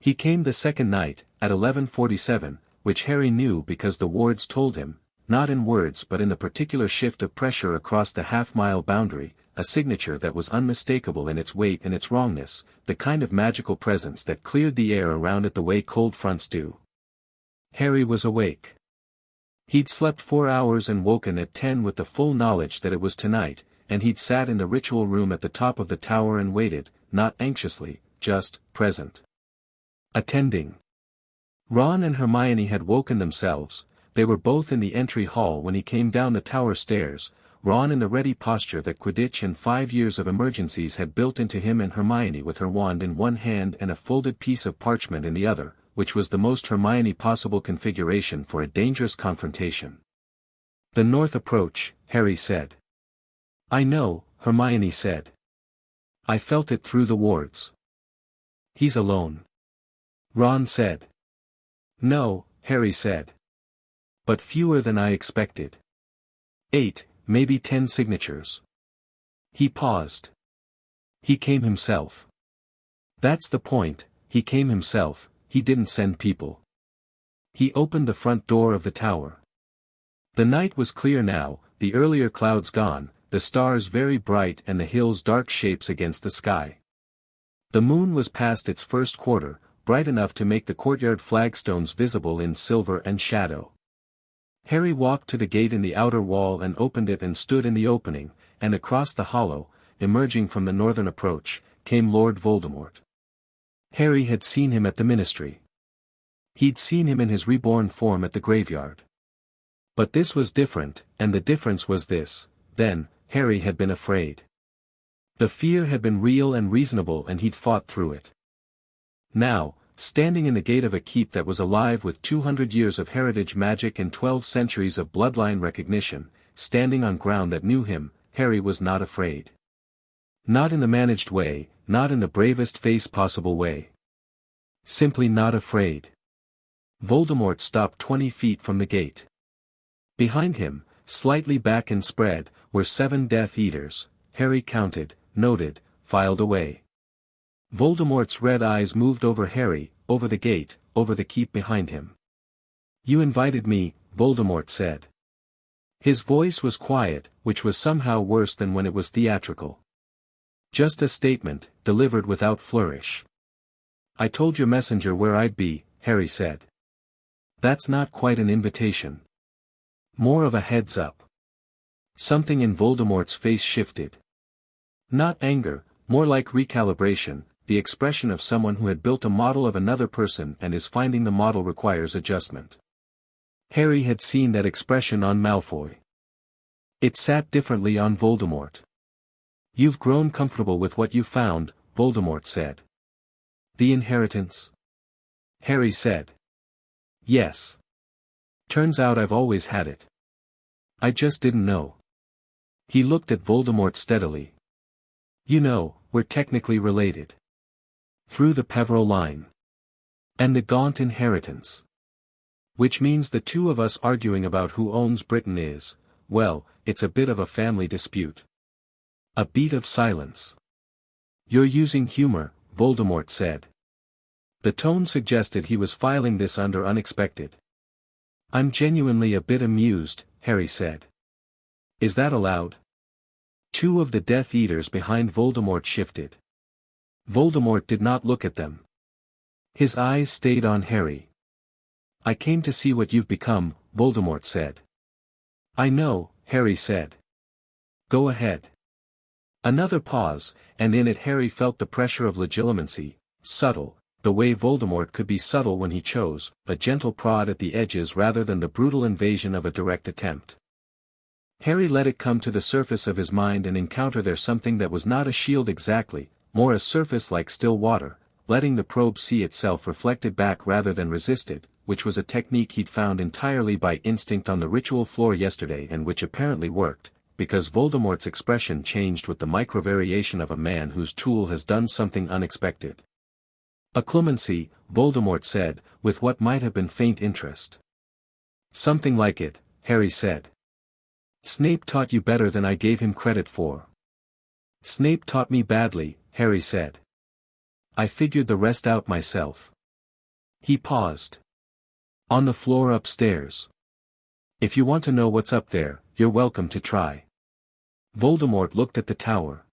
He came the second night, at 11:47, which Harry knew because the wards told him, not in words but in the particular shift of pressure across the half-mile boundary, a signature that was unmistakable in its weight and its wrongness, the kind of magical presence that cleared the air around it the way cold fronts do. Harry was awake. He'd slept 4 hours and woken at 10 with the full knowledge that it was tonight, and he'd sat in the ritual room at the top of the tower and waited, not anxiously, just, present. Attending. Ron and Hermione had woken themselves. They were both in the entry hall when he came down the tower stairs, Ron in the ready posture that Quidditch and 5 years of emergencies had built into him, and Hermione with her wand in one hand and a folded piece of parchment in the other, which was the most Hermione possible configuration for a dangerous confrontation. "The north approach," Harry said. "I know," Hermione said. "I felt it through the wards." "He's alone," Ron said. "No," Harry said. "But fewer than I expected. 8, maybe 10 signatures." He paused. "He came himself. That's the point, he came himself, he didn't send people." He opened the front door of the tower. The night was clear now, the earlier clouds gone, the stars very bright and the hills dark shapes against the sky. The moon was past its first quarter, bright enough to make the courtyard flagstones visible in silver and shadow. Harry walked to the gate in the outer wall and opened it and stood in the opening, and across the hollow, emerging from the northern approach, came Lord Voldemort. Harry had seen him at the Ministry. He'd seen him in his reborn form at the graveyard. But this was different, and the difference was this: then, Harry had been afraid. The fear had been real and reasonable and he'd fought through it. Now, standing in the gate of a keep that was alive with 200 years of heritage magic and 12 centuries of bloodline recognition, standing on ground that knew him, Harry was not afraid. Not in the managed way, not in the bravest face possible way. Simply not afraid. Voldemort stopped 20 feet from the gate. Behind him, slightly back and spread, were 7 Death Eaters. Harry counted, noted, filed away. Voldemort's red eyes moved over Harry, over the gate, over the keep behind him. "You invited me," Voldemort said. His voice was quiet, which was somehow worse than when it was theatrical. "Just a statement, delivered without flourish." "I told your messenger where I'd be," Harry said. "That's not quite an invitation. More of a heads up." Something in Voldemort's face shifted. Not anger, more like recalibration, the expression of someone who had built a model of another person and is finding the model requires adjustment. Harry had seen that expression on Malfoy. It sat differently on Voldemort. "You've grown comfortable with what you found," Voldemort said. "The inheritance?" Harry said. "Yes. Turns out I've always had it. I just didn't know." He looked at Voldemort steadily. "You know, we're technically related. Through the Peverell line. And the Gaunt inheritance. Which means the two of us arguing about who owns Britain is, well, it's a bit of a family dispute." A beat of silence. "You're using humor," Voldemort said. The tone suggested he was filing this under unexpected. "I'm genuinely a bit amused," Harry said. "Is that allowed?" 2 of the Death Eaters behind Voldemort shifted. Voldemort did not look at them. His eyes stayed on Harry. "I came to see what you've become," Voldemort said. "I know," Harry said. "Go ahead." Another pause, and in it Harry felt the pressure of legitimacy, subtle, the way Voldemort could be subtle when he chose, a gentle prod at the edges rather than the brutal invasion of a direct attempt. Harry let it come to the surface of his mind and encounter there something that was not a shield exactly, more a surface like still water, letting the probe see itself reflected back rather than resisted, which was a technique he'd found entirely by instinct on the ritual floor yesterday and which apparently worked, because Voldemort's expression changed with the microvariation of a man whose tool has done something unexpected. "A clemency," Voldemort said, with what might have been faint interest. "Something like it," Harry said. "Snape taught you better than I gave him credit for." "Snape taught me badly," Harry said. "I figured the rest out myself." He paused. "On the floor upstairs. If you want to know what's up there, you're welcome to try." Voldemort looked at the tower.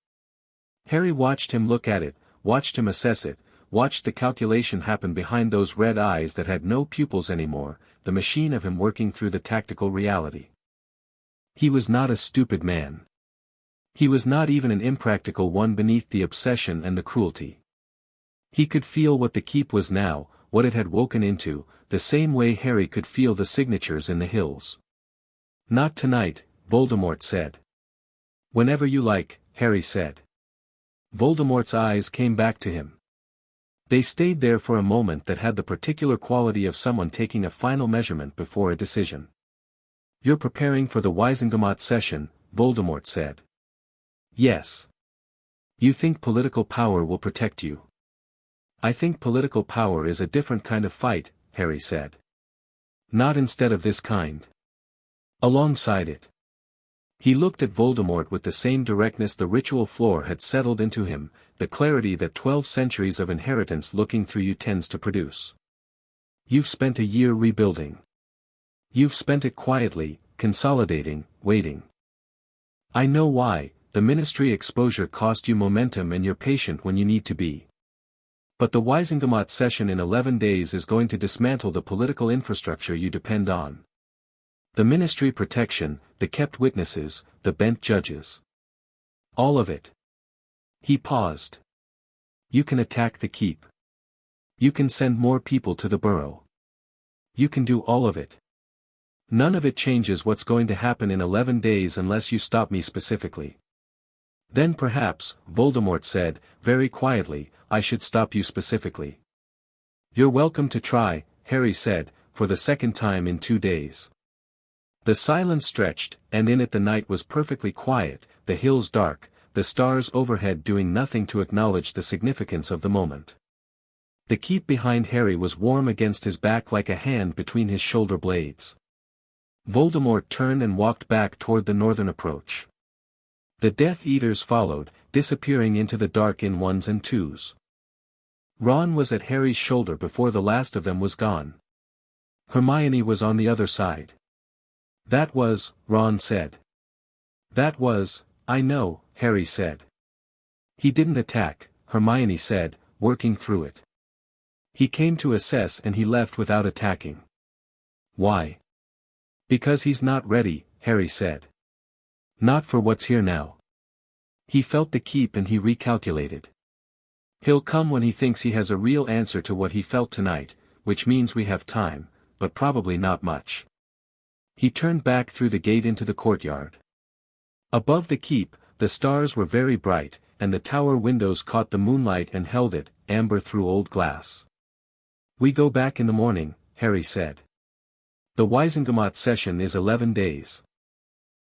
Harry watched him look at it, watched him assess it, watched the calculation happen behind those red eyes that had no pupils anymore, the machine of him working through the tactical reality. He was not a stupid man. He was not even an impractical one beneath the obsession and the cruelty. He could feel what the keep was now, what it had woken into, the same way Harry could feel the signatures in the hills. "Not tonight," Voldemort said. "Whenever you like," Harry said. Voldemort's eyes came back to him. They stayed there for a moment that had the particular quality of someone taking a final measurement before a decision. "You're preparing for the Wizengamot session," Voldemort said. "Yes. You think political power will protect you." "I think political power is a different kind of fight," Harry said. "Not instead of this kind. Alongside it." He looked at Voldemort with the same directness the ritual floor had settled into him, the clarity that 12 centuries of inheritance looking through you tends to produce. "You've spent a year rebuilding. You've spent it quietly, consolidating, waiting. I know why, the ministry exposure cost you momentum and you're patient when you need to be. But the Wizengamot session in 11 days is going to dismantle the political infrastructure you depend on. The ministry protection, the kept witnesses, the bent judges. All of it." He paused. "You can attack the keep. You can send more people to the burrow. You can do all of it. None of it changes what's going to happen in 11 days unless you stop me specifically. Then perhaps, Voldemort said, very quietly, I should stop you specifically. You're welcome to try, Harry said, for the second time in 2 days. The silence stretched, and in it the night was perfectly quiet, the hills dark, the stars overhead doing nothing to acknowledge the significance of the moment. The keep behind Harry was warm against his back like a hand between his shoulder blades. Voldemort turned and walked back toward the northern approach. The Death Eaters followed, disappearing into the dark in ones and twos. Ron was at Harry's shoulder before the last of them was gone. Hermione was on the other side. That was, Ron said. That was, I know, Harry said. He didn't attack, Hermione said, working through it. He came to assess and he left without attacking. Why? Because he's not ready, Harry said. Not for what's here now. He felt the keep and he recalculated. He'll come when he thinks he has a real answer to what he felt tonight, which means we have time, but probably not much. He turned back through the gate into the courtyard. Above the keep, the stars were very bright, and the tower windows caught the moonlight and held it, amber through old glass. We go back in the morning, Harry said. The Wizengamot session is 11 days.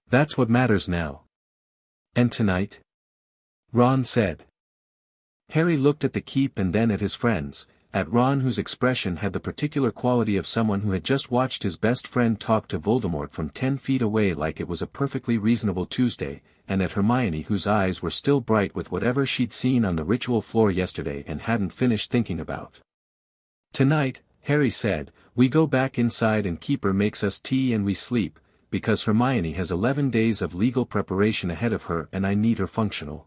That's what matters now. And tonight? Ron said. Harry looked at the keep and then at his friends, at Ron whose expression had the particular quality of someone who had just watched his best friend talk to Voldemort from 10 feet away like it was a perfectly reasonable Tuesday, and at Hermione whose eyes were still bright with whatever she'd seen on the ritual floor yesterday and hadn't finished thinking about. Tonight, Harry said, we go back inside and Keeper makes us tea and we sleep, because Hermione has 11 days of legal preparation ahead of her and I need her functional.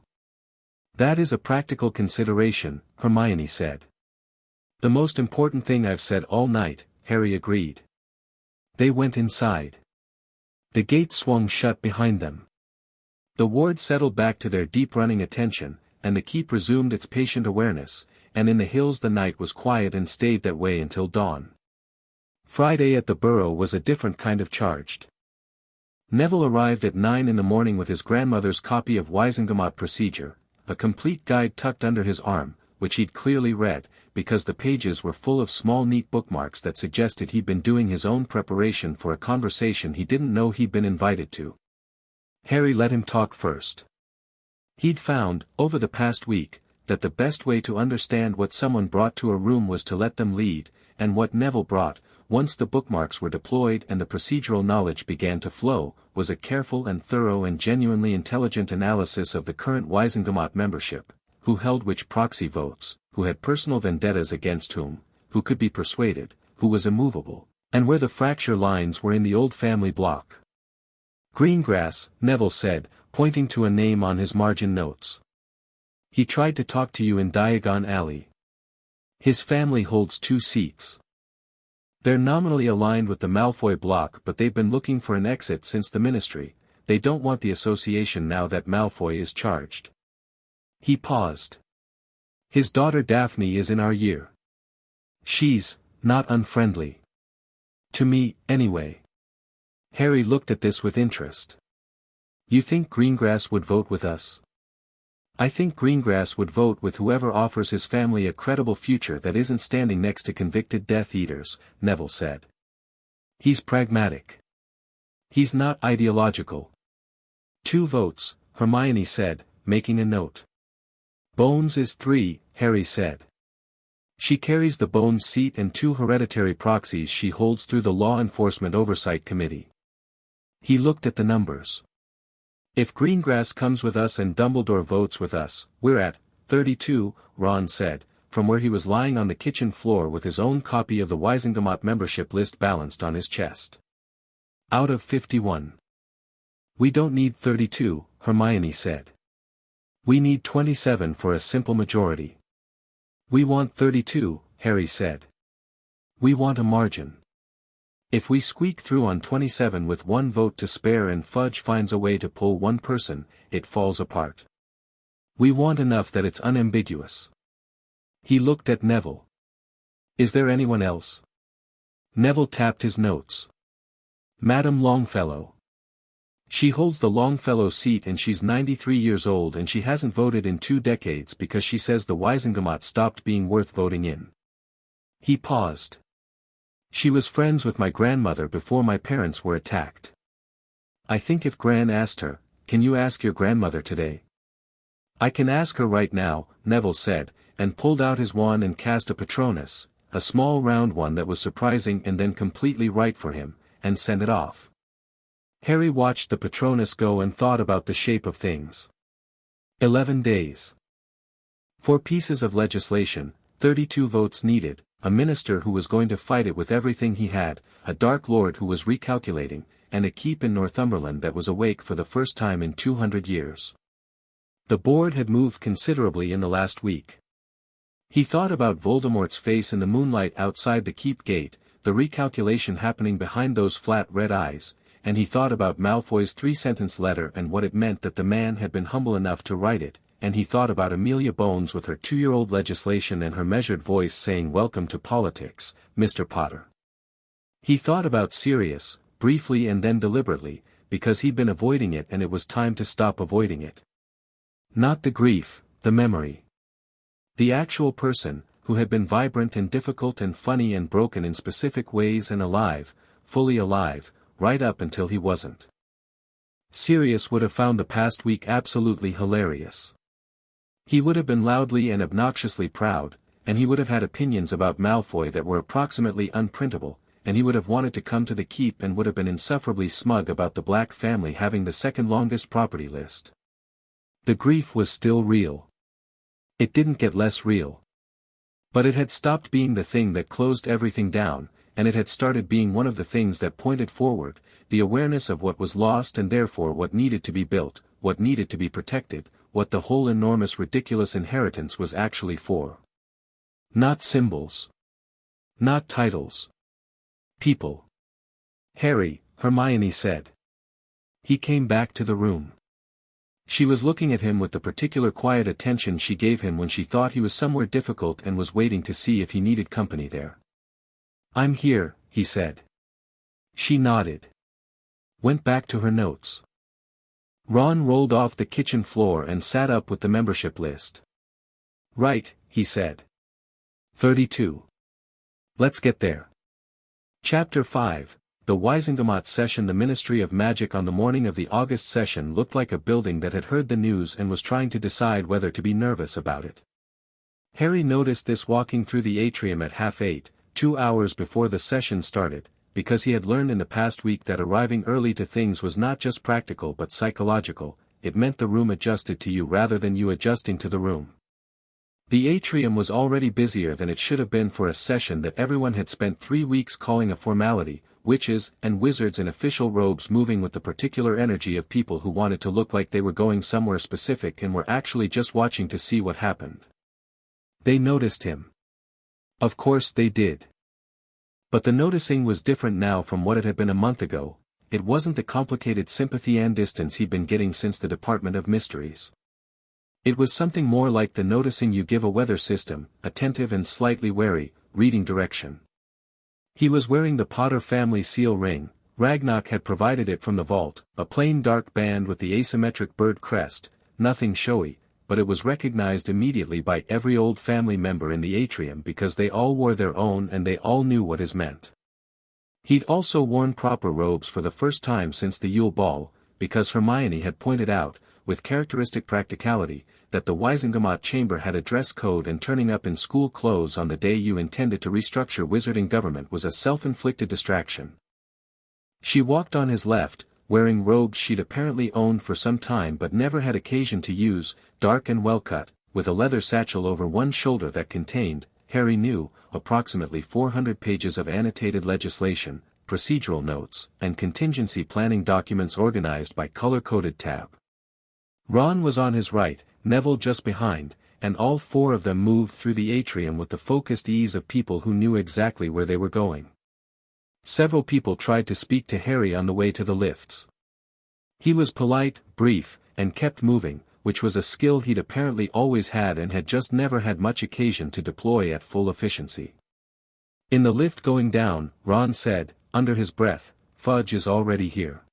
That is a practical consideration, Hermione said. The most important thing I've said all night, Harry agreed. They went inside. The gate swung shut behind them. The ward settled back to their deep-running attention, and the keep resumed its patient awareness, and in the hills the night was quiet and stayed that way until dawn. Friday at the Burrow was a different kind of charged. Neville arrived at 9 in the morning with his grandmother's copy of Wizengamot Procedure, a complete guide tucked under his arm, which he'd clearly read, because the pages were full of small neat bookmarks that suggested he'd been doing his own preparation for a conversation he didn't know he'd been invited to. Harry let him talk first. He'd found, over the past week, that the best way to understand what someone brought to a room was to let them lead, and what Neville brought, once the bookmarks were deployed and the procedural knowledge began to flow, was a careful and thorough and genuinely intelligent analysis of the current Wizengamot membership, who held which proxy votes, who had personal vendettas against whom, who could be persuaded, who was immovable, and where the fracture lines were in the old family block. Greengrass, Neville said, pointing to a name on his margin notes. He tried to talk to you in Diagon Alley. His family holds 2 seats. They're nominally aligned with the Malfoy block but they've been looking for an exit since the Ministry, they don't want the association now that Malfoy is charged. He paused. His daughter Daphne is in our year. She's not unfriendly. To me, anyway. Harry looked at this with interest. You think Greengrass would vote with us? I think Greengrass would vote with whoever offers his family a credible future that isn't standing next to convicted Death Eaters, Neville said. He's pragmatic. He's not ideological. 2 votes, Hermione said, making a note. Bones is 3, Harry said. She carries the Bones seat and 2 hereditary proxies she holds through the Law Enforcement Oversight Committee. He looked at the numbers. If Greengrass comes with us and Dumbledore votes with us, we're at 32, Ron said, from where he was lying on the kitchen floor with his own copy of the Wizengamot membership list balanced on his chest. Out of 51. We don't need 32, Hermione said. We need 27 for a simple majority. We want 32, Harry said. We want a margin. If we squeak through on 27 with 1 vote to spare and Fudge finds a way to pull 1 person, it falls apart. We want enough that it's unambiguous. He looked at Neville. Is there anyone else? Neville tapped his notes. Madame Longfellow. She holds the Longfellow seat and she's 93 years old and she hasn't voted in 2 decades because she says the Wisengamot stopped being worth voting in. He paused. She was friends with my grandmother before my parents were attacked. I think if Gran asked her, "Can you ask your grandmother today?" "I can ask her right now," Neville said, and pulled out his wand and cast a Patronus, a small round one that was surprising and then completely right for him, and sent it off. Harry watched the Patronus go and thought about the shape of things. 11 days. 4 pieces of legislation, 32 votes needed, a minister who was going to fight it with everything he had, a Dark Lord who was recalculating, and a keep in Northumberland that was awake for the first time in 200 years. The board had moved considerably in the last week. He thought about Voldemort's face in the moonlight outside the keep gate, the recalculation happening behind those flat red eyes, and he thought about Malfoy's 3-sentence letter and what it meant that the man had been humble enough to write it, and he thought about Amelia Bones with her 2-year-old legislation and her measured voice saying "Welcome to politics, Mr. Potter." He thought about Sirius, briefly and then deliberately, because he'd been avoiding it and it was time to stop avoiding it. Not the grief, the memory. The actual person, who had been vibrant and difficult and funny and broken in specific ways and alive, fully alive, right up until he wasn't. Sirius would have found the past week absolutely hilarious. He would have been loudly and obnoxiously proud, and he would have had opinions about Malfoy that were approximately unprintable, and he would have wanted to come to the keep and would have been insufferably smug about the Black family having the second longest property list. The grief was still real. It didn't get less real. But it had stopped being the thing that closed everything down, and it had started being one of the things that pointed forward, the awareness of what was lost and therefore what needed to be built, what needed to be protected, what the whole enormous ridiculous inheritance was actually for. Not symbols. Not titles. People. "Harry," Hermione said. He came back to the room. She was looking at him with the particular quiet attention she gave him when she thought he was somewhere difficult and was waiting to see if he needed company there. "I'm here," he said. She nodded. Went back to her notes. Ron rolled off the kitchen floor and sat up with the membership list. "Right," he said. 32. Let's get there. Chapter 5. The Wisengamot session. The Ministry of Magic on the morning of the August session looked like a building that had heard the news and was trying to decide whether to be nervous about it. Harry noticed this walking through the atrium at 8:30, 2 hours before the session started, because he had learned in the past week that arriving early to things was not just practical but psychological. It meant the room adjusted to you rather than you adjusting to the room. The atrium was already busier than it should have been for a session that everyone had spent 3 weeks calling a formality, witches and wizards in official robes moving with the particular energy of people who wanted to look like they were going somewhere specific and were actually just watching to see what happened. They noticed him. Of course they did. But the noticing was different now from what it had been a month ago. It wasn't the complicated sympathy and distance he'd been getting since the Department of Mysteries. It was something more like the noticing you give a weather system, attentive and slightly wary, reading direction. He was wearing the Potter family seal ring. Ragnarok had provided it from the vault, a plain dark band with the asymmetric bird crest, nothing showy, but it was recognized immediately by every old family member in the atrium because they all wore their own and they all knew what his meant. He'd also worn proper robes for the first time since the Yule Ball, because Hermione had pointed out, with characteristic practicality, that the Wisengamot chamber had a dress code and turning up in school clothes on the day you intended to restructure wizarding government was a self-inflicted distraction. She walked on his left, wearing robes she'd apparently owned for some time but never had occasion to use, dark and well-cut, with a leather satchel over one shoulder that contained, Harry knew, approximately 400 pages of annotated legislation, procedural notes, and contingency planning documents organized by color-coded tab. Ron was on his right, Neville just behind, and all 4 of them moved through the atrium with the focused ease of people who knew exactly where they were going. Several people tried to speak to Harry on the way to the lifts. He was polite, brief, and kept moving, which was a skill he'd apparently always had and had just never had much occasion to deploy at full efficiency. In the lift going down, Ron said, under his breath, "Fudge is already here."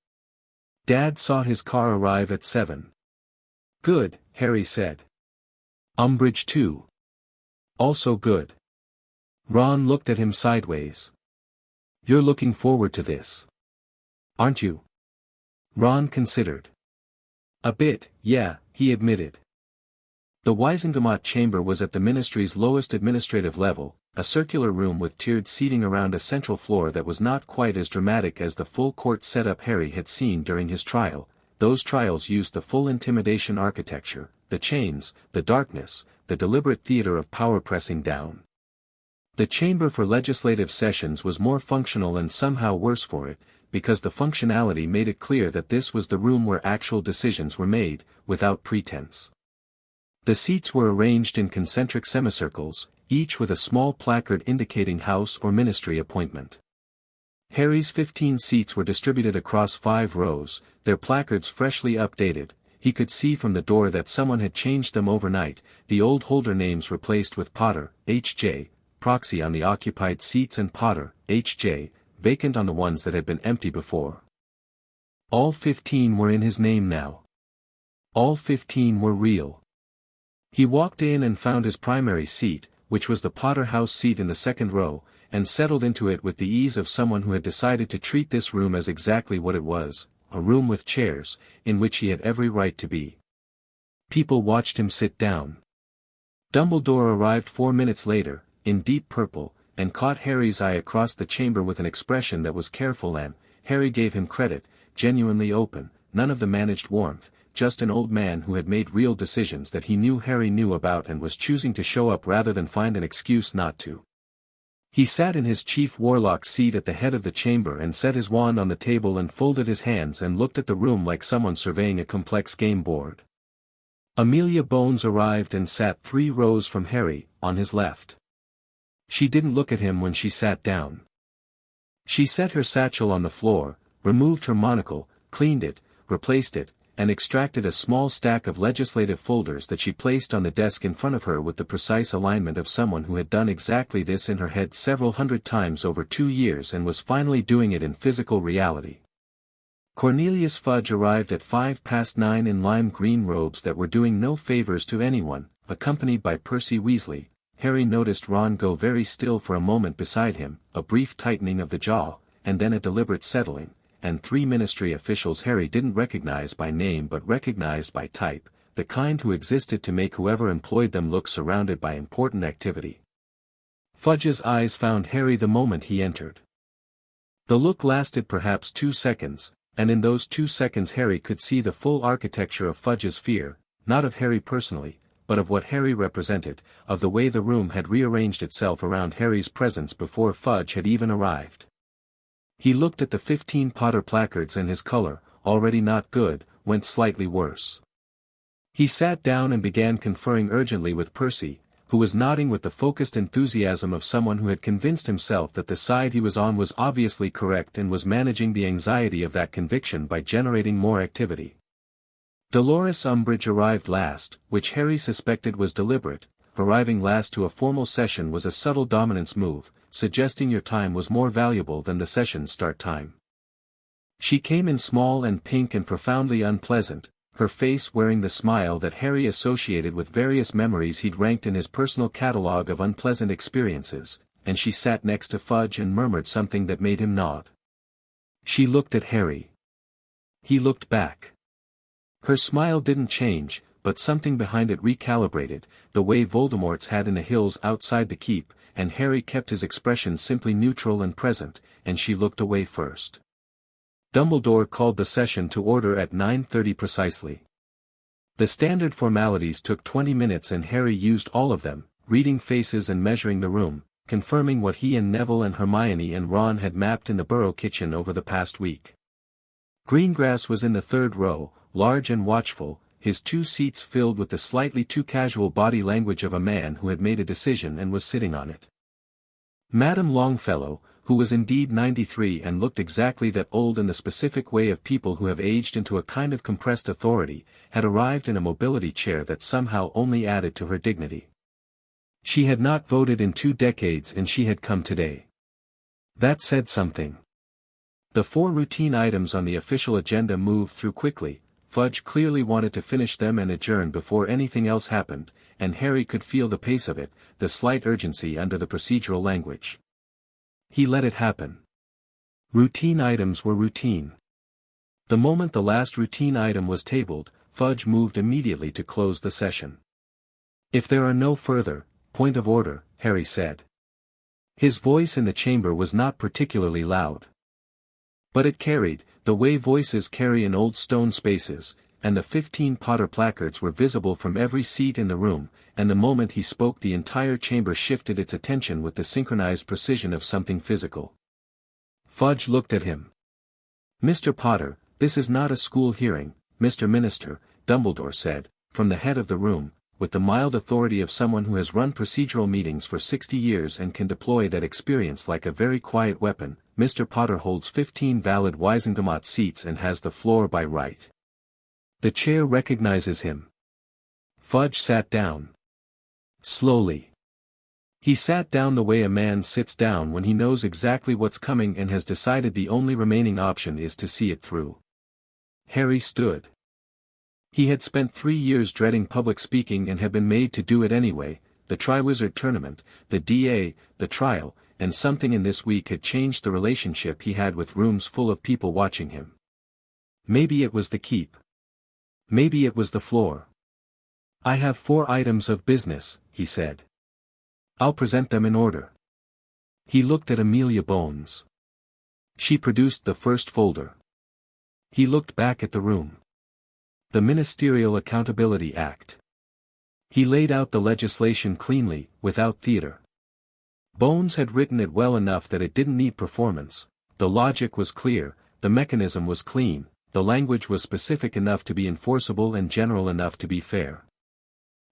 Dad saw his car arrive at 7. Good, Harry said. Umbridge too. Also good. Ron looked at him sideways. You're looking forward to this. Aren't you? Ron considered. A bit, yeah, he admitted. The Wisengamot chamber was at the ministry's lowest administrative level, a circular room with tiered seating around a central floor that was not quite as dramatic as the full court setup Harry had seen during his trial. Those trials used the full intimidation architecture, the chains, the darkness, the deliberate theater of power pressing down. The chamber for legislative sessions was more functional and somehow worse for it, because the functionality made it clear that this was the room where actual decisions were made, without pretense. The seats were arranged in concentric semicircles, each with a small placard indicating house or ministry appointment. Harry's 15 seats were distributed across 5 rows, their placards freshly updated. He could see from the door that someone had changed them overnight, the old holder names replaced with Potter, H.J., proxy on the occupied seats and Potter, H.J., vacant on the ones that had been empty before. All 15 were in his name now. All 15 were real. He walked in and found his primary seat, which was the Potter House seat in the second row, and settled into it with the ease of someone who had decided to treat this room as exactly what it was, a room with chairs, in which he had every right to be. People watched him sit down. Dumbledore arrived 4 minutes later, in deep purple, and caught Harry's eye across the chamber with an expression that was careful and, Harry gave him credit, genuinely open, none of the managed warmth, just an old man who had made real decisions that he knew Harry knew about and was choosing to show up rather than find an excuse not to. He sat in his chief warlock's seat at the head of the chamber and set his wand on the table and folded his hands and looked at the room like someone surveying a complex game board. Amelia Bones arrived and sat 3 rows from Harry, on his left. She didn't look at him when she sat down. She set her satchel on the floor, removed her monocle, cleaned it, replaced it, and extracted a small stack of legislative folders that she placed on the desk in front of her with the precise alignment of someone who had done exactly this in her head several hundred times over 2 years and was finally doing it in physical reality. Cornelius Fudge arrived at 9:05 in lime green robes that were doing no favors to anyone, accompanied by Percy Weasley. Harry noticed Ron go very still for a moment beside him, a brief tightening of the jaw, and then a deliberate settling, and 3 ministry officials Harry didn't recognize by name but recognized by type, the kind who existed to make whoever employed them look surrounded by important activity. Fudge's eyes found Harry the moment he entered. The look lasted perhaps 2 seconds, and in those 2 seconds Harry could see the full architecture of Fudge's fear, not of Harry personally, but of what Harry represented, of the way the room had rearranged itself around Harry's presence before Fudge had even arrived. He looked at the 15 Potter placards and his color, already not good, went slightly worse. He sat down and began conferring urgently with Percy, who was nodding with the focused enthusiasm of someone who had convinced himself that the side he was on was obviously correct and was managing the anxiety of that conviction by generating more activity. Dolores Umbridge arrived last, which Harry suspected was deliberate. Arriving last to a formal session was a subtle dominance move, suggesting your time was more valuable than the session start time. She came in small and pink and profoundly unpleasant, her face wearing the smile that Harry associated with various memories he'd ranked in his personal catalogue of unpleasant experiences, and she sat next to Fudge and murmured something that made him nod. She looked at Harry. He looked back. Her smile didn't change, but something behind it recalibrated, the way Voldemort's had in the hills outside the keep, and Harry kept his expression simply neutral and present, and she looked away first. Dumbledore called the session to order at 9:30 precisely. The standard formalities took 20 minutes and Harry used all of them, reading faces and measuring the room, confirming what he and Neville and Hermione and Ron had mapped in the Burrow kitchen over the past week. Greengrass was in the 3rd row, large and watchful, his 2 seats filled with the slightly too casual body language of a man who had made a decision and was sitting on it. Madame Longfellow, who was indeed 93 and looked exactly that old in the specific way of people who have aged into a kind of compressed authority, had arrived in a mobility chair that somehow only added to her dignity. She had not voted in 2 decades and she had come today. That said something. The 4 routine items on the official agenda moved through quickly. Fudge clearly wanted to finish them and adjourn before anything else happened, and Harry could feel the pace of it, the slight urgency under the procedural language. He let it happen. Routine items were routine. The moment the last routine item was tabled, Fudge moved immediately to close the session. "If there are no further, point of order," Harry said. His voice in the chamber was not particularly loud. But it carried, the way voices carry in old stone spaces, and the 15 Potter placards were visible from every seat in the room, and the moment he spoke the entire chamber shifted its attention with the synchronized precision of something physical. Fudge looked at him. "Mr. Potter, this is not a school hearing, Mr. Minister," Dumbledore said, from the head of the room, with the mild authority of someone who has run procedural meetings for 60 years and can deploy that experience like a very quiet weapon. "Mr. Potter holds 15 valid Wisengamot seats and has the floor by right. The chair recognizes him." Fudge sat down. Slowly. He sat down the way a man sits down when he knows exactly what's coming and has decided the only remaining option is to see it through. Harry stood. He had spent 3 years dreading public speaking and had been made to do it anyway, the Triwizard Tournament, the DA, the trial, and something in this week had changed the relationship he had with rooms full of people watching him. Maybe it was the keep. Maybe it was the floor. "I have 4 items of business," he said. "I'll present them in order." He looked at Amelia Bones. She produced the first folder. He looked back at the room. The Ministerial Accountability Act. He laid out the legislation cleanly, without theater. Bones had written it well enough that it didn't need performance. The logic was clear, the mechanism was clean, the language was specific enough to be enforceable and general enough to be fair.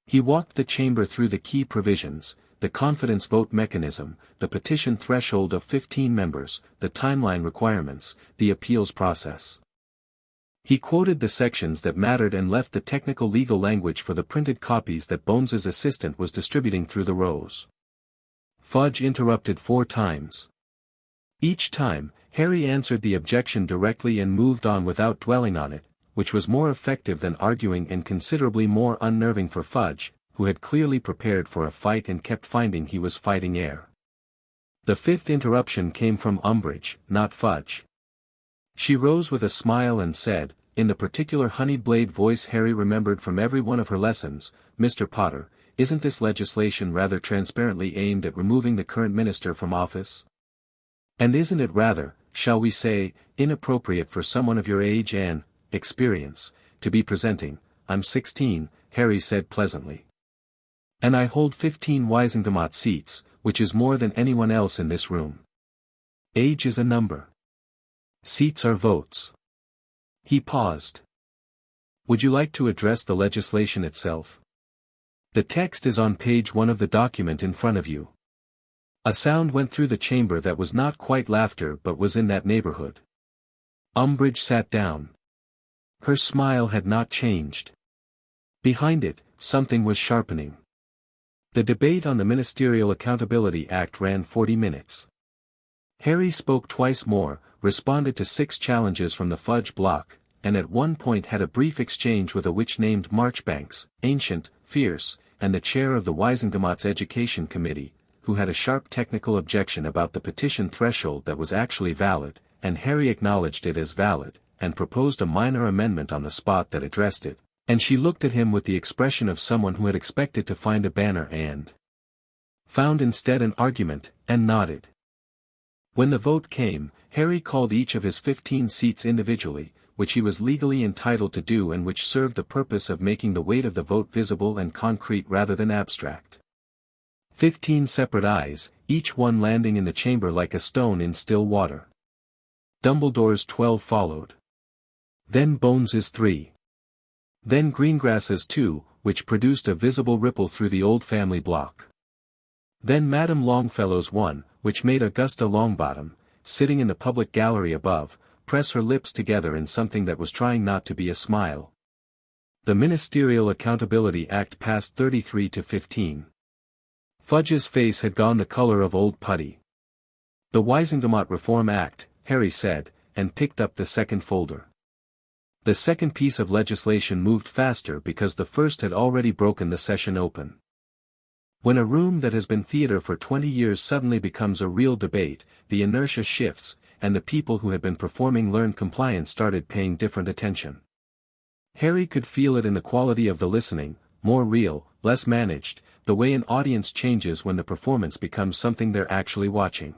He walked the chamber through the key provisions, the confidence vote mechanism, the petition threshold of 15 members, the timeline requirements, the appeals process. He quoted the sections that mattered and left the technical legal language for the printed copies that Bones's assistant was distributing through the rows. Fudge interrupted 4 times. Each time, Harry answered the objection directly and moved on without dwelling on it, which was more effective than arguing and considerably more unnerving for Fudge, who had clearly prepared for a fight and kept finding he was fighting air. The 5th interruption came from Umbridge, not Fudge. She rose with a smile and said, in the particular honeyed blade voice Harry remembered from every one of her lessons, "Mr. Potter, isn't this legislation rather transparently aimed at removing the current minister from office? And isn't it rather, shall we say, inappropriate for someone of your age and experience to be presenting?" "I'm 16, Harry said pleasantly. "And I hold 15 Wisengamot seats, which is more than anyone else in this room. Age is a number. Seats are votes." He paused. "Would you like to address the legislation itself? The text is on page 1 of the document in front of you." A sound went through the chamber that was not quite laughter but was in that neighborhood. Umbridge sat down. Her smile had not changed. Behind it, something was sharpening. The debate on the Ministerial Accountability Act ran 40 minutes. Harry spoke twice more, responded to 6 challenges from the Fudge block, and at one point had a brief exchange with a witch named Marchbanks, ancient, fierce, and the chair of the Wisengamot's Education Committee, who had a sharp technical objection about the petition threshold that was actually valid, and Harry acknowledged it as valid, and proposed a minor amendment on the spot that addressed it, and she looked at him with the expression of someone who had expected to find a banner and found instead an argument, and nodded. When the vote came, Harry called each of his 15 seats individually, which he was legally entitled to do and which served the purpose of making the weight of the vote visible and concrete rather than abstract. 15 separate eyes, each one landing in the chamber like a stone in still water. Dumbledore's 12 followed. Then Bones's 3. Then Greengrass's 2, which produced a visible ripple through the old family block. Then Madame Longfellow's 1, which made Augusta Longbottom, sitting in the public gallery above, press her lips together in something that was trying not to be a smile. The Ministerial Accountability Act passed 33 to 15. Fudge's face had gone the color of old putty. "The Wisengamot Reform Act," Harry said, and picked up the second folder. The second piece of legislation moved faster because the first had already broken the session open. When a room that has been theater for 20 years suddenly becomes a real debate, the inertia shifts, and the people who had been performing learned compliance started paying different attention. Harry could feel it in the quality of the listening, more real, less managed, the way an audience changes when the performance becomes something they're actually watching.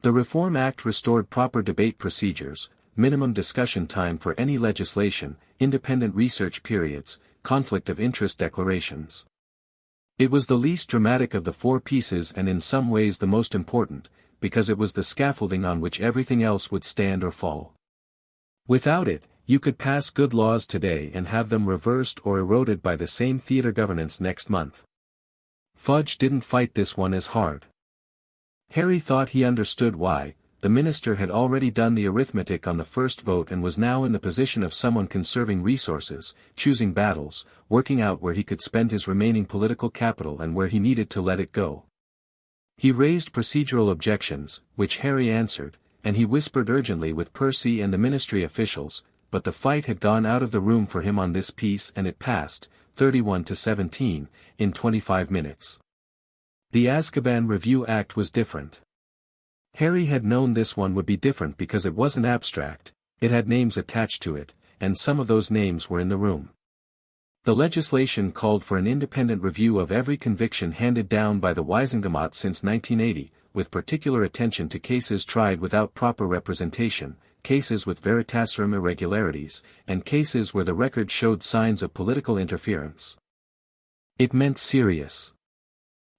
The Reform Act restored proper debate procedures, minimum discussion time for any legislation, independent research periods, conflict of interest declarations. It was the least dramatic of the four pieces and in some ways the most important, because it was the scaffolding on which everything else would stand or fall. Without it, you could pass good laws today and have them reversed or eroded by the same theater governance next month. Fudge didn't fight this one as hard. Harry thought he understood why. The minister had already done the arithmetic on the first vote and was now in the position of someone conserving resources, choosing battles, working out where he could spend his remaining political capital and where he needed to let it go. He raised procedural objections, which Harry answered, and he whispered urgently with Percy and the ministry officials, but the fight had gone out of the room for him on this piece and it passed, 31-17, in 25 minutes. The Azkaban Review Act was different. Harry had known this one would be different because it wasn't abstract, it had names attached to it, and some of those names were in the room. The legislation called for an independent review of every conviction handed down by the Wisengamot since 1980, with particular attention to cases tried without proper representation, cases with veritaserum irregularities, and cases where the record showed signs of political interference. It meant Sirius.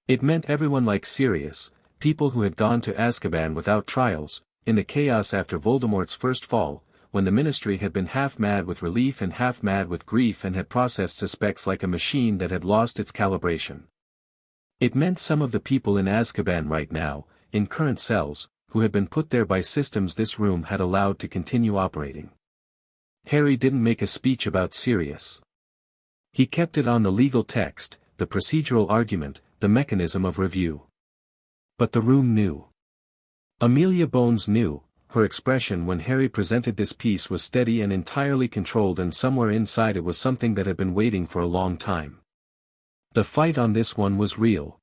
It meant everyone like Sirius, people who had gone to Azkaban without trials, in the chaos after Voldemort's first fall, when the ministry had been half mad with relief and half mad with grief and had processed suspects like a machine that had lost its calibration. It meant some of the people in Azkaban right now, in current cells, who had been put there by systems this room had allowed to continue operating. Harry didn't make a speech about Sirius. He kept it on the legal text, the procedural argument, the mechanism of review. But the room knew. Amelia Bones knew. Her expression when Harry presented this piece was steady and entirely controlled, and somewhere inside it was something that had been waiting for a long time. The fight on this one was real.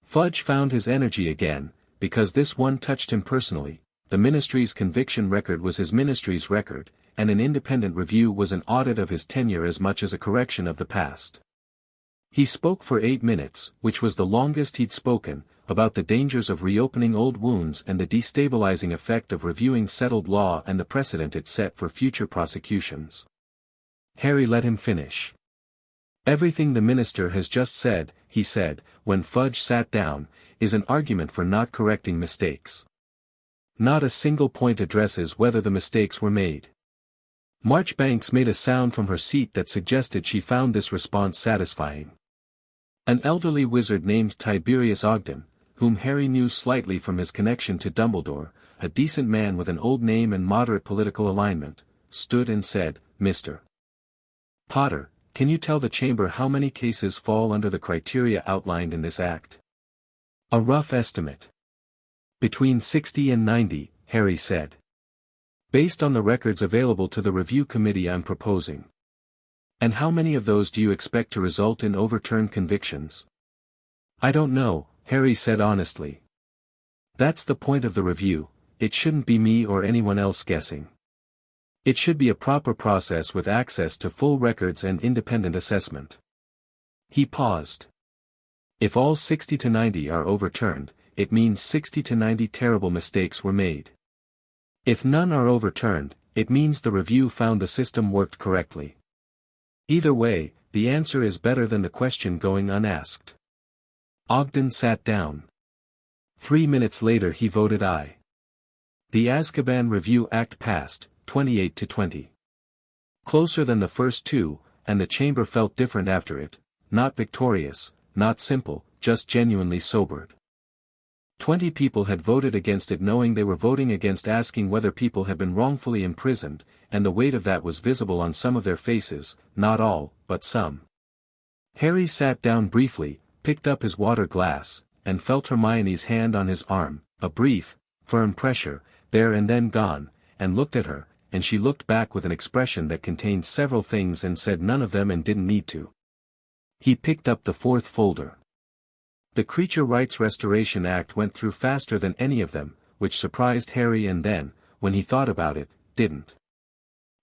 Fudge found his energy again, because this one touched him personally. The ministry's conviction record was his ministry's record, and an independent review was an audit of his tenure as much as a correction of the past. He spoke for 8 minutes, which was the longest he'd spoken, about the dangers of reopening old wounds and the destabilizing effect of reviewing settled law and the precedent it set for future prosecutions. Harry let him finish. Everything the minister has just said, he said, when Fudge sat down, is an argument for not correcting mistakes. Not a single point addresses whether the mistakes were made. Marchbanks made a sound from her seat that suggested she found this response satisfying. An elderly wizard named Tiberius Ogden, whom Harry knew slightly from his connection to Dumbledore, a decent man with an old name and moderate political alignment, stood and said, "Mr. Potter, can you tell the chamber how many cases fall under the criteria outlined in this act?" "A rough estimate. Between 60 and 90, Harry said. "Based on the records available to the review committee I'm proposing." "And how many of those do you expect to result in overturned convictions?" "I don't know," Harry said honestly. "That's the point of the review, it shouldn't be me or anyone else guessing. It should be a proper process with access to full records and independent assessment." He paused. "If all 60 to 90 are overturned, it means 60 to 90 terrible mistakes were made. If none are overturned, it means the review found the system worked correctly. Either way, the answer is better than the question going unasked." Ogden sat down. 3 minutes later he voted aye. The Azkaban Review Act passed, 28 to 20. Closer than the first two, and the chamber felt different after it, not victorious, not simple, just genuinely sobered. 20 people had voted against it knowing they were voting against asking whether people had been wrongfully imprisoned, and the weight of that was visible on some of their faces, not all, but some. Harry sat down briefly, picked up his water glass, and felt Hermione's hand on his arm, a brief, firm pressure, there and then gone, and looked at her, and she looked back with an expression that contained several things and said none of them and didn't need to. He picked up the fourth folder. The Creature Rights Restoration Act went through faster than any of them, which surprised Harry and then, when he thought about it, didn't.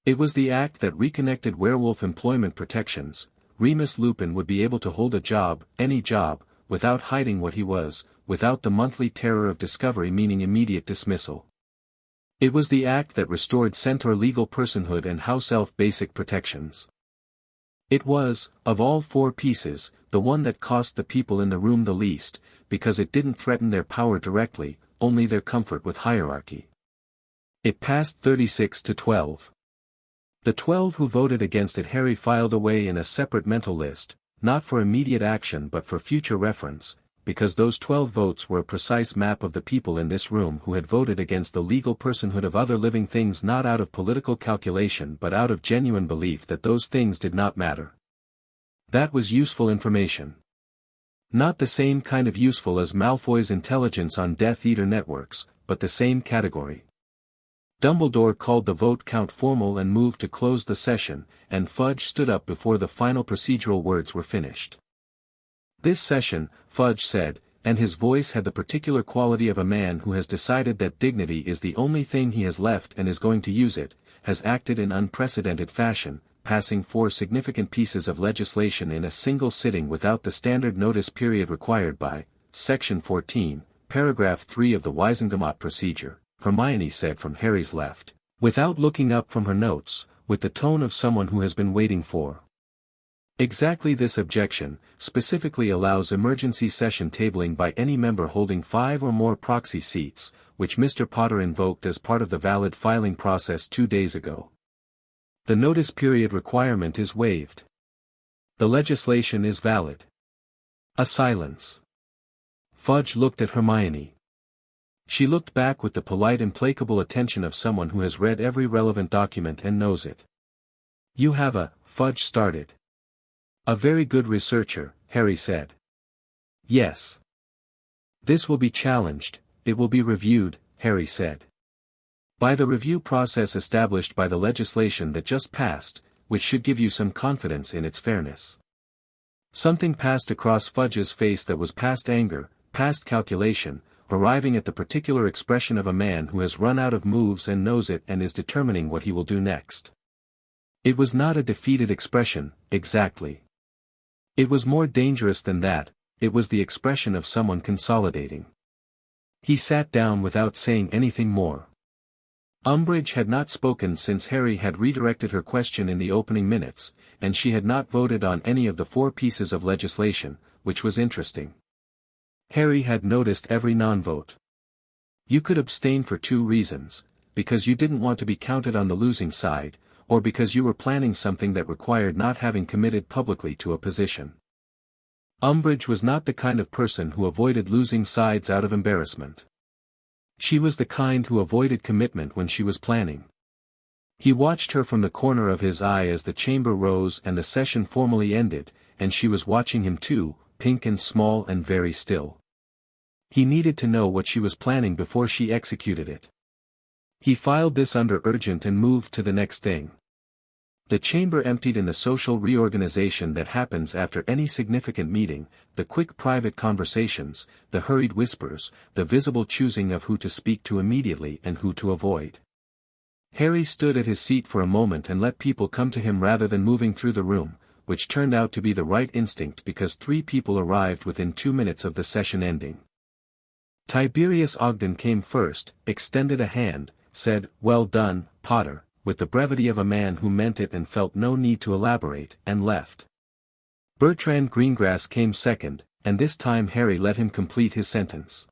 It was the act that reconnected werewolf employment protections. Remus Lupin would be able to hold a job, any job, without hiding what he was, without the monthly terror of discovery meaning immediate dismissal. It was the act that restored Centaur legal personhood and house elf basic protections. It was, of all four pieces, the one that cost the people in the room the least, because it didn't threaten their power directly, only their comfort with hierarchy. It passed 36-12. The 12 who voted against it Harry filed away in a separate mental list, not for immediate action but for future reference, because those 12 votes were a precise map of the people in this room who had voted against the legal personhood of other living things not out of political calculation but out of genuine belief that those things did not matter. That was useful information. Not the same kind of useful as Malfoy's intelligence on Death Eater networks, but the same category. Dumbledore called the vote count formal and moved to close the session, and Fudge stood up before the final procedural words were finished. This session, Fudge said, and his voice had the particular quality of a man who has decided that dignity is the only thing he has left and is going to use it, has acted in unprecedented fashion, passing 4 significant pieces of legislation in a single sitting without the standard notice period required by Section 14, Paragraph 3 of the Wisengamot procedure, Hermione said from Harry's left, without looking up from her notes, with the tone of someone who has been waiting for. Exactly this objection, specifically allows emergency session tabling by any member holding 5 or more proxy seats, which Mr. Potter invoked as part of the valid filing process 2 days ago. The notice period requirement is waived. The legislation is valid. A silence. Fudge looked at Hermione. She looked back with the polite implacable attention of someone who has read every relevant document and knows it. You have a, Fudge started. A very good researcher, Harry said. Yes. This will be challenged, it will be reviewed, Harry said. By the review process established by the legislation that just passed, which should give you some confidence in its fairness. Something passed across Fudge's face that was past anger, past calculation, arriving at the particular expression of a man who has run out of moves and knows it and is determining what he will do next. It was not a defeated expression, exactly. It was more dangerous than that, it was the expression of someone consolidating. He sat down without saying anything more. Umbridge had not spoken since Harry had redirected her question in the opening minutes, and she had not voted on any of the 4 pieces of legislation, which was interesting. Harry had noticed every non-vote. You could abstain for 2 reasons, because you didn't want to be counted on the losing side, or because you were planning something that required not having committed publicly to a position. Umbridge was not the kind of person who avoided losing sides out of embarrassment. She was the kind who avoided commitment when she was planning. He watched her from the corner of his eye as the chamber rose and the session formally ended, and she was watching him too, pink and small and very still. He needed to know what she was planning before she executed it. He filed this under urgent and moved to the next thing. The chamber emptied in the social reorganization that happens after any significant meeting, the quick private conversations, the hurried whispers, the visible choosing of who to speak to immediately and who to avoid. Harry stood at his seat for a moment and let people come to him rather than moving through the room, which turned out to be the right instinct because 3 people arrived within 2 minutes of the session ending. Tiberius Ogden came first, extended a hand, said, "Well done, Potter," with the brevity of a man who meant it and felt no need to elaborate, and left. Bertrand Greengrass came second, and this time Harry let him complete his sentence.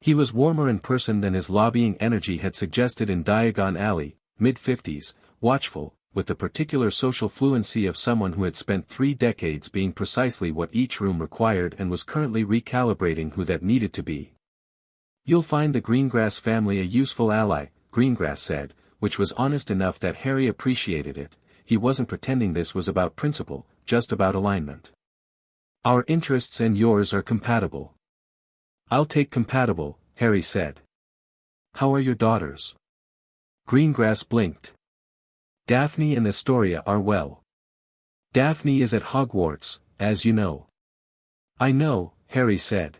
He was warmer in person than his lobbying energy had suggested in Diagon Alley, mid-50s, watchful, with the particular social fluency of someone who had spent 3 decades being precisely what each room required and was currently recalibrating who that needed to be. "You'll find the Greengrass family a useful ally," Greengrass said, which was honest enough that Harry appreciated it. He wasn't pretending this was about principle, just about alignment. "Our interests and yours are compatible." "I'll take compatible," Harry said. "How are your daughters?" Greengrass blinked. Daphne and Astoria are well. Daphne is at Hogwarts, as you know. I know, Harry said.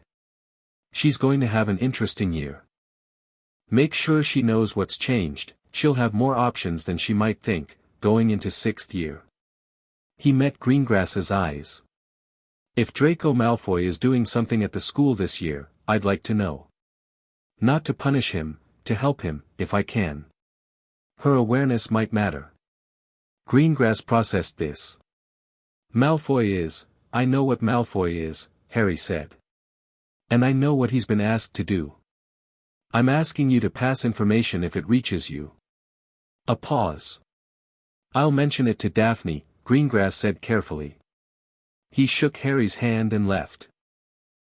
She's going to have an interesting year. Make sure she knows what's changed, she'll have more options than she might think, going into 6th year. He met Greengrass's eyes. If Draco Malfoy is doing something at the school this year, I'd like to know. Not to punish him, to help him, if I can. Her awareness might matter. Greengrass processed this. Malfoy is, I know what Malfoy is, Harry said. And I know what he's been asked to do. I'm asking you to pass information if it reaches you. A pause. I'll mention it to Daphne, Greengrass said carefully. He shook Harry's hand and left.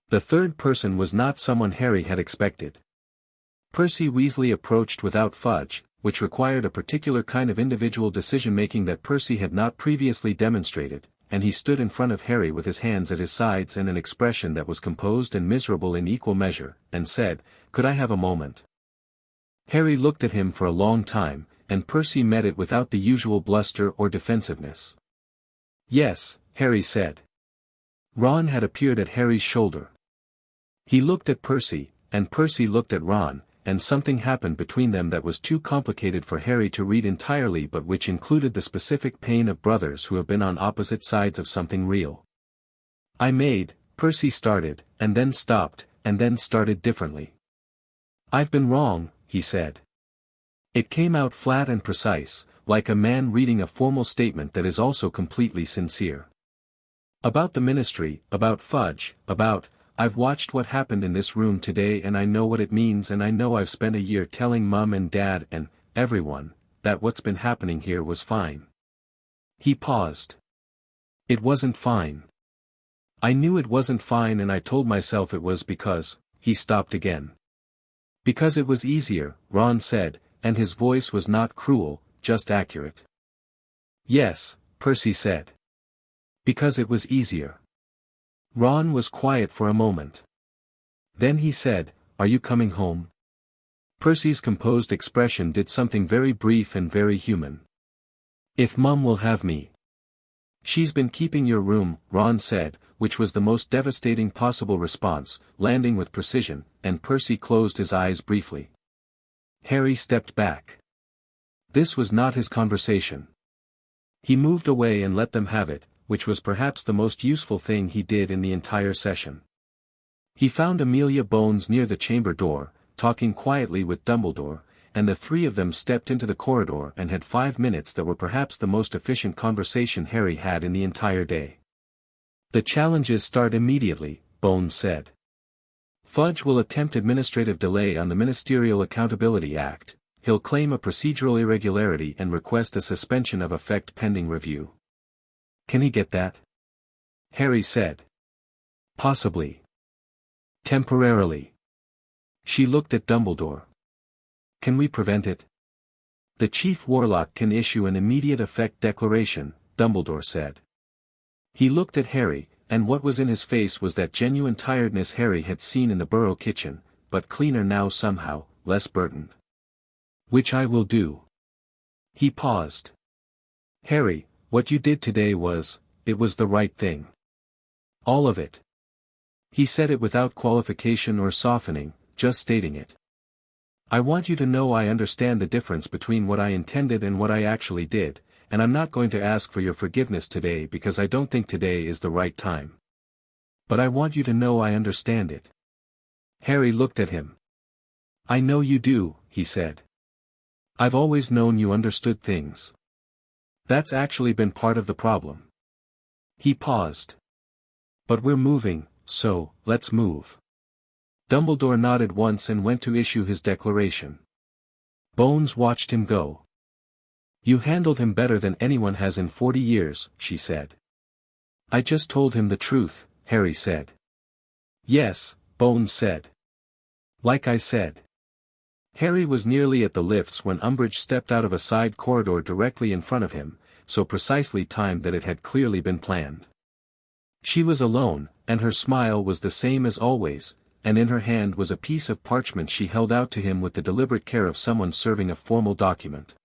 The third person was not someone Harry had expected. Percy Weasley approached without fudge, which required a particular kind of individual decision-making that Percy had not previously demonstrated, and he stood in front of Harry with his hands at his sides and an expression that was composed and miserable in equal measure, and said, "Could I have a moment?" Harry looked at him for a long time, and Percy met it without the usual bluster or defensiveness. "Yes," Harry said. Ron had appeared at Harry's shoulder. He looked at Percy, and Percy looked at Ron, and something happened between them that was too complicated for Harry to read entirely, but which included the specific pain of brothers who have been on opposite sides of something real. Percy started, and then stopped, and then started differently. "I've been wrong," he said. It came out flat and precise, like a man reading a formal statement that is also completely sincere. "About the ministry, about fudge, I've watched what happened in this room today and I know what it means, and I know I've spent a year telling Mum and Dad and everyone that what's been happening here was fine." He paused. "It wasn't fine. I knew it wasn't fine, and I told myself it was because," he stopped again. "Because it was easier," Ron said, and his voice was not cruel, just accurate. "Yes," Percy said. "Because it was easier." Ron was quiet for a moment. Then he said, "Are you coming home?" Percy's composed expression did something very brief and very human. "If Mum will have me." "She's been keeping your room," Ron said, which was the most devastating possible response, landing with precision, and Percy closed his eyes briefly. Harry stepped back. This was not his conversation. He moved away and let them have it, which was perhaps the most useful thing he did in the entire session. He found Amelia Bones near the chamber door, talking quietly with Dumbledore, and the three of them stepped into the corridor and had 5 minutes that were perhaps the most efficient conversation Harry had in the entire day. "The challenges start immediately," Bones said. "Fudge will attempt administrative delay on the Ministerial Accountability Act. He'll claim a procedural irregularity and request a suspension of effect pending review." "Can he get that?" Harry said. "Possibly. Temporarily." She looked at Dumbledore. "Can we prevent it?" "The Chief Warlock can issue an immediate effect declaration," Dumbledore said. He looked at Harry, and what was in his face was that genuine tiredness Harry had seen in the Burrow kitchen, but cleaner now somehow, less burdened. "Which I will do." He paused. "Harry, what you did today it was the right thing. All of it." He said it without qualification or softening, just stating it. "I want you to know I understand the difference between what I intended and what I actually did, and I'm not going to ask for your forgiveness today because I don't think today is the right time. But I want you to know I understand it." Harry looked at him. "I know you do," he said. "I've always known you understood things. That's actually been part of the problem." He paused. "But we're moving, so, let's move." Dumbledore nodded once and went to issue his declaration. Bones watched him go. "You handled him better than anyone has in 40 years, she said. "I just told him the truth," Harry said. "Yes," Bones said. "Like I said." Harry was nearly at the lifts when Umbridge stepped out of a side corridor directly in front of him, so precisely timed that it had clearly been planned. She was alone, and her smile was the same as always, and in her hand was a piece of parchment she held out to him with the deliberate care of someone serving a formal document.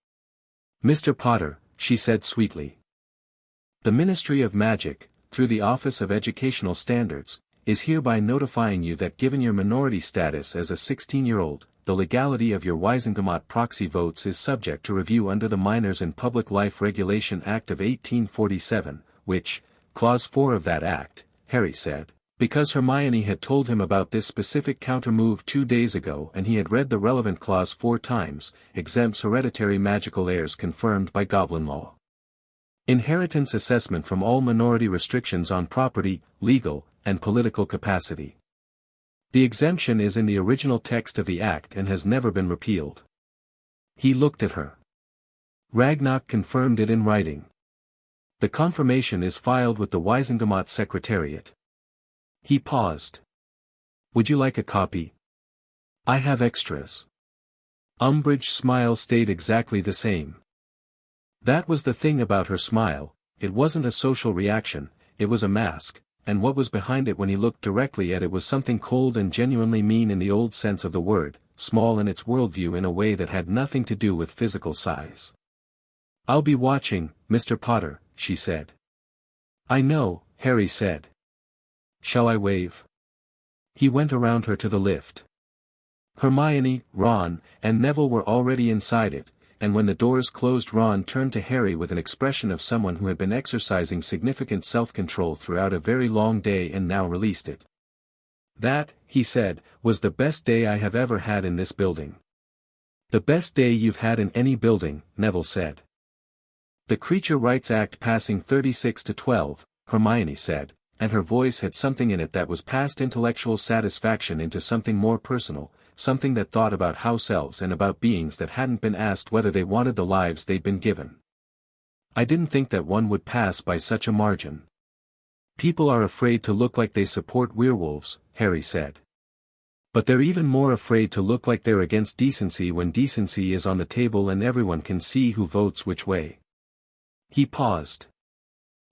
"Mr. Potter," she said sweetly. "The Ministry of Magic, through the Office of Educational Standards, is hereby notifying you that given your minority status as a 16-year-old, the legality of your Wiesengemot proxy votes is subject to review under the Minors in Public Life Regulation Act of 1847, which, Clause 4 of that Act," Harry said, because Hermione had told him about this specific countermove 2 days ago and he had read the relevant clause 4 times, exempts hereditary magical heirs confirmed by Goblin law. Inheritance assessment from all minority restrictions on property, legal, and political capacity. The exemption is in the original text of the Act and has never been repealed. He looked at her. Ragnarok confirmed it in writing. The confirmation is filed with the Wiesengemot Secretariat. He paused. "Would you like a copy? I have extras." Umbridge's smile stayed exactly the same. That was the thing about her smile, it wasn't a social reaction, it was a mask, and what was behind it when he looked directly at it was something cold and genuinely mean in the old sense of the word, small in its worldview in a way that had nothing to do with physical size. "I'll be watching, Mr. Potter," she said. "I know," Harry said. "Shall I wave?" He went around her to the lift. Hermione, Ron, and Neville were already inside it, and when the doors closed Ron turned to Harry with an expression of someone who had been exercising significant self-control throughout a very long day and now released it. "That," he said, "was the best day I have ever had in this building." "The best day you've had in any building," Neville said. "The Creature Rights Act passing 36 to 12, Hermione said, and her voice had something in it that was past intellectual satisfaction into something more personal, something that thought about house elves and about beings that hadn't been asked whether they wanted the lives they'd been given. "I didn't think that one would pass by such a margin. People are afraid to look like they support werewolves," Harry said. "But they're even more afraid to look like they're against decency when decency is on the table and everyone can see who votes which way." He paused.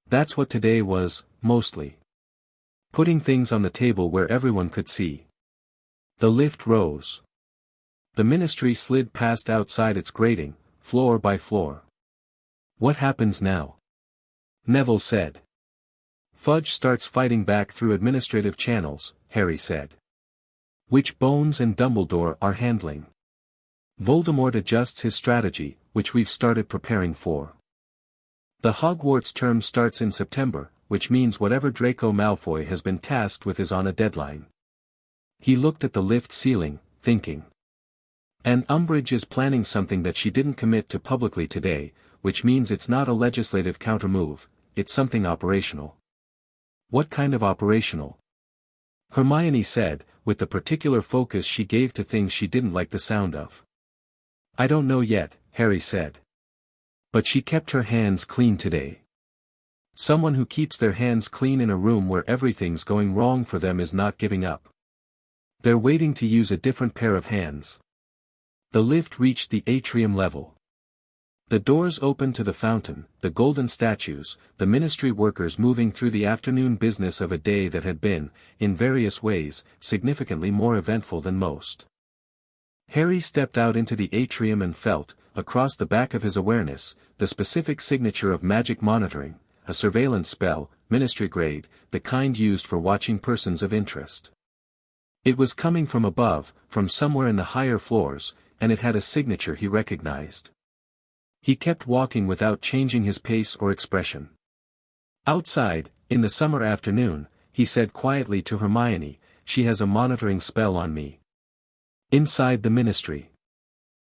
That's what today was, mostly. Putting things on the table where everyone could see. The lift rose. The Ministry slid past outside its grating, floor by floor. "What happens now?" Neville said. "Fudge starts fighting back through administrative channels," Harry said. "Which Bones and Dumbledore are handling. Voldemort adjusts his strategy, which we've started preparing for. The Hogwarts term starts in September, which means whatever Draco Malfoy has been tasked with is on a deadline." He looked at the lift ceiling, thinking. "And Umbridge is planning something that she didn't commit to publicly today, which means it's not a legislative countermove, it's something operational." "What kind of operational?" Hermione said, with the particular focus she gave to things she didn't like the sound of. "I don't know yet," Harry said. "But she kept her hands clean today." Someone who keeps their hands clean in a room where everything's going wrong for them is not giving up. They're waiting to use a different pair of hands. The lift reached the atrium level. The doors opened to the fountain, the golden statues, the ministry workers moving through the afternoon business of a day that had been, in various ways, significantly more eventful than most. Harry stepped out into the atrium and felt, across the back of his awareness, the specific signature of magic monitoring, a surveillance spell, ministry grade, the kind used for watching persons of interest. It was coming from above, from somewhere in the higher floors, and it had a signature he recognized. He kept walking without changing his pace or expression. "Outside, in the summer afternoon," he said quietly to Hermione, "she has a monitoring spell on me. Inside the ministry.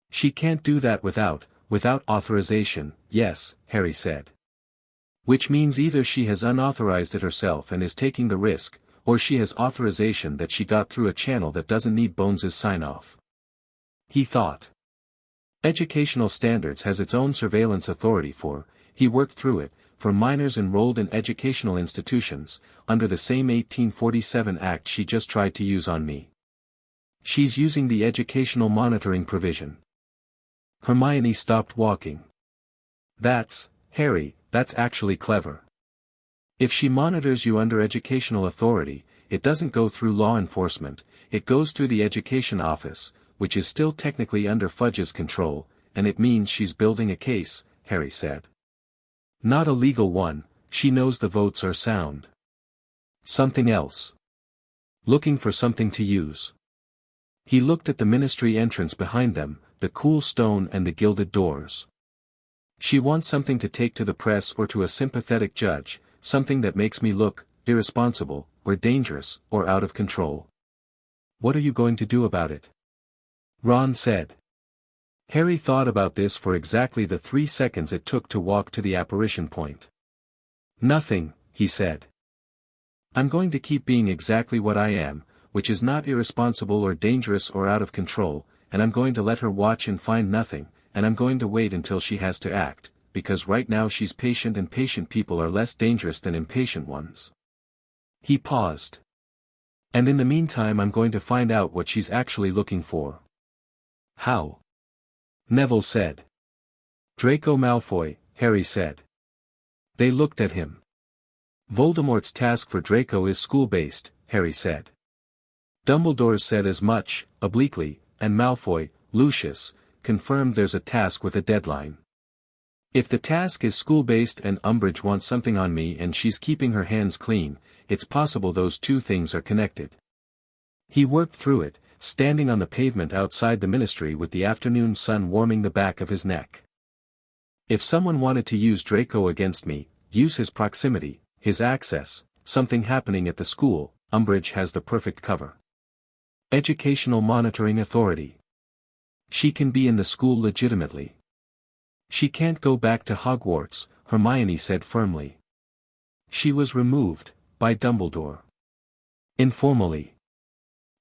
She can't do that without authorization." "Yes," Harry said. "Which means either she has unauthorized it herself and is taking the risk, or she has authorization that she got through a channel that doesn't need Bones's sign-off." He thought. Educational Standards has its own surveillance authority he worked through it, for minors enrolled in educational institutions, under the same 1847 Act she just tried to use on me. She's using the educational monitoring provision. Hermione stopped walking. Harry, that's actually clever. If she monitors you under educational authority, it doesn't go through law enforcement, it goes through the education office, which is still technically under Fudge's control, and it means she's building a case, Harry said. Not a legal one, she knows the votes are sound. Something else. Looking for something to use. He looked at the ministry entrance behind them, the cool stone and the gilded doors. She wants something to take to the press or to a sympathetic judge, something that makes me look irresponsible, or dangerous, or out of control. What are you going to do about it? Ron said. Harry thought about this for exactly the 3 seconds it took to walk to the apparition point. Nothing, he said. I'm going to keep being exactly what I am, which is not irresponsible or dangerous or out of control, and I'm going to let her watch and find nothing, and I'm going to wait until she has to act, because right now she's patient and patient people are less dangerous than impatient ones. He paused. And in the meantime I'm going to find out what she's actually looking for. How? Neville said. Draco Malfoy, Harry said. They looked at him. Voldemort's task for Draco is school-based, Harry said. Dumbledore said as much, obliquely, and Malfoy, Lucius, confirmed there's a task with a deadline. If the task is school-based and Umbridge wants something on me and she's keeping her hands clean, it's possible those two things are connected. He worked through it, standing on the pavement outside the ministry with the afternoon sun warming the back of his neck. If someone wanted to use Draco against me, use his proximity, his access, something happening at the school, Umbridge has the perfect cover. Educational Monitoring Authority. She can be in the school legitimately. She can't go back to Hogwarts, Hermione said firmly. She was removed, by Dumbledore. Informally.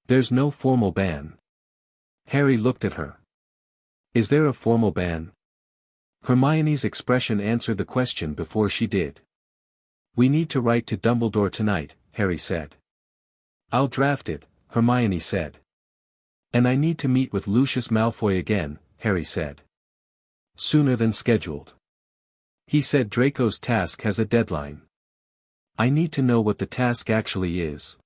There's no formal ban. Harry looked at her. Is there a formal ban? Hermione's expression answered the question before she did. We need to write to Dumbledore tonight, Harry said. I'll draft it, Hermione said. And I need to meet with Lucius Malfoy again, Harry said. Sooner than scheduled. He said Draco's task has a deadline. I need to know what the task actually is.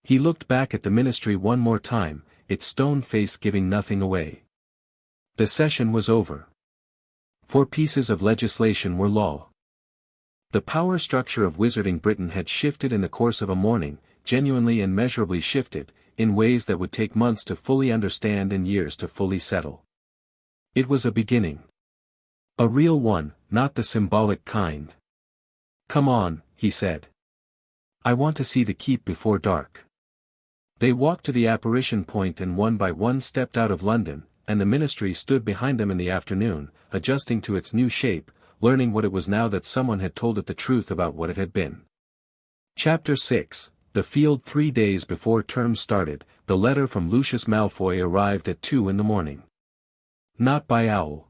He looked back at the ministry one more time, its stone face giving nothing away. The session was over. 4 pieces of legislation were law. The power structure of Wizarding Britain had shifted in the course of a morning, genuinely and measurably shifted, in ways that would take months to fully understand and years to fully settle. It was a beginning. A real one, not the symbolic kind. Come on, he said. I want to see the keep before dark. They walked to the apparition point and one by one stepped out of London, and the ministry stood behind them in the afternoon, adjusting to its new shape, learning what it was now that someone had told it the truth about what it had been. Chapter 6. The field 3 days before term started, the letter from Lucius Malfoy arrived at 2 in the morning. Not by owl.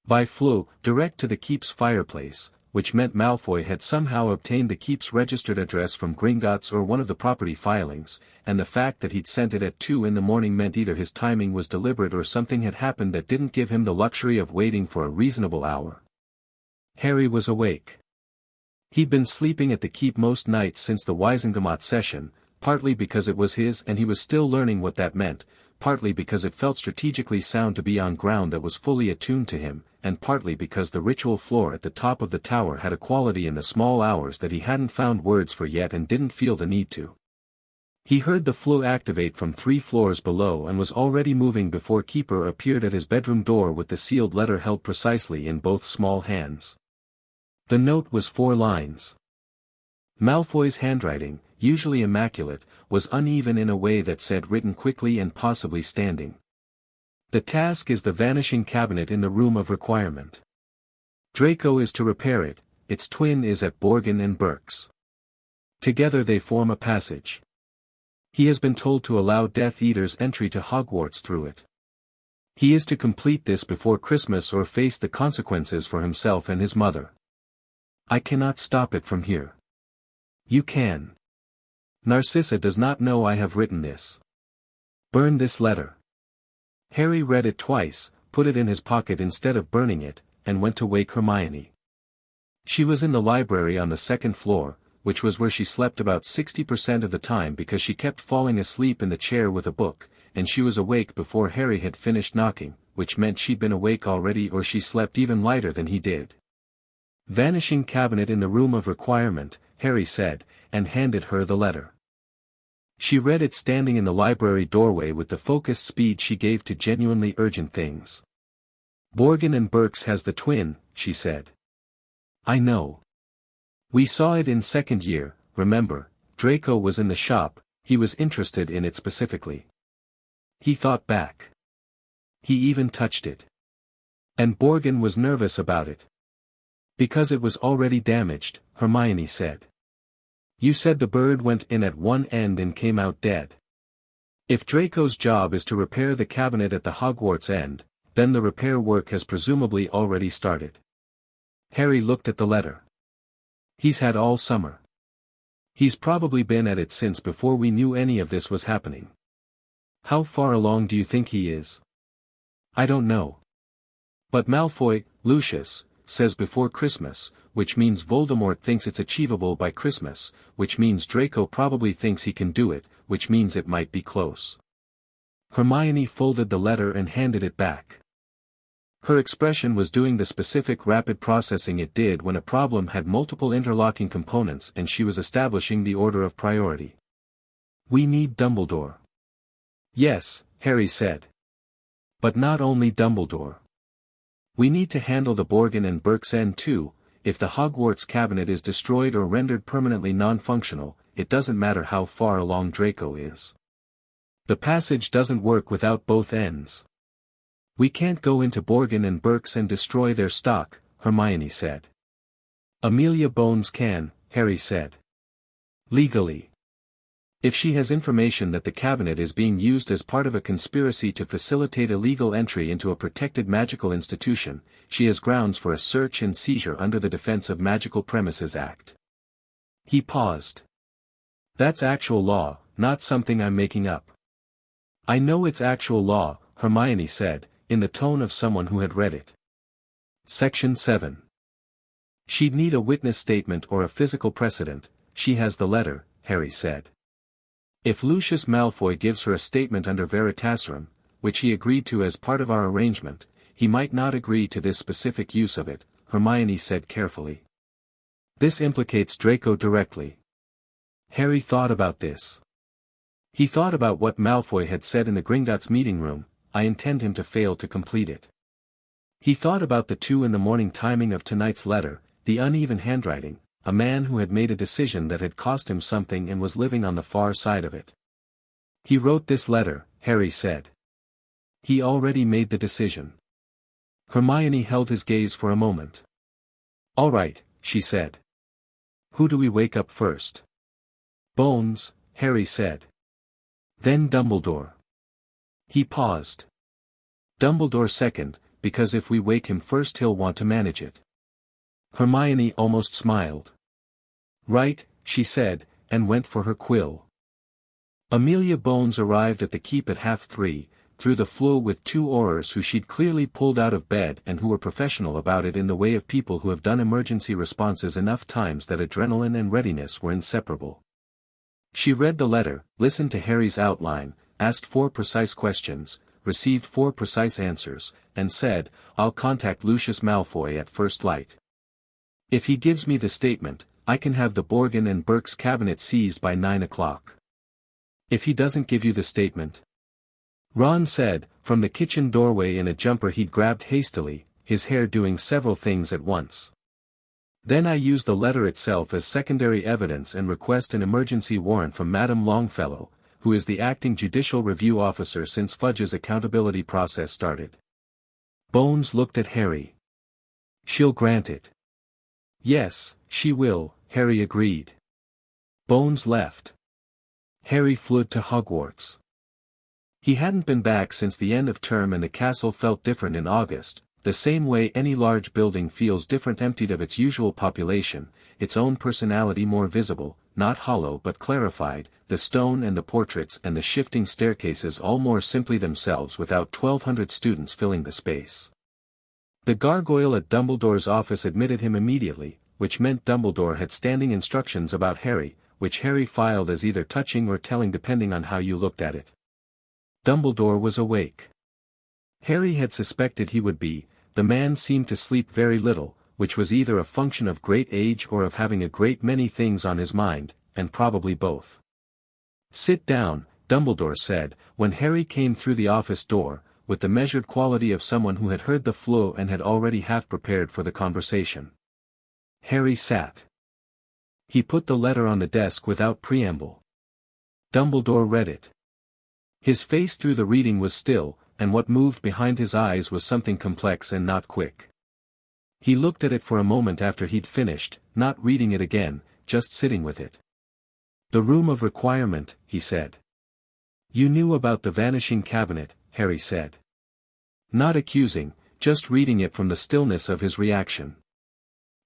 By flew, direct to the keep's fireplace, which meant Malfoy had somehow obtained the keep's registered address from Gringotts or one of the property filings, and the fact that he'd sent it at 2 in the morning meant either his timing was deliberate or something had happened that didn't give him the luxury of waiting for a reasonable hour. Harry was awake. He'd been sleeping at the keep most nights since the Wisengamot session, partly because it was his and he was still learning what that meant, partly because it felt strategically sound to be on ground that was fully attuned to him, and partly because the ritual floor at the top of the tower had a quality in the small hours that he hadn't found words for yet and didn't feel the need to. He heard the flue activate from 3 floors below and was already moving before Keeper appeared at his bedroom door with the sealed letter held precisely in both small hands. The note was 4 lines. Malfoy's handwriting, usually immaculate, was uneven in a way that said written quickly and possibly standing. The task is the vanishing cabinet in the room of requirement. Draco is to repair it, its twin is at Borgin and Berks. Together they form a passage. He has been told to allow Death Eaters entry to Hogwarts through it. He is to complete this before Christmas or face the consequences for himself and his mother. I cannot stop it from here. You can. Narcissa does not know I have written this. Burn this letter. Harry read it twice, put it in his pocket instead of burning it, and went to wake Hermione. She was in the library on the 2nd floor, which was where she slept about 60% of the time because she kept falling asleep in the chair with a book, and she was awake before Harry had finished knocking, which meant she'd been awake already or she slept even lighter than he did. Vanishing cabinet in the room of requirement, Harry said, and handed her the letter. She read it standing in the library doorway with the focused speed she gave to genuinely urgent things. Borgin and Burke's has the twin, she said. I know. We saw it in second year, remember, Draco was in the shop, he was interested in it specifically. He thought back. He even touched it. And Borgin was nervous about it. Because it was already damaged, Hermione said. You said the bird went in at one end and came out dead. If Draco's job is to repair the cabinet at the Hogwarts end, then the repair work has presumably already started. Harry looked at the letter. He's had all summer. He's probably been at it since before we knew any of this was happening. How far along do you think he is? I don't know. But Malfoy, Lucius, says before Christmas, which means Voldemort thinks it's achievable by Christmas, which means Draco probably thinks he can do it, which means it might be close. Hermione folded the letter and handed it back. Her expression was doing the specific rapid processing it did when a problem had multiple interlocking components and she was establishing the order of priority. We need Dumbledore. Yes, Harry said. But not only Dumbledore. We need to handle the Borgin and Burke's end too. If the Hogwarts cabinet is destroyed or rendered permanently non-functional, it doesn't matter how far along Draco is. The passage doesn't work without both ends. We can't go into Borgin and Burke's and destroy their stock, Hermione said. Amelia Bones can, Harry said. Legally. If she has information that the cabinet is being used as part of a conspiracy to facilitate illegal entry into a protected magical institution, she has grounds for a search and seizure under the Defense of Magical Premises Act. He paused. That's actual law, not something I'm making up. I know it's actual law, Hermione said, in the tone of someone who had read it. Section 7. She'd need a witness statement or a physical precedent. She has the letter, Harry said. If Lucius Malfoy gives her a statement under Veritaserum, which he agreed to as part of our arrangement, he might not agree to this specific use of it, Hermione said carefully. This implicates Draco directly. Harry thought about this. He thought about what Malfoy had said in the Gringotts meeting room, I intend him to fail to complete it. He thought about the 2 in the morning timing of tonight's letter, the uneven handwriting, a man who had made a decision that had cost him something and was living on the far side of it. He wrote this letter, Harry said. He already made the decision. Hermione held his gaze for a moment. All right, she said. Who do we wake up first? Bones, Harry said. Then Dumbledore. He paused. Dumbledore second, because if we wake him first he'll want to manage it. Hermione almost smiled. Right, she said, and went for her quill. Amelia Bones arrived at the keep at 3:30, through the floor with 2 Aurors who she'd clearly pulled out of bed and who were professional about it in the way of people who have done emergency responses enough times that adrenaline and readiness were inseparable. She read the letter, listened to Harry's outline, asked 4 precise questions, received 4 precise answers, and said, I'll contact Lucius Malfoy at first light. If he gives me the statement, I can have the Borgin and Burke's cabinet seized by 9 o'clock. If he doesn't give you the statement? Ron said, from the kitchen doorway in a jumper he'd grabbed hastily, his hair doing several things at once. Then I use the letter itself as secondary evidence and request an emergency warrant from Madame Longfellow, who is the acting judicial review officer since Fudge's accountability process started. Bones looked at Harry. She'll grant it. Yes, she will, Harry agreed. Bones left. Harry flew to Hogwarts. He hadn't been back since the end of term and the castle felt different in August, the same way any large building feels different emptied of its usual population, its own personality more visible, not hollow but clarified, the stone and the portraits and the shifting staircases all more simply themselves without 1,200 students filling the space. The gargoyle at Dumbledore's office admitted him immediately, which meant Dumbledore had standing instructions about Harry, which Harry filed as either touching or telling depending on how you looked at it. Dumbledore was awake. Harry had suspected he would be. The man seemed to sleep very little, which was either a function of great age or of having a great many things on his mind, and probably both. "Sit down," Dumbledore said, when Harry came through the office door, with the measured quality of someone who had heard the flow and had already half prepared for the conversation. Harry sat. He put the letter on the desk without preamble. Dumbledore read it. His face through the reading was still, and what moved behind his eyes was something complex and not quick. He looked at it for a moment after he'd finished, not reading it again, just sitting with it. "The room of requirement," he said. "You knew about the vanishing cabinet," Harry said. Not accusing, just reading it from the stillness of his reaction.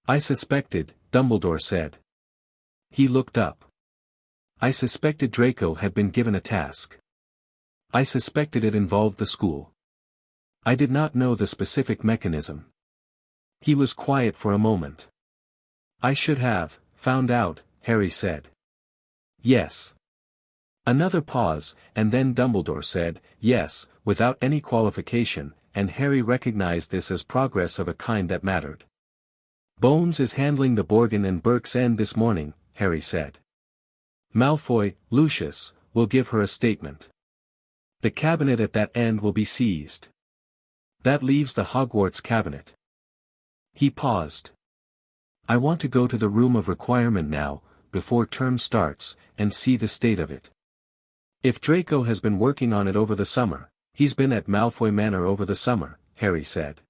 "I suspected," Dumbledore said. He looked up. "I suspected Draco had been given a task. I suspected it involved the school. I did not know the specific mechanism." He was quiet for a moment. "I should have found out," Harry said. "Yes." Another pause, and then Dumbledore said, "Yes," without any qualification, and Harry recognized this as progress of a kind that mattered. "Bones is handling the Borgin and Burke's end this morning," Harry said. "Malfoy, Lucius, will give her a statement. The cabinet at that end will be seized. That leaves the Hogwarts cabinet." He paused. "I want to go to the room of requirement now, before term starts, and see the state of it. If Draco has been working on it over the summer, he's been at Malfoy Manor over the summer," Harry said.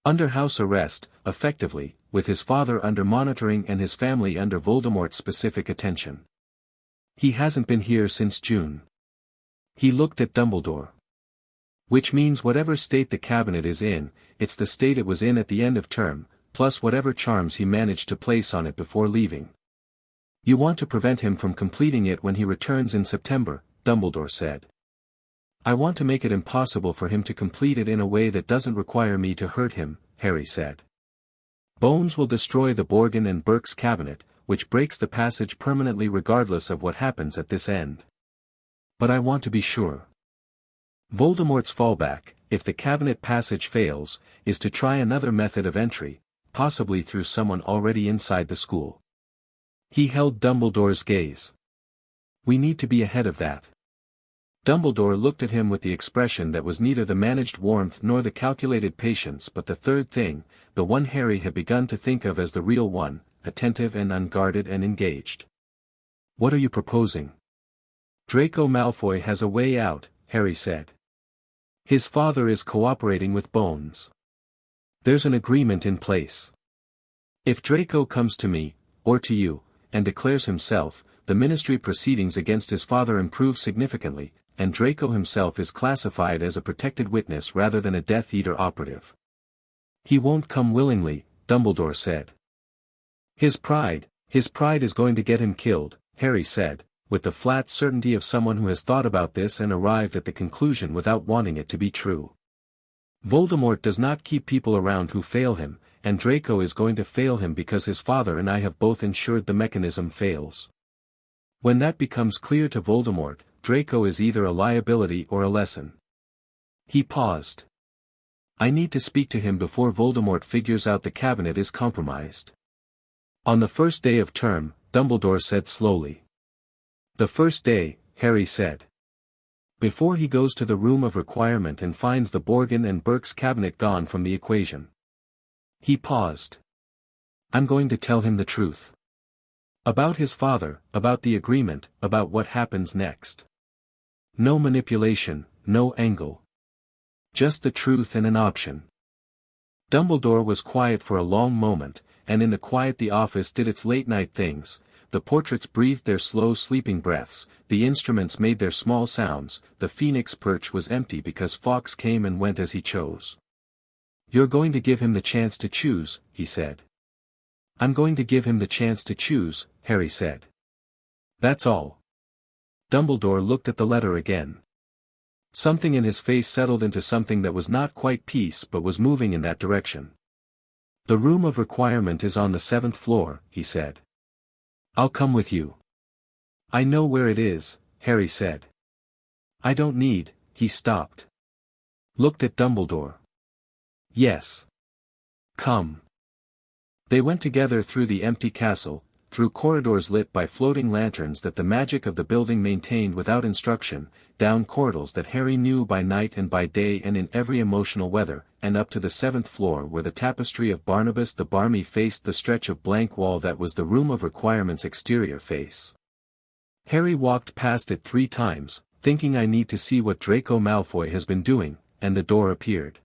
"Under house arrest, effectively, with his father under monitoring and his family under Voldemort's specific attention. He hasn't been here since June." He looked at Dumbledore. "Which means whatever state the cabinet is in, it's the state it was in at the end of term, plus whatever charms he managed to place on it before leaving. You want to prevent him from completing it when he returns in September," Dumbledore said. "I want to make it impossible for him to complete it in a way that doesn't require me to hurt him," Harry said. "Bones will destroy the Borgin and Burke's cabinet, which breaks the passage permanently regardless of what happens at this end. But I want to be sure. Voldemort's fallback, if the cabinet passage fails, is to try another method of entry, possibly through someone already inside the school." He held Dumbledore's gaze. "We need to be ahead of that." Dumbledore looked at him with the expression that was neither the managed warmth nor the calculated patience but the third thing, the one Harry had begun to think of as the real one, attentive and unguarded and engaged. "What are you proposing?" "Draco Malfoy has a way out," Harry said. "His father is cooperating with Bones. There's an agreement in place. If Draco comes to me, or to you, and declares himself, the ministry proceedings against his father improve significantly, and Draco himself is classified as a protected witness rather than a Death Eater operative. He won't come willingly," Dumbledore said. His pride is going to get him killed," Harry said, with the flat certainty of someone who has thought about this and arrived at the conclusion without wanting it to be true. "Voldemort does not keep people around who fail him, and Draco is going to fail him because his father and I have both ensured the mechanism fails. When that becomes clear to Voldemort, Draco is either a liability or a lesson." He paused. "I need to speak to him before Voldemort figures out the cabinet is compromised." "On the first day of term," Dumbledore said slowly. "The first day," Harry said. "Before he goes to the room of requirement and finds the Borgin and Burke's cabinet gone from the equation." He paused. "I'm going to tell him the truth. About his father, about the agreement, about what happens next. No manipulation, no angle. Just the truth and an option." Dumbledore was quiet for a long moment, and in the quiet the office did its late-night things. The portraits breathed their slow sleeping breaths, the instruments made their small sounds, the phoenix perch was empty because Fawkes came and went as he chose. "You're going to give him the chance to choose," he said. "I'm going to give him the chance to choose," Harry said. "That's all." Dumbledore looked at the letter again. Something in his face settled into something that was not quite peace but was moving in that direction. The room of requirement is on the 7th floor, he said. I'll come with you. I know where it is, Harry said. I don't need, he stopped. Looked at Dumbledore. Yes. Come. They went together through the empty castle, through corridors lit by floating lanterns that the magic of the building maintained without instruction, down corridors that Harry knew by night and by day and in every emotional weather, and up to the 7th floor where the tapestry of Barnabas the Barmy faced the stretch of blank wall that was the room of requirement's exterior face. Harry walked past it 3 times, thinking I need to see what Draco Malfoy has been doing, and the door appeared.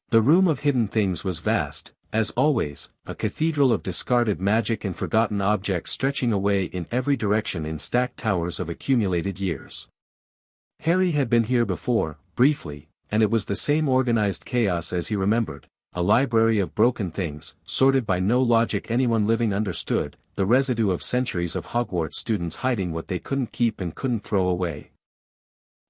The room of hidden things was vast, as always, a cathedral of discarded magic and forgotten objects stretching away in every direction in stacked towers of accumulated years. Harry had been here before, briefly, and it was the same organized chaos as he remembered, a library of broken things, sorted by no logic anyone living understood, the residue of centuries of Hogwarts students hiding what they couldn't keep and couldn't throw away.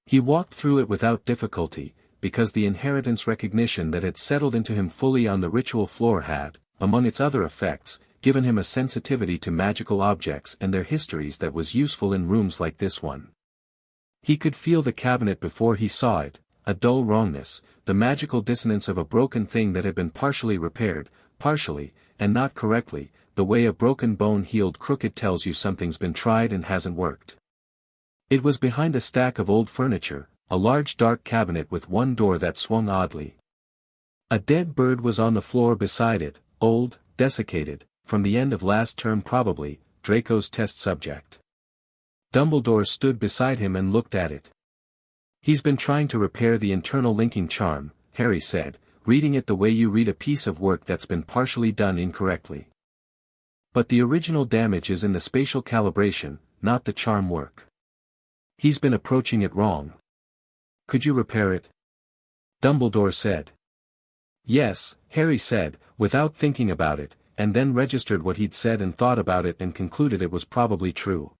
He walked through it without difficulty, because the inheritance recognition that had settled into him fully on the ritual floor had, among its other effects, given him a sensitivity to magical objects and their histories that was useful in rooms like this one. He could feel the cabinet before he saw it, a dull wrongness, the magical dissonance of a broken thing that had been partially repaired, partially, and not correctly, the way a broken bone healed crooked tells you something's been tried and hasn't worked. It was behind a stack of old furniture, a large dark cabinet with one door that swung oddly. A dead bird was on the floor beside it, old, desiccated, from the end of last term probably, Draco's test subject. Dumbledore stood beside him and looked at it. He's been trying to repair the internal linking charm, Harry said, reading it the way you read a piece of work that's been partially done incorrectly. But the original damage is in the spatial calibration, not the charm work. He's been approaching it wrong. Could you repair it? Dumbledore said. Yes, Harry said, without thinking about it, and then registered what he'd said and thought about it and concluded it was probably true.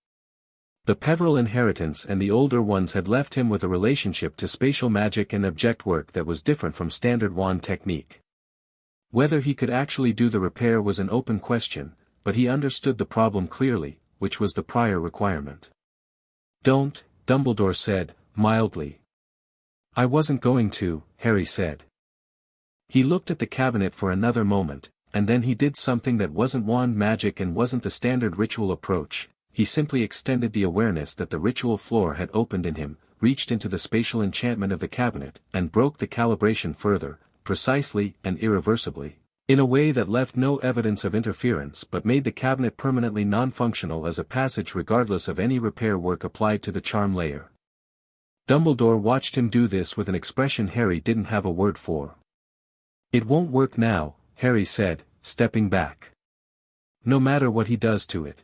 The Peverell inheritance and the older ones had left him with a relationship to spatial magic and object work that was different from standard wand technique. Whether he could actually do the repair was an open question, but he understood the problem clearly, which was the prior requirement. Don't, Dumbledore said, mildly. I wasn't going to, Harry said. He looked at the cabinet for another moment, and then he did something that wasn't wand magic and wasn't the standard ritual approach. He simply extended the awareness that the ritual floor had opened in him, reached into the spatial enchantment of the cabinet, and broke the calibration further, precisely and irreversibly, in a way that left no evidence of interference but made the cabinet permanently non-functional as a passage regardless of any repair work applied to the charm layer. Dumbledore watched him do this with an expression Harry didn't have a word for. It won't work now, Harry said, stepping back. No matter what he does to it.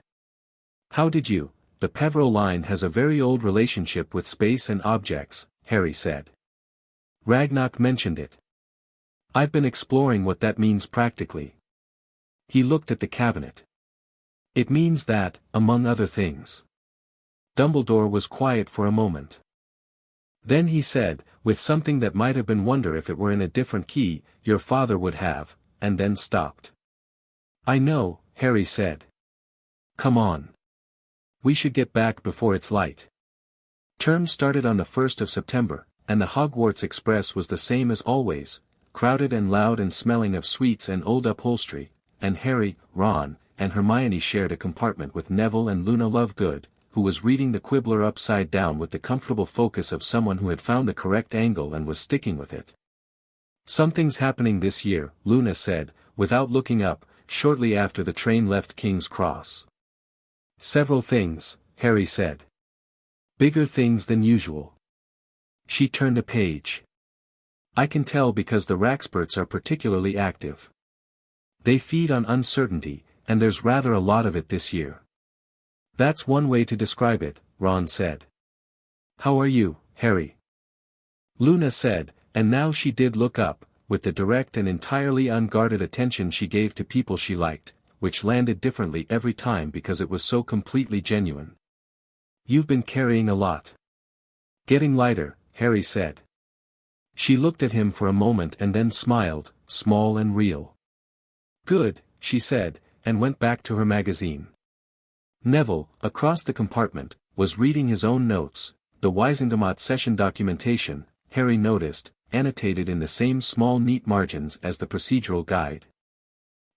How did you? The Peverell line has a very old relationship with space and objects, Harry said. Ragnarok mentioned it. I've been exploring what that means practically. He looked at the cabinet. It means that, among other things. Dumbledore was quiet for a moment. Then he said, with something that might have been wonder if it were in a different key, your father would have, and then stopped. I know, Harry said. Come on. We should get back before it's light. Term started on the 1st of September, and the Hogwarts Express was the same as always, crowded and loud and smelling of sweets and old upholstery, and Harry, Ron, and Hermione shared a compartment with Neville and Luna Lovegood, who was reading the Quibbler upside down with the comfortable focus of someone who had found the correct angle and was sticking with it. Something's happening this year, Luna said, without looking up, shortly after the train left King's Cross. Several things, Harry said. Bigger things than usual. She turned a page. I can tell because the Raxperts are particularly active. They feed on uncertainty, and there's rather a lot of it this year. That's one way to describe it, Ron said. How are you, Harry? Luna said, and now she did look up, with the direct and entirely unguarded attention she gave to people she liked, which landed differently every time because it was so completely genuine. You've been carrying a lot. Getting lighter, Harry said. She looked at him for a moment and then smiled, small and real. Good, she said, and went back to her magazine. Neville, across the compartment, was reading his own notes, the Wisendamat session documentation, Harry noticed, annotated in the same small neat margins as the procedural guide.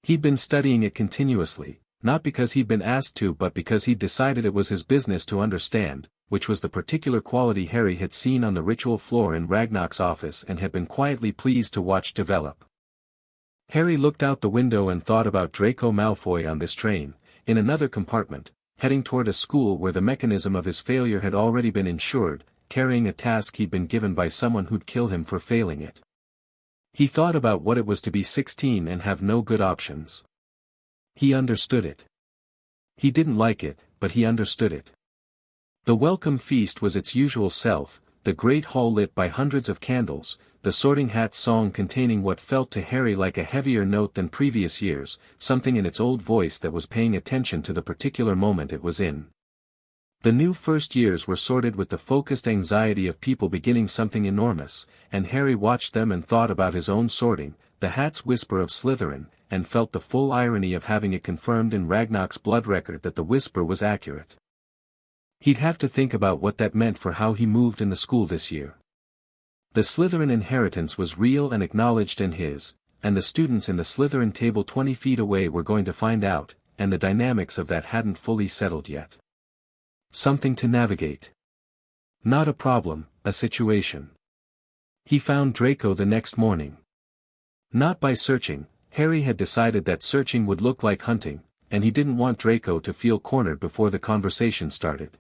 He'd been studying it continuously, not because he'd been asked to but because he'd decided it was his business to understand, which was the particular quality Harry had seen on the ritual floor in Ragnarok's office and had been quietly pleased to watch develop. Harry looked out the window and thought about Draco Malfoy on this train, in another compartment, heading toward a school where the mechanism of his failure had already been insured, carrying a task he'd been given by someone who'd kill him for failing it. He thought about what it was to be 16 and have no good options. He understood it. He didn't like it, but he understood it. The welcome feast was its usual self, the great hall lit by hundreds of candles, the Sorting Hat song containing what felt to Harry like a heavier note than previous years, something in its old voice that was paying attention to the particular moment it was in. The new first years were sorted with the focused anxiety of people beginning something enormous, and Harry watched them and thought about his own sorting, the Hat's whisper of Slytherin, and felt the full irony of having it confirmed in Ragnarok's blood record that the whisper was accurate. He'd have to think about what that meant for how he moved in the school this year. The Slytherin inheritance was real and acknowledged and his, and the students in the Slytherin table 20 feet away were going to find out, and the dynamics of that hadn't fully settled yet. Something to navigate. Not a problem, a situation. He found Draco the next morning. Not by searching, Harry had decided that searching would look like hunting, and he didn't want Draco to feel cornered before the conversation started.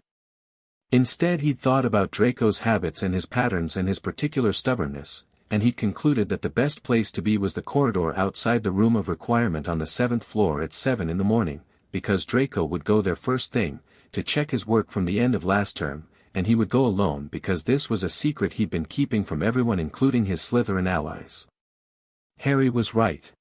Instead he'd thought about Draco's habits and his patterns and his particular stubbornness, and he'd concluded that the best place to be was the corridor outside the room of requirement on the 7th floor at 7 in the morning, because Draco would go there first thing, to check his work from the end of last term, and he would go alone because this was a secret he'd been keeping from everyone including his Slytherin allies. Harry was right.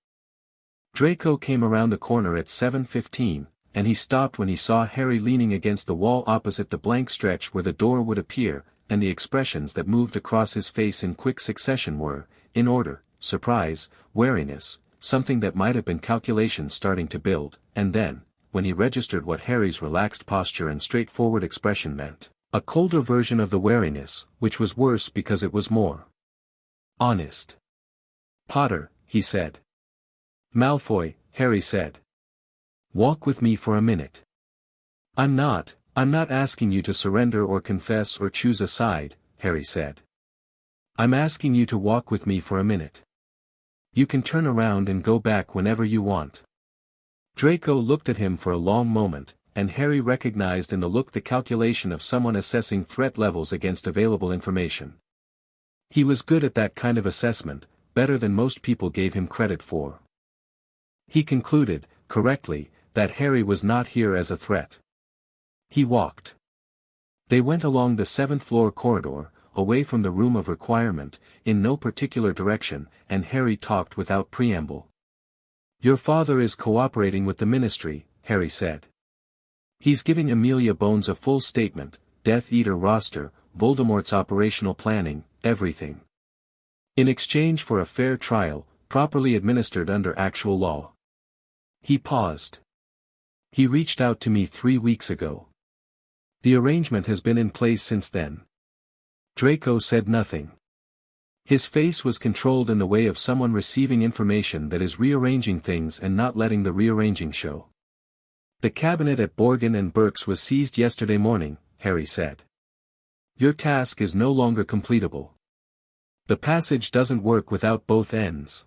Draco came around the corner at 7:15, and he stopped when he saw Harry leaning against the wall opposite the blank stretch where the door would appear, and the expressions that moved across his face in quick succession were, in order, surprise, wariness, something that might have been calculation starting to build, and then, when he registered what Harry's relaxed posture and straightforward expression meant, a colder version of the wariness, which was worse because it was more honest. "Potter," he said. "Malfoy," Harry said. "Walk with me for a minute." I'm not asking you to surrender or confess or choose a side," Harry said. "I'm asking you to walk with me for a minute. You can turn around and go back whenever you want." Draco looked at him for a long moment, and Harry recognized in the look the calculation of someone assessing threat levels against available information. He was good at that kind of assessment, better than most people gave him credit for. He concluded, correctly, that Harry was not here as a threat. He walked. They went along the 7th floor corridor, away from the room of requirement, in no particular direction, and Harry talked without preamble. "Your father is cooperating with the Ministry," Harry said. "He's giving Amelia Bones a full statement, Death Eater roster, Voldemort's operational planning, everything. In exchange for a fair trial, properly administered under actual law." He paused. "He reached out to me 3 weeks ago. The arrangement has been in place since then." Draco said nothing. His face was controlled in the way of someone receiving information that is rearranging things and not letting the rearranging show. "The cabinet at Borgin and Burke's was seized yesterday morning," Harry said. "Your task is no longer completable. The passage doesn't work without both ends."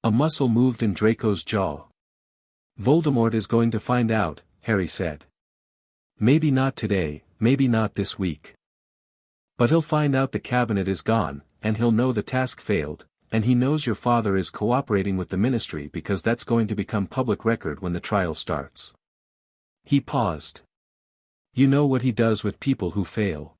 A muscle moved in Draco's jaw. "Voldemort is going to find out," Harry said. "Maybe not today, maybe not this week. But he'll find out the cabinet is gone, and he'll know the task failed, and he knows your father is cooperating with the Ministry because that's going to become public record when the trial starts." He paused. "You know what he does with people who fail."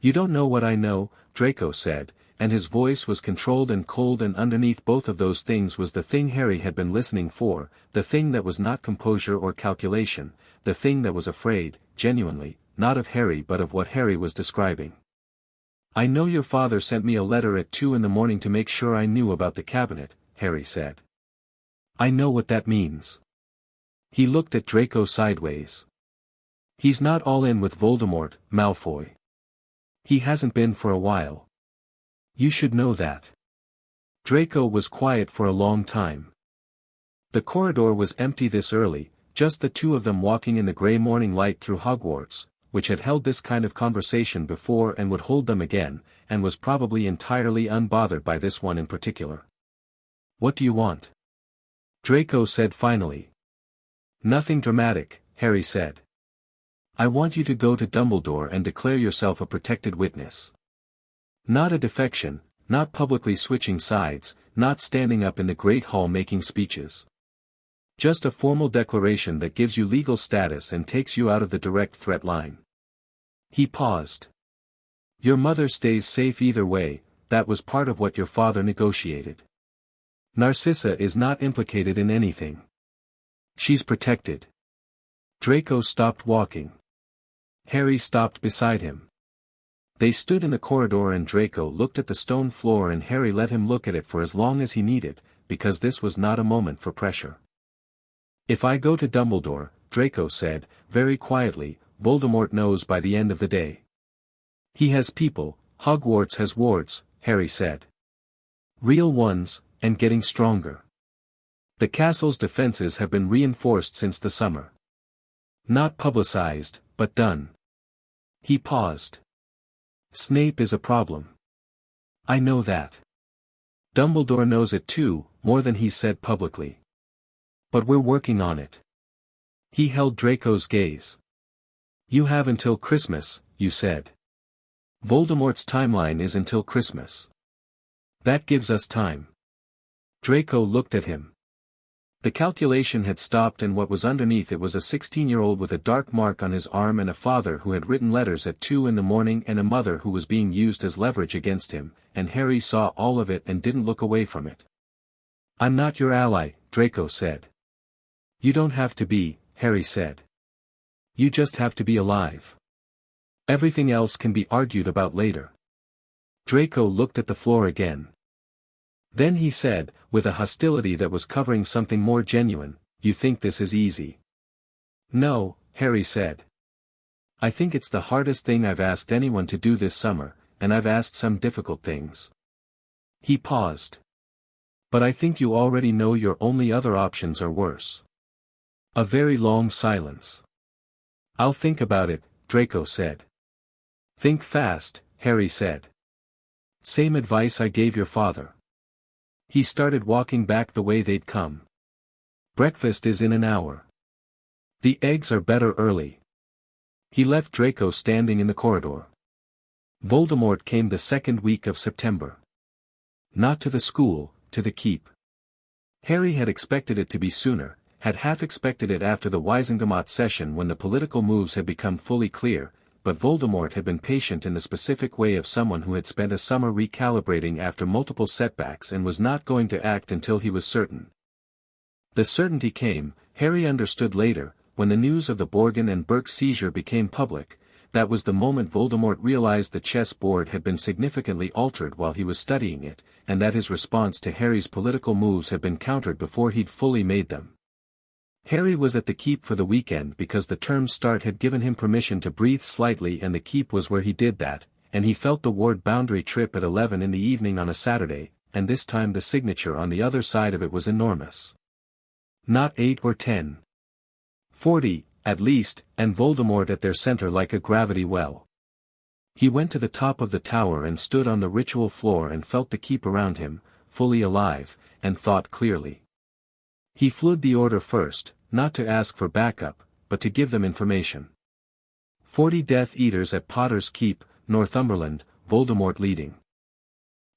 "You don't know what I know," Draco said, and his voice was controlled and cold, and underneath both of those things was the thing Harry had been listening for, the thing that was not composure or calculation, the thing that was afraid, genuinely, not of Harry but of what Harry was describing. "I know your father sent me a letter at 2 in the morning to make sure I knew about the cabinet," Harry said. I know what that means. He looked at Draco sideways. He's not all in with Voldemort, Malfoy. He hasn't been for a while. You should know that. Draco was quiet for a long time. The corridor was empty this early, just the two of them walking in the grey morning light through Hogwarts, which had held this kind of conversation before and would hold them again, and was probably entirely unbothered by this one in particular. What do you want? Draco said finally. Nothing dramatic, Harry said. I want you to go to Dumbledore and declare yourself a protected witness. Not a defection, not publicly switching sides, not standing up in the Great Hall making speeches. Just a formal declaration that gives you legal status and takes you out of the direct threat line. He paused. Your mother stays safe either way, that was part of what your father negotiated. Narcissa is not implicated in anything. She's protected. Draco stopped walking. Harry stopped beside him. They stood in the corridor and Draco looked at the stone floor and Harry let him look at it for as long as he needed, because this was not a moment for pressure. If I go to Dumbledore, Draco said, very quietly, Voldemort knows by the end of the day. He has people, Hogwarts has wards, Harry said. Real ones, and getting stronger. The castle's defenses have been reinforced since the summer. Not publicized, but done. He paused. Snape is a problem. I know that. Dumbledore knows it too, more than he's said publicly. But we're working on it. He held Draco's gaze. You have until Christmas, you said. Voldemort's timeline is until Christmas. That gives us time. Draco looked at him. The calculation had stopped and what was underneath it was a 16-year-old with a dark mark on his arm and a father who had written letters at 2 in the morning and a mother who was being used as leverage against him, and Harry saw all of it and didn't look away from it. I'm not your ally, Draco said. You don't have to be, Harry said. You just have to be alive. Everything else can be argued about later. Draco looked at the floor again. Then he said, with a hostility that was covering something more genuine, you think this is easy? No, Harry said. I think it's the hardest thing I've asked anyone to do this summer, and I've asked some difficult things. He paused. But I think you already know your only other options are worse. A very long silence. I'll think about it, Draco said. Think fast, Harry said. Same advice I gave your father. He started walking back the way they'd come. Breakfast is in an hour. The eggs are better early. He left Draco standing in the corridor. Voldemort came the second week of September. Not to the school, to the keep. Harry had expected it to be sooner, had half expected it after the Wisengamot session when the political moves had become fully clear, but Voldemort had been patient in the specific way of someone who had spent a summer recalibrating after multiple setbacks and was not going to act until he was certain. The certainty came, Harry understood later, when the news of the Borgin and Burke seizure became public. That was the moment Voldemort realized the chess board had been significantly altered while he was studying it, and that his response to Harry's political moves had been countered before he'd fully made them. Harry was at the keep for the weekend because the term's start had given him permission to breathe slightly and the keep was where he did that, and he felt the ward boundary trip at 11 in the evening on a Saturday, and this time the signature on the other side of it was enormous. Not 8 or 10. 40, at least, and Voldemort at their center like a gravity well. He went to the top of the tower and stood on the ritual floor and felt the keep around him, fully alive, and thought clearly. He flew the order first, not to ask for backup, but to give them information. 40 Death Eaters at Potter's Keep, Northumberland, Voldemort leading.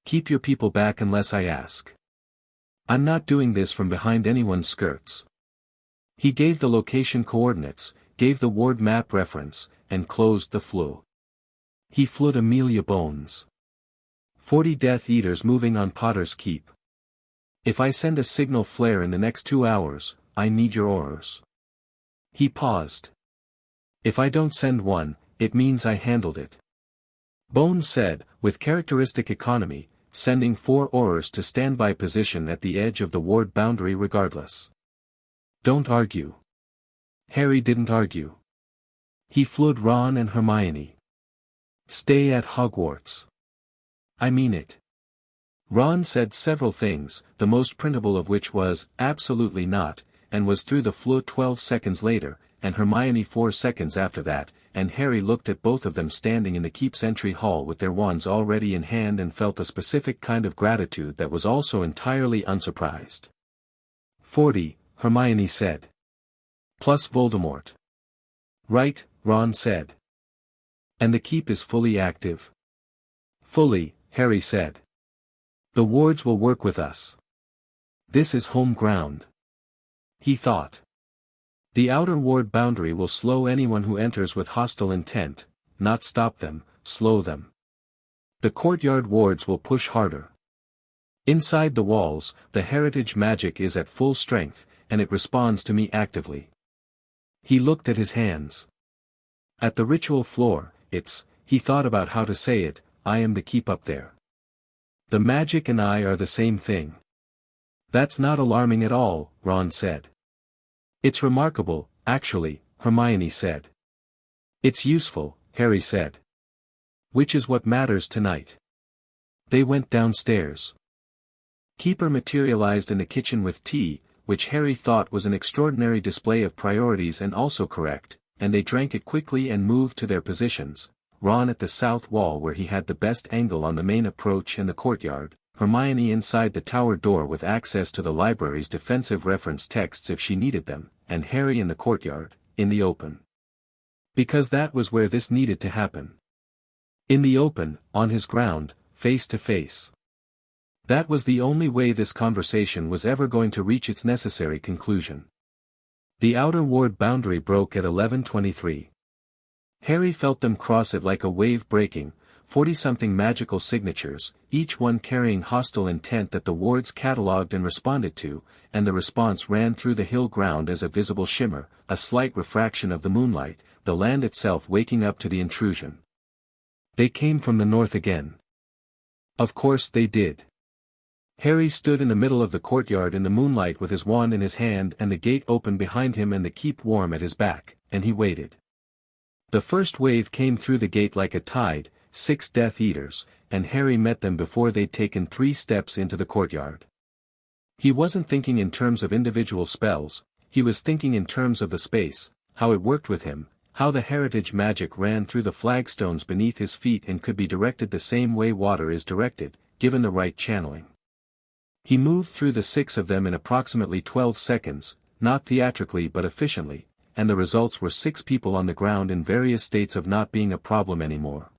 Keep your people back unless I ask. I'm not doing this from behind anyone's skirts. He gave the location coordinates, gave the ward map reference, and closed the flue. He fled Amelia Bones. 40 Death Eaters moving on Potter's Keep. If I send a signal flare in the next 2 hours, I need your orders. He paused. If I don't send one, it means I handled it. Bones said, with characteristic economy, sending 4 Aurors to standby position at the edge of the ward boundary regardless. Don't argue. Harry didn't argue. He flood Ron and Hermione. Stay at Hogwarts. I mean it. Ron said several things, the most printable of which was, absolutely not, and was through the floor 12 seconds later, and Hermione 4 seconds after that, and Harry looked at both of them standing in the keep's entry hall with their wands already in hand and felt a specific kind of gratitude that was also entirely unsurprised. 40, Hermione said. Plus Voldemort. Right, Ron said. And the keep is fully active? Fully, Harry said. The wards will work with us. This is home ground. He thought. The outer ward boundary will slow anyone who enters with hostile intent, not stop them, slow them. The courtyard wards will push harder. Inside the walls, the heritage magic is at full strength, and it responds to me actively. He looked at his hands. At the ritual floor, he thought about how to say it, I am the keep up there. The magic and I are the same thing. That's not alarming at all, Ron said. It's remarkable, actually, Hermione said. It's useful, Harry said. Which is what matters tonight. They went downstairs. Keeper materialized in the kitchen with tea, which Harry thought was an extraordinary display of priorities and also correct, and they drank it quickly and moved to their positions, Ron at the south wall where he had the best angle on the main approach and the courtyard, Hermione inside the tower door with access to the library's defensive reference texts if she needed them, and Harry in the courtyard, in the open. Because that was where this needed to happen. In the open, on his ground, face to face. That was the only way this conversation was ever going to reach its necessary conclusion. The outer ward boundary broke at 11:23. Harry felt them cross it like a wave breaking, 40-something magical signatures, each one carrying hostile intent that the wards catalogued and responded to, and the response ran through the hill ground as a visible shimmer, a slight refraction of the moonlight, the land itself waking up to the intrusion. They came from the north again. Of course they did. Harry stood in the middle of the courtyard in the moonlight with his wand in his hand and the gate open behind him and the keep warm at his back, and he waited. The first wave came through the gate like a tide, 6 Death Eaters, and Harry met them before they'd taken 3 steps into the courtyard. He wasn't thinking in terms of individual spells, he was thinking in terms of the space, how it worked with him, how the heritage magic ran through the flagstones beneath his feet and could be directed the same way water is directed, given the right channeling. He moved through the 6 of them in approximately 12 seconds, not theatrically but efficiently, and the results were 6 people on the ground in various states of not being a problem anymore.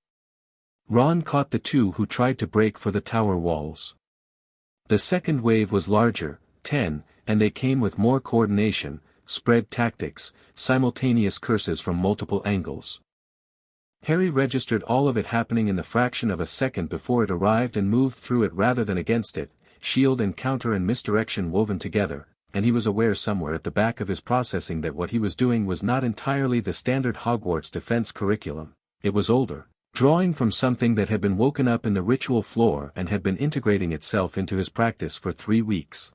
Ron caught the 2 who tried to break for the tower walls. The second wave was larger, 10, and they came with more coordination, spread tactics, simultaneous curses from multiple angles. Harry registered all of it happening in the fraction of a second before it arrived and moved through it rather than against it, shield and counter and misdirection woven together, and he was aware somewhere at the back of his processing that what he was doing was not entirely the standard Hogwarts defense curriculum, it was older, drawing from something that had been woken up in the ritual floor and had been integrating itself into his practice for 3 weeks.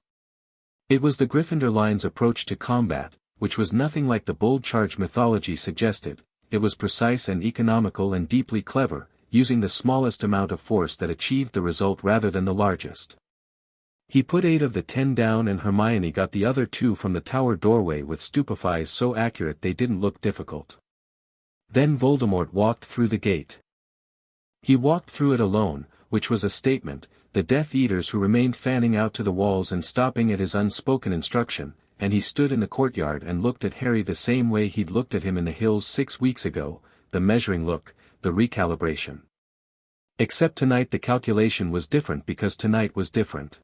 It was the Gryffindor line's approach to combat, which was nothing like the bold charge mythology suggested, it was precise and economical and deeply clever, using the smallest amount of force that achieved the result rather than the largest. He put 8 of the 10 down and Hermione got the other 2 from the tower doorway with stupefies so accurate they didn't look difficult. Then Voldemort walked through the gate. He walked through it alone, which was a statement, the Death Eaters who remained fanning out to the walls and stopping at his unspoken instruction, and he stood in the courtyard and looked at Harry the same way he'd looked at him in the hills 6 weeks ago, the measuring look, the recalibration. Except tonight the calculation was different because tonight was different.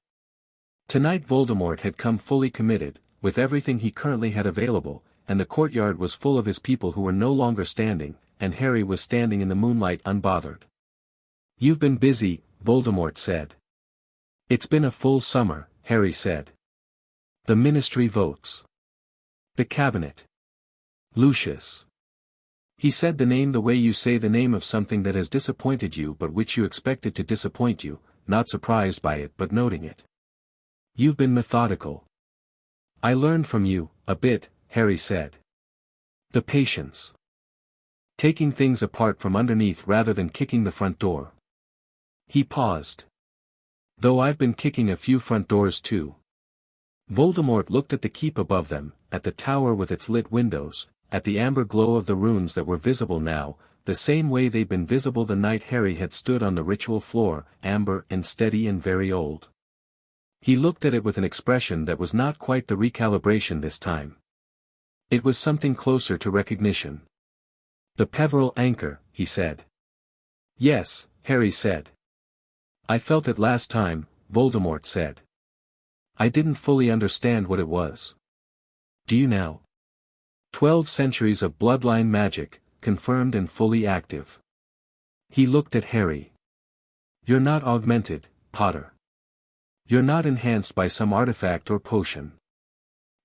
Tonight Voldemort had come fully committed, with everything he currently had available, and the courtyard was full of his people who were no longer standing, and Harry was standing in the moonlight unbothered. You've been busy, Voldemort said. It's been a full summer, Harry said. The ministry votes. The cabinet. Lucius. He said the name the way you say the name of something that has disappointed you but which you expected to disappoint you, not surprised by it but noting it. "You've been methodical." "I learned from you, a bit," Harry said. "The patience. Taking things apart from underneath rather than kicking the front door." He paused. "Though I've been kicking a few front doors too." Voldemort looked at the keep above them, at the tower with its lit windows, at the amber glow of the runes that were visible now, the same way they'd been visible the night Harry had stood on the ritual floor, amber and steady and very old. He looked at it with an expression that was not quite the recalibration this time. It was something closer to recognition. "The Peveril anchor," he said. "Yes," Harry said. "I felt it last time," Voldemort said. "I didn't fully understand what it was. Do you now? 12 centuries of bloodline magic, confirmed and fully active." He looked at Harry. "You're not augmented, Potter. You're not enhanced by some artifact or potion.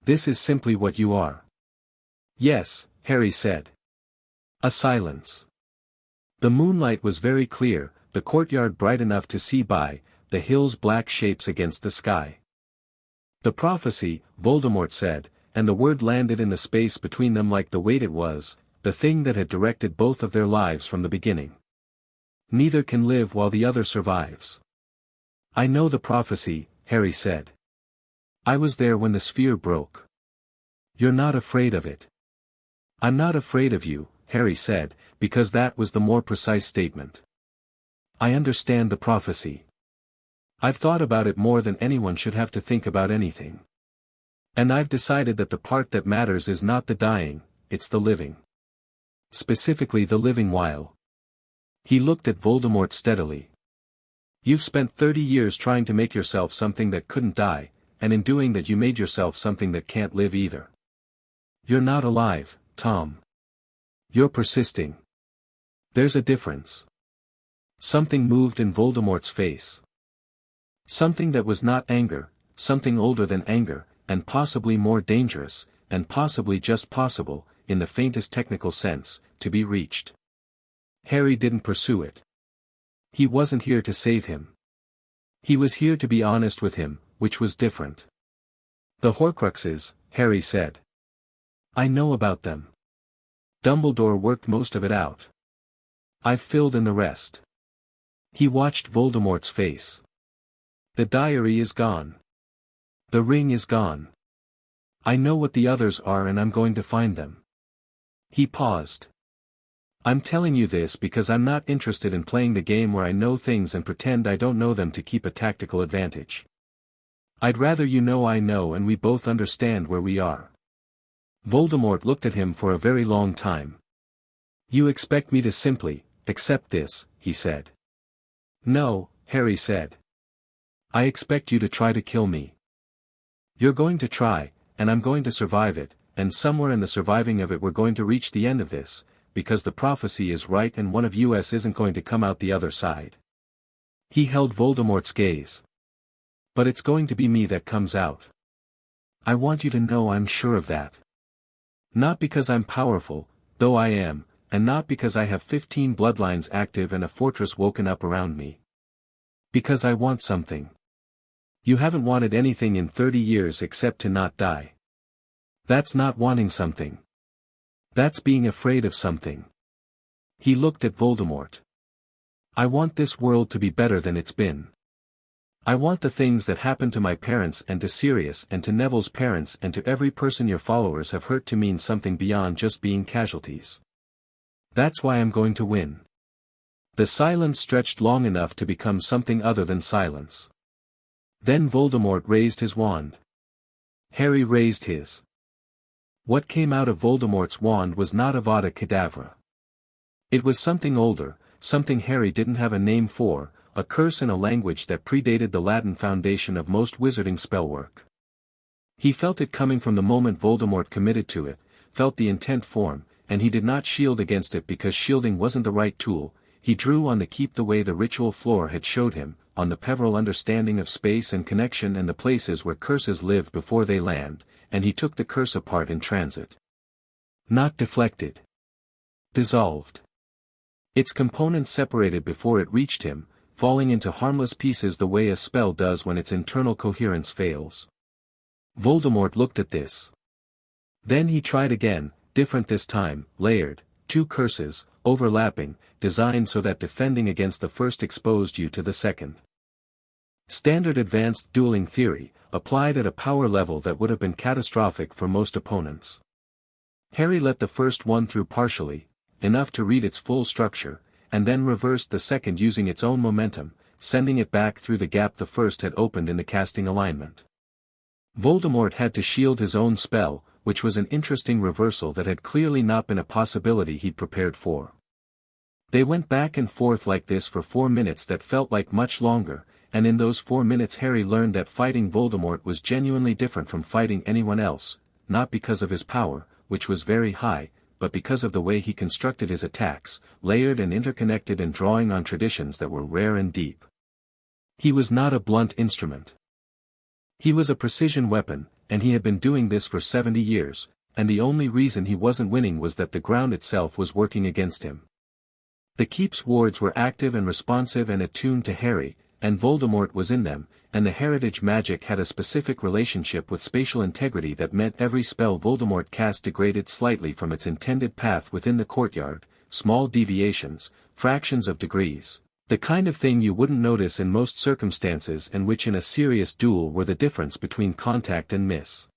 This is simply what you are." "Yes," Harry said. A silence. The moonlight was very clear, the courtyard bright enough to see by, the hills black shapes against the sky. "The prophecy," Voldemort said, and the word landed in the space between them like the weight it was, the thing that had directed both of their lives from the beginning. "Neither can live while the other survives." "I know the prophecy," Harry said. "I was there when the sphere broke." "You're not afraid of it." "I'm not afraid of you," Harry said, because that was the more precise statement. "I understand the prophecy. I've thought about it more than anyone should have to think about anything. And I've decided that the part that matters is not the dying, it's the living. Specifically the living while." He looked at Voldemort steadily. "You've spent 30 years trying to make yourself something that couldn't die, and in doing that you made yourself something that can't live either. You're not alive, Tom. You're persisting. There's a difference." Something moved in Voldemort's face. Something that was not anger, something older than anger, and possibly more dangerous, and possibly just possible, in the faintest technical sense, to be reached. Harry didn't pursue it. He wasn't here to save him. He was here to be honest with him, which was different. "The Horcruxes," Harry said. "I know about them. Dumbledore worked most of it out. I've filled in the rest." He watched Voldemort's face. "The diary is gone. The ring is gone. I know what the others are and I'm going to find them." He paused. "I'm telling you this because I'm not interested in playing the game where I know things and pretend I don't know them to keep a tactical advantage. I'd rather you know I know and we both understand where we are." Voldemort looked at him for a very long time. "You expect me to simply accept this," he said. "No," Harry said. "I expect you to try to kill me. You're going to try, and I'm going to survive it, and somewhere in the surviving of it we're going to reach the end of this, because the prophecy is right and one of us isn't going to come out the other side." He held Voldemort's gaze. "But it's going to be me that comes out. I want you to know I'm sure of that. Not because I'm powerful, though I am, and not because I have 15 bloodlines active and a fortress woken up around me. Because I want something. You haven't wanted anything in 30 years except to not die. That's not wanting something. That's being afraid of something." He looked at Voldemort. "I want this world to be better than it's been. I want the things that happened to my parents and to Sirius and to Neville's parents and to every person your followers have hurt to mean something beyond just being casualties. That's why I'm going to win." The silence stretched long enough to become something other than silence. Then Voldemort raised his wand. Harry raised his. What came out of Voldemort's wand was not Avada Kedavra. It was something older, something Harry didn't have a name for, a curse in a language that predated the Latin foundation of most wizarding spellwork. He felt it coming from the moment Voldemort committed to it, felt the intent form, and he did not shield against it because shielding wasn't the right tool. He drew on the keep the way the ritual floor had showed him, on the Peveril understanding of space and connection and the places where curses lived before they land, and he took the curse apart in transit. Not deflected. Dissolved. Its components separated before it reached him, falling into harmless pieces the way a spell does when its internal coherence fails. Voldemort looked at this. Then he tried again, different this time, layered, 2 curses, overlapping, designed so that defending against the first exposed you to the second. Standard advanced dueling theory, applied at a power level that would have been catastrophic for most opponents. Harry let the first one through partially, enough to read its full structure, and then reversed the second using its own momentum, sending it back through the gap the first had opened in the casting alignment. Voldemort had to shield his own spell, which was an interesting reversal that had clearly not been a possibility he'd prepared for. They went back and forth like this for 4 minutes that felt like much longer, and in those 4 minutes Harry learned that fighting Voldemort was genuinely different from fighting anyone else, not because of his power, which was very high, but because of the way he constructed his attacks, layered and interconnected and drawing on traditions that were rare and deep. He was not a blunt instrument. He was a precision weapon, and he had been doing this for 70 years, and the only reason he wasn't winning was that the ground itself was working against him. The Keep's wards were active and responsive and attuned to Harry, and Voldemort was in them, and the heritage magic had a specific relationship with spatial integrity that meant every spell Voldemort cast degraded slightly from its intended path within the courtyard, small deviations, fractions of degrees, the kind of thing you wouldn't notice in most circumstances and which in a serious duel were the difference between contact and miss.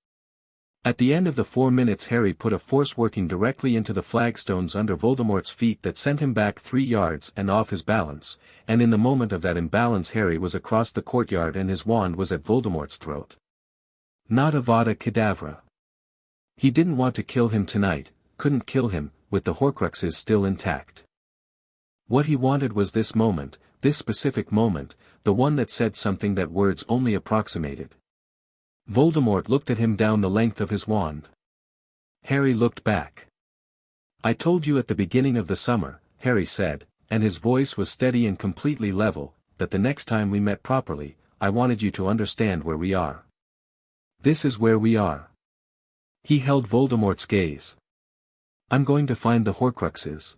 At the end of the 4 minutes Harry put a force working directly into the flagstones under Voldemort's feet that sent him back 3 yards and off his balance, and in the moment of that imbalance Harry was across the courtyard and his wand was at Voldemort's throat. Not Avada Kedavra. He didn't want to kill him tonight, couldn't kill him, with the Horcruxes still intact. What he wanted was this moment, this specific moment, the one that said something that words only approximated. Voldemort looked at him down the length of his wand. Harry looked back. "I told you at the beginning of the summer," Harry said, and his voice was steady and completely level, "that the next time we met properly, I wanted you to understand where we are. This is where we are." He held Voldemort's gaze. "I'm going to find the Horcruxes.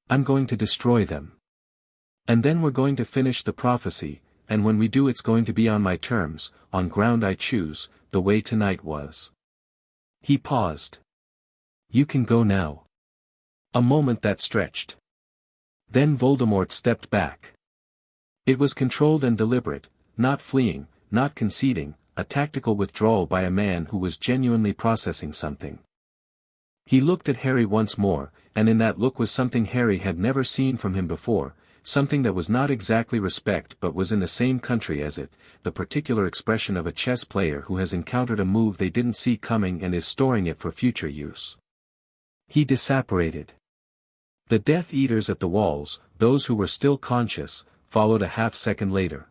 I'm going to destroy them. And then we're going to finish the prophecy, and when we do it's going to be on my terms, on ground I choose, the way tonight was." He paused. "You can go now." A moment that stretched. Then Voldemort stepped back. It was controlled and deliberate, not fleeing, not conceding, a tactical withdrawal by a man who was genuinely processing something. He looked at Harry once more, and in that look was something Harry had never seen from him before, something that was not exactly respect but was in the same country as it, the particular expression of a chess player who has encountered a move they didn't see coming and is storing it for future use. He disapparated. The Death Eaters at the walls, those who were still conscious, followed a half-second later.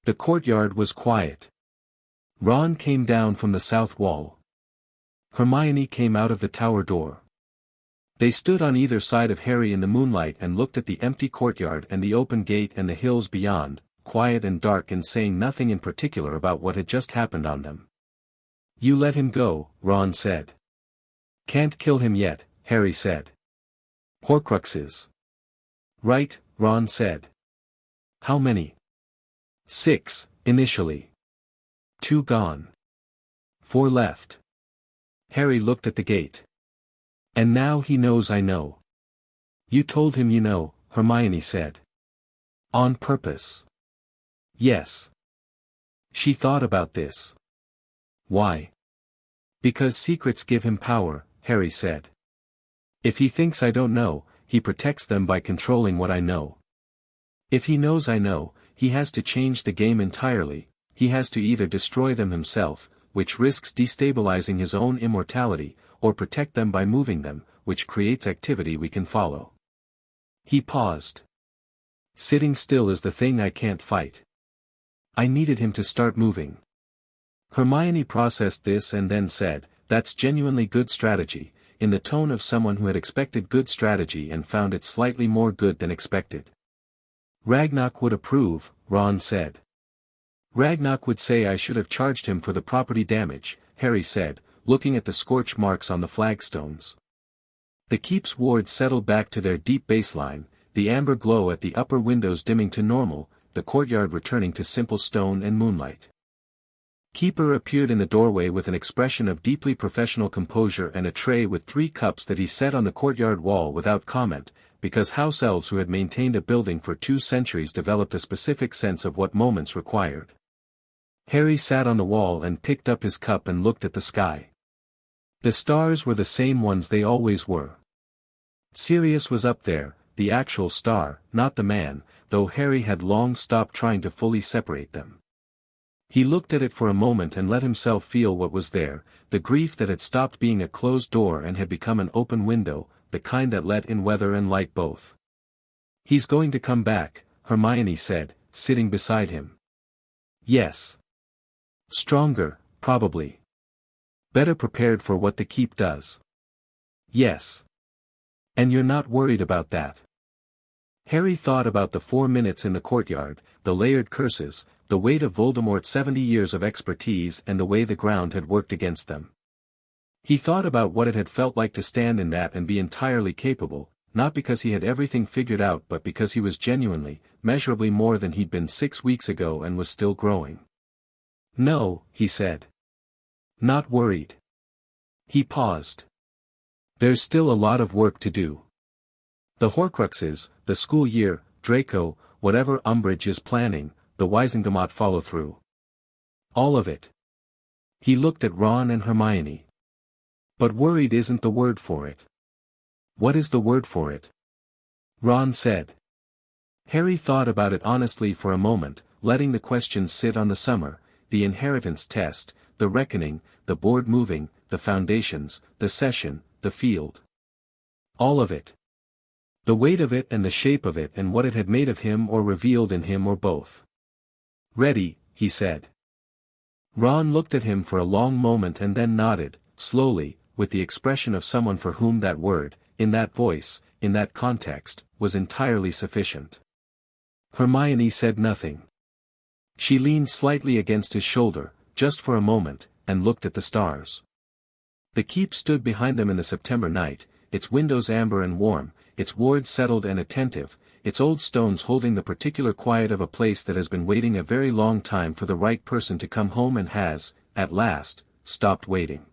The courtyard was quiet. Ron came down from the south wall. Hermione came out of the tower door. They stood on either side of Harry in the moonlight and looked at the empty courtyard and the open gate and the hills beyond, quiet and dark and saying nothing in particular about what had just happened on them. "You let him go," Ron said. "Can't kill him yet," Harry said. "Horcruxes." "Right," Ron said. "How many?" 6, initially. 2 gone. 4 left. Harry looked at the gate. "And now he knows I know." "You told him you know," Hermione said. "On purpose." "Yes." She thought about this. "Why?" "Because secrets give him power," Harry said. "If he thinks I don't know, he protects them by controlling what I know. If he knows I know, he has to change the game entirely, he has to either destroy them himself, which risks destabilizing his own immortality, or protect them by moving them, which creates activity we can follow." He paused. "Sitting still is the thing I can't fight. I needed him to start moving." Hermione processed this and then said, "That's genuinely good strategy," in the tone of someone who had expected good strategy and found it slightly more good than expected. "Ragnarok would approve," Ron said. "Ragnarok would say I should have charged him for the property damage," Harry said, looking at the scorch marks on the flagstones. The Keep's wards settled back to their deep baseline, the amber glow at the upper windows dimming to normal, the courtyard returning to simple stone and moonlight. Keeper appeared in the doorway with an expression of deeply professional composure and a tray with 3 cups that he set on the courtyard wall without comment, because house elves who had maintained a building for 2 centuries developed a specific sense of what moments required. Harry sat on the wall and picked up his cup and looked at the sky. The stars were the same ones they always were. Sirius was up there, the actual star, not the man, though Harry had long stopped trying to fully separate them. He looked at it for a moment and let himself feel what was there, the grief that had stopped being a closed door and had become an open window, the kind that let in weather and light both. "He's going to come back," Hermione said, sitting beside him. "Yes. Stronger, probably. Better prepared for what the keep does." "Yes. And you're not worried about that?" Harry thought about the 4 minutes in the courtyard, the layered curses, the weight of Voldemort's 70 years of expertise and the way the ground had worked against them. He thought about what it had felt like to stand in that and be entirely capable, not because he had everything figured out but because he was genuinely, measurably more than he'd been 6 weeks ago and was still growing. "No," he said. "Not worried." He paused. "There's still a lot of work to do. The Horcruxes, the school year, Draco, whatever Umbridge is planning, the Wisengamot follow-through. All of it." He looked at Ron and Hermione. "But worried isn't the word for it." "What is the word for it?" Ron said. Harry thought about it honestly for a moment, letting the questions sit on the summer, the inheritance test, the reckoning, the board moving, the foundations, the session, the field. All of it. The weight of it and the shape of it and what it had made of him or revealed in him or both. "Ready," he said. Ron looked at him for a long moment and then nodded, slowly, with the expression of someone for whom that word, in that voice, in that context, was entirely sufficient. Hermione said nothing. She leaned slightly against his shoulder, just for a moment, and looked at the stars. The keep stood behind them in the September night, its windows amber and warm, its wards settled and attentive, its old stones holding the particular quiet of a place that has been waiting a very long time for the right person to come home and has, at last, stopped waiting.